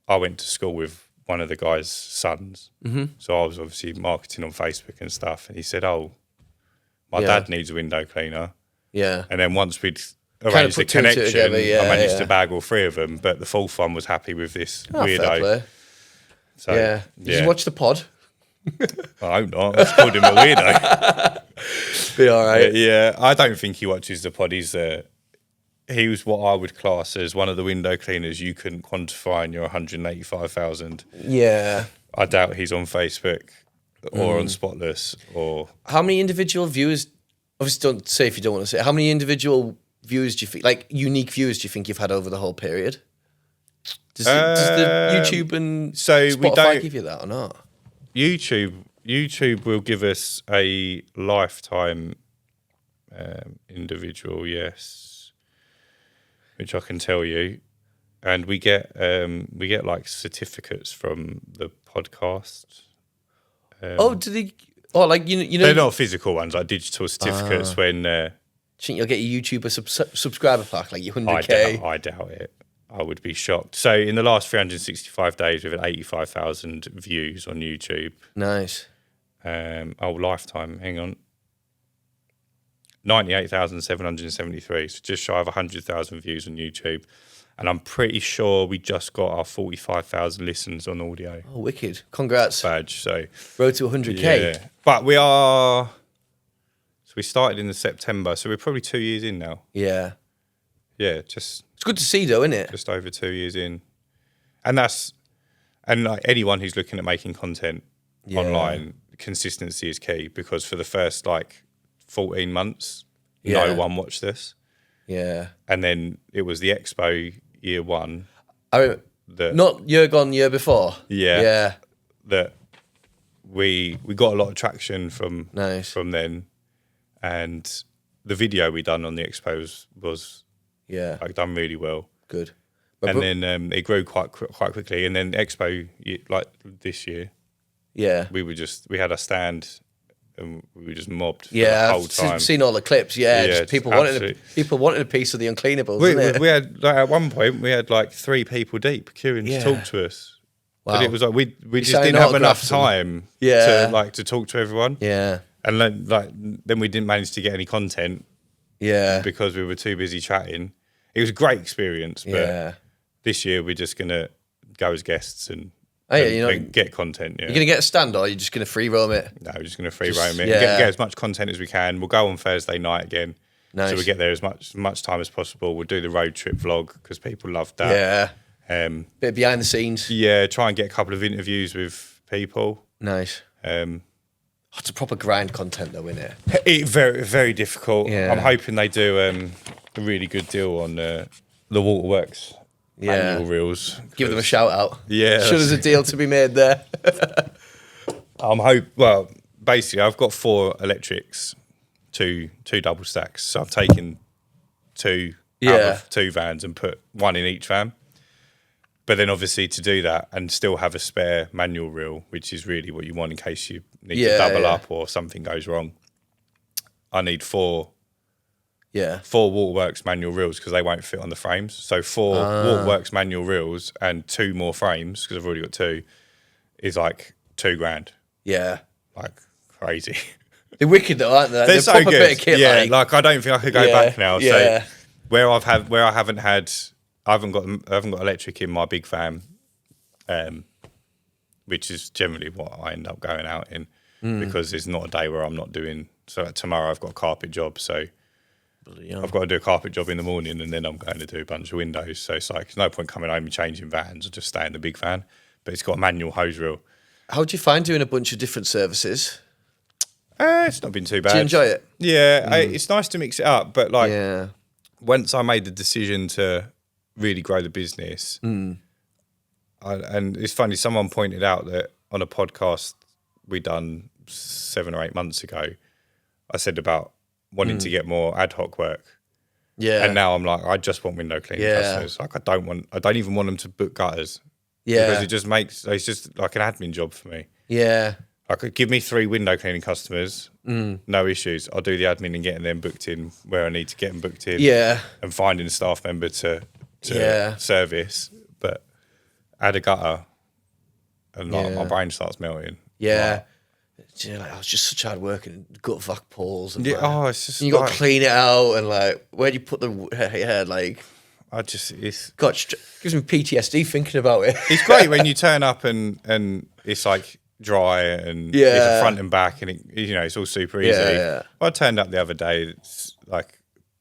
I went to school with one of the guy's sons. Mm-hmm. So I was obviously marketing on Facebook and stuff, and he said, "Oh, my dad needs a window cleaner." Yeah. And then once we'd arranged the connection, I managed to bag all 3 of them, but the 4th one was happy with this weirdo. Fair play. So, Did you watch the pod? I hope not. I just called him a weirdo. Be all right. Yeah, I don't think he watches the pod. He was what I would class as one of the window cleaners you couldn't quantify in your 185,000. Yeah. I doubt he's on Facebook or on Spotless or... How many individual viewers... Obviously, don't say if you don't want to say. How many individual viewers do you think, like unique viewers, do you think you've had over the whole period? Does the YouTube and Spotify give you that or not? YouTube will give us a lifetime individual, yes, which I can tell you, and we get like certificates from the podcast. Do they? Oh, like you know, they're not physical ones, like digital certificates when think you'll get your YouTuber subscriber pack, like your 100K? I doubt it. I would be shocked. So in the last 365 days, we've had 85,000 views on YouTube. Nice. Lifetime, hang on. 98,773, so just shy of 100,000 views on YouTube. And I'm pretty sure we just got our 45,000 listens on audio. Oh, wicked. Congrats. Badge, so. Road to 100K. Yeah. But we are... So we started in the September, so we're probably 2 years in now. Yeah. Yeah, just... It's good to see, though, isn't it? Just over 2 years in. And like anyone who's looking at making content online, consistency is key, because for the first, 14 months, no one watched this. Yeah. And then it was the Expo year one. Not year gone, year before. Yeah. Yeah. That we got a lot of traction from then. And the video we done on the Expo was done really well. Good. And then it grew quite quickly. And then Expo, this year, we had a stand and we were just mobbed for the whole time. I've seen all the clips. Just people wanted a piece of the Uncleanables. We had one point we had 3 people deep queuing to talk to us. Wow. But it was we just didn't have enough time to talk to everyone. Yeah. And then we didn't manage to get any content. Yeah. Because we were too busy chatting. It was a great experience, but this year we're just gonna go as guests and get content. Yeah. You're going to get a stand, or are you just going to free roam it? No, we're just going to free roam it. Get as much content as we can. We'll go on Thursday night again. Nice. So we get there as much time as possible. We'll do the road trip vlog because people love that. Yeah. Bit behind the scenes. Yeah, try and get a couple of interviews with people. Nice. It's a proper grind content though, isn't it? It's very, very difficult. Yeah. I'm hoping they do a really good deal on the Waterworks. Manual reels. Give them a shout out. Yeah. Sure, there's a deal to be made there. Basically, I've got 4 electrics, two double stacks. So I've taken 2 out of 2 vans and put 1 in each van. But then obviously to do that and still have a spare manual reel, which is really what you want in case you need to double up or something goes wrong, I need 4 Waterworks manual reels because they won't fit on the frames. So 4 Waterworks manual reels and 2 more frames, because I've already got 2, is $2,000. Yeah. Crazy. They're wicked though, aren't they? They're so good. Bit of kit, I don't think I could go back now. So where I haven't got electric in my big van, which is generally what I end up going out in, because there's not a day where I'm not doing. So tomorrow I've got a carpet job, so I've got to do a carpet job in the morning, and then I'm going to do a bunch of windows. So it's there's no point coming home and changing vans. I just stay in the big van. But it's got a manual hose reel. How do you find doing a bunch of different services? It's not been too bad. Do you enjoy it? Yeah, it's nice to mix it up. But once I made the decision to really grow the business, and it's funny, someone pointed out that on a podcast we done 7 or 8 months ago, I said about wanting to get more ad hoc work. Yeah. And now I'm I just want window cleaning customers. I don't even want them to book gutters. Yeah. Because it's just like an admin job for me. Yeah. Give me 3 window cleaning customers, no issues. I'll do the admin and getting them booked in where I need to get them booked in. Yeah. And finding a staff member to service. But add a gutter and my brain starts melting. Yeah. It's just such hard work and gut vac pulls and it's just you got to clean it out and where do you put the it's gives me PTSD thinking about it. It's great when you turn up and it's dry and it's a front and back and it's all super easy. Yeah. I turned up the other day, it's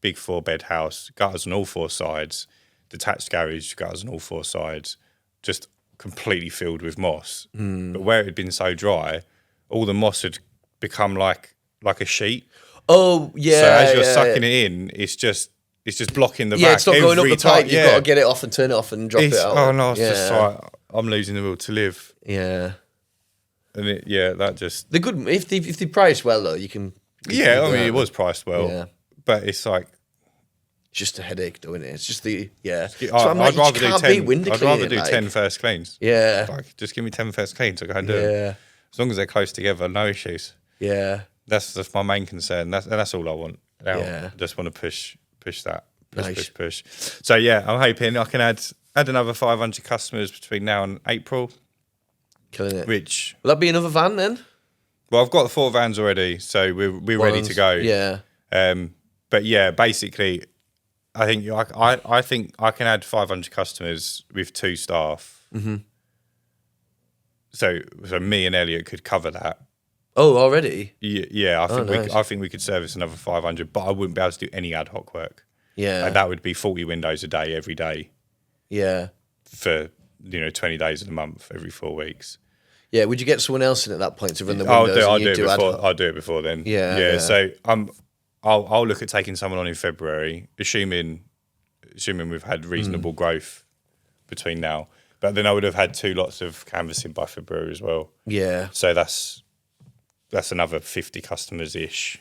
big 4-bed house, gutters on all 4 sides, detached garage, gutters on all 4 sides, just completely filled with moss. But where it had been so dry, all the moss had become like a sheet. Oh yeah. So as you're sucking it in, it's just blocking the back. Yeah, it's not going up the pipe. You've got to get it off and turn it off and drop it out. Oh no, it's just I'm losing the will to live. Yeah. And that just they're good if they price well though. You can. It was priced well. But it's just a headache, though, isn't it? It's just the So I'd rather do 10. I'd rather do 10 first cleans. Yeah. Just give me 10 first cleans. I go and do it. As long as they're close together, no issues. Yeah. That's my main concern. That's all I want. Now Yeah. I just want to push that. Nice. Push. So yeah, I'm hoping I can add another 500 customers between now and April. Killing it. Which, Will that be another van then? well, I've got the 4 vans already, so we're ready to go. Yeah. But yeah, basically, I think I can add 500 customers with 2 staff. Mm-hmm. So me and Elliot could cover that. Oh, already? Yeah, Nice. I think we could service another 500, but I wouldn't be able to do any ad hoc work. Yeah. Like that would be 40 windows a day every day Yeah. for 20 days in a month every 4 weeks. Yeah. Would you get someone else in at that point to run the windows? I'll do it before then. Yeah. So I'll look at taking someone on in February, assuming we've had reasonable growth between now. But then I would have had 2 lots of canvassing by February as well. Yeah. So that's another 50 customers ish.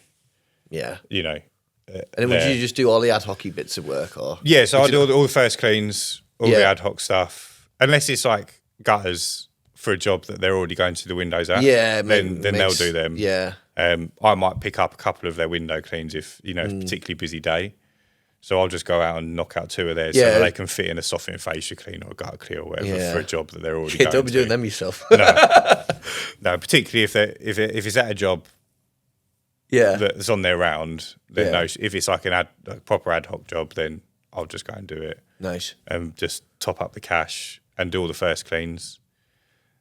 Yeah. And then would you just do all the ad hoc bits of work, or? Yeah, so I do all the first cleans, all the ad hoc stuff, unless it's like gutters for a job that they're already going to the windows at. Yeah, then they'll do them. Yeah. I might pick up a couple of their window cleans if it's a particularly busy day. So I'll just go out and knock out 2 of theirs so that they can fit in a softening fascia clean or a gutter clear or whatever for a job that they're already going to. Don't be doing them yourself. No, particularly if it's at a job that's on their round, then no, if it's like a proper ad hoc job, then I'll just go and do it. Nice. And just top up the cash and do all the first cleans.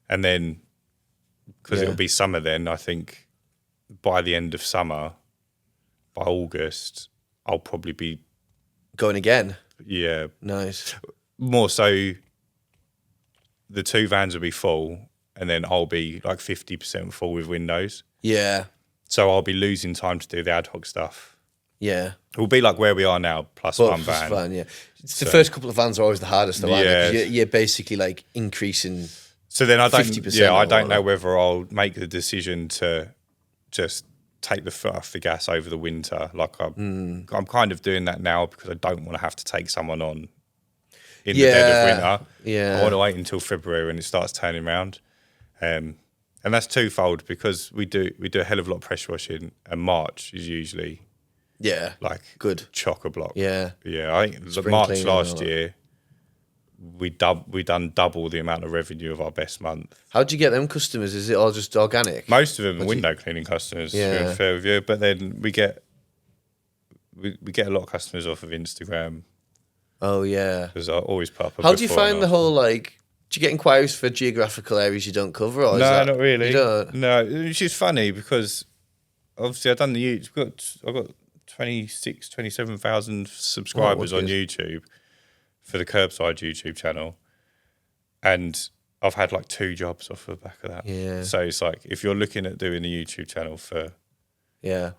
And then, because it'll be summer then, I think by the end of summer, by August, I'll probably be... Going again? Yeah. Nice. More so, the 2 vans will be full, and then I'll be like 50% full with windows. Yeah. So I'll be losing time to do the ad hoc stuff. Yeah. We'll be like where we are now, plus one van. Van, yeah. It's the first couple of vans are always the hardest, though, aren't they? 'Cause you're basically like increasing. So then I don't. 50% Yeah, I don't know whether I'll make the decision to just take the foot off the gas over the winter. Like I'm kind of doing that now because I don't want to have to take someone on in the dead of winter. Yeah. I want to wait until February when it starts turning around. And that's twofold because we do a hell of a lot of pressure washing, and March is usually like good chock-a-block. Yeah. I think Spring March cleaning last year we done double the amount of revenue of our best month. How'd you get them customers? Is it all just organic? Most of them are window cleaning customers. Yeah. Fair review, but then we get a lot of customers off of Instagram. Oh yeah. Because I always pop up. How do you find the whole like? Do you get inquiries for geographical areas you don't cover? Or No, not really. You don't? No, which is funny because obviously I've done the YouTube. I've got 27,000 subscribers on YouTube for the Curbside YouTube channel, and I've had like 2 jobs off the back of that. Yeah. So it's like if you're looking at doing a YouTube channel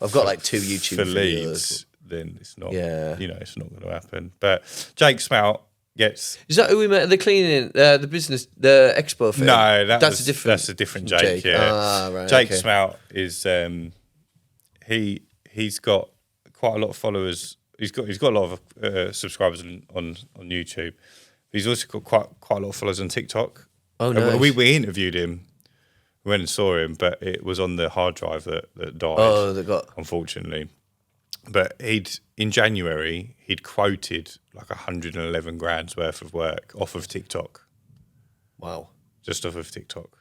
I've got like 2 YouTube for videos. leads, then it's not. Yeah. It's not going to happen. But Jake Smout gets. Is that who we met at the cleaning, the business, the expo thing? No, that's a different Jake. Yeah. Ah, right. Jake okay. Smout is he's got quite a lot of followers. He's got a lot of subscribers on YouTube. He's also got quite a lot of followers on TikTok. Oh, nice. We interviewed him. We went and saw him, but it was on the hard drive that died. Oh, they got. Unfortunately. But in January he'd quoted like 111 grand's worth of work off of TikTok. Wow. Just off of TikTok.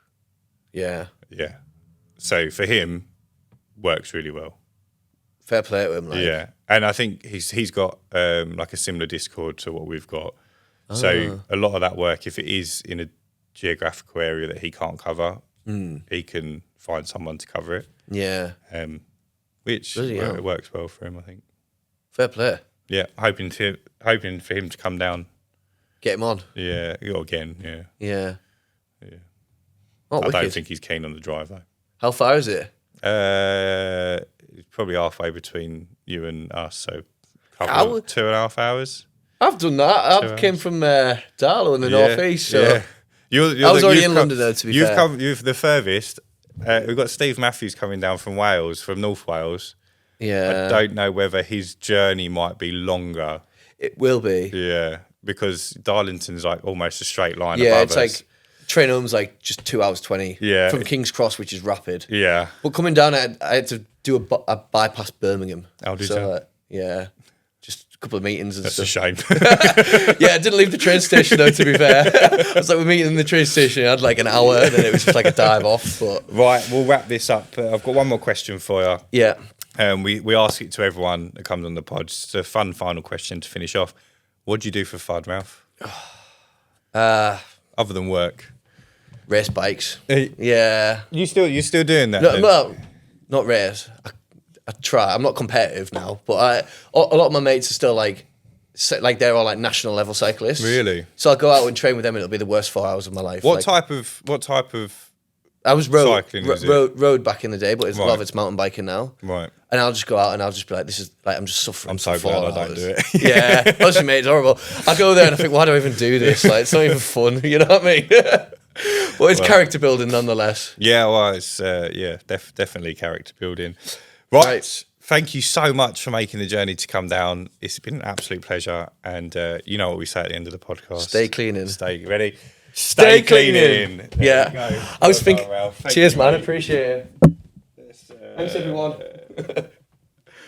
Yeah. Yeah. So for him, works really well. Fair play to him. Like. Yeah, and I think he's got like a similar Discord to what we've got. So a lot of that work, if it is in a geographical area that he can't cover, he can find someone to cover it. Yeah. Which it works well for him, I think. Fair play. Yeah, hoping for him to come down. Get him on. Yeah, again. Yeah. Yeah. Yeah. Oh, I wicked. don't think he's keen on the drive though. How far is it? It's probably halfway between you and us, so 2.5 hours. I've done that. I came from Darlow in the northeast, so I was already in London though. To be fair, you've the furthest. We've got Steve Matthews coming down from Wales, from North Wales. Yeah, I don't know whether his journey might be longer. It will be. Yeah, because Darlington's like almost a straight line. Yeah, above it's us. like train home's like just 2 hours 20. Yeah. From King's Cross, which is rapid. Yeah. But coming down, I had to I bypass Birmingham. Oh, did you? Yeah, just a couple of meetings and That's stuff. a shame. Yeah, I didn't leave the train station though, to be fair. I was like, we're meeting in the train station. I had like an hour, and then it was just like a dive off. But Right, we'll wrap this up. I've got one more question for you. yeah. We ask it to everyone that comes on the pod. It's a fun final question to finish off. What do you do for fun, Ralph? Other than work, Race bikes. Hey. Yeah. you're still doing that. No, then? well, not race. I try. I'm not competitive now, but a lot of my mates are still like they're all like national level cyclists. Really? So I'll go out and train with them, and it'll be the worst 4 hours of my life. What type of I was road cycling is it? road back in the day, but a lot Right. of it's mountain biking now. Right. And I'll just go out and I'll just be like, this is like, I'm just suffering. I'm so for 4 glad I don't hours. do it. Yeah, honestly, mate, it's horrible. I go there and I think, why do I even do this? Like, it's not even fun. You know what I mean? But it's character building nonetheless. Yeah, well, it's definitely character building. Right. Thank you so much for making the journey to come down. It's been an absolute pleasure. And you know what we say at the end of the podcast. Stay cleaning. Stay ready. Stay cleaning. There Yeah. you go. I was Well done, thinking. Ralph. Thank Cheers, you, man. mate. Appreciate it. Thanks, everyone.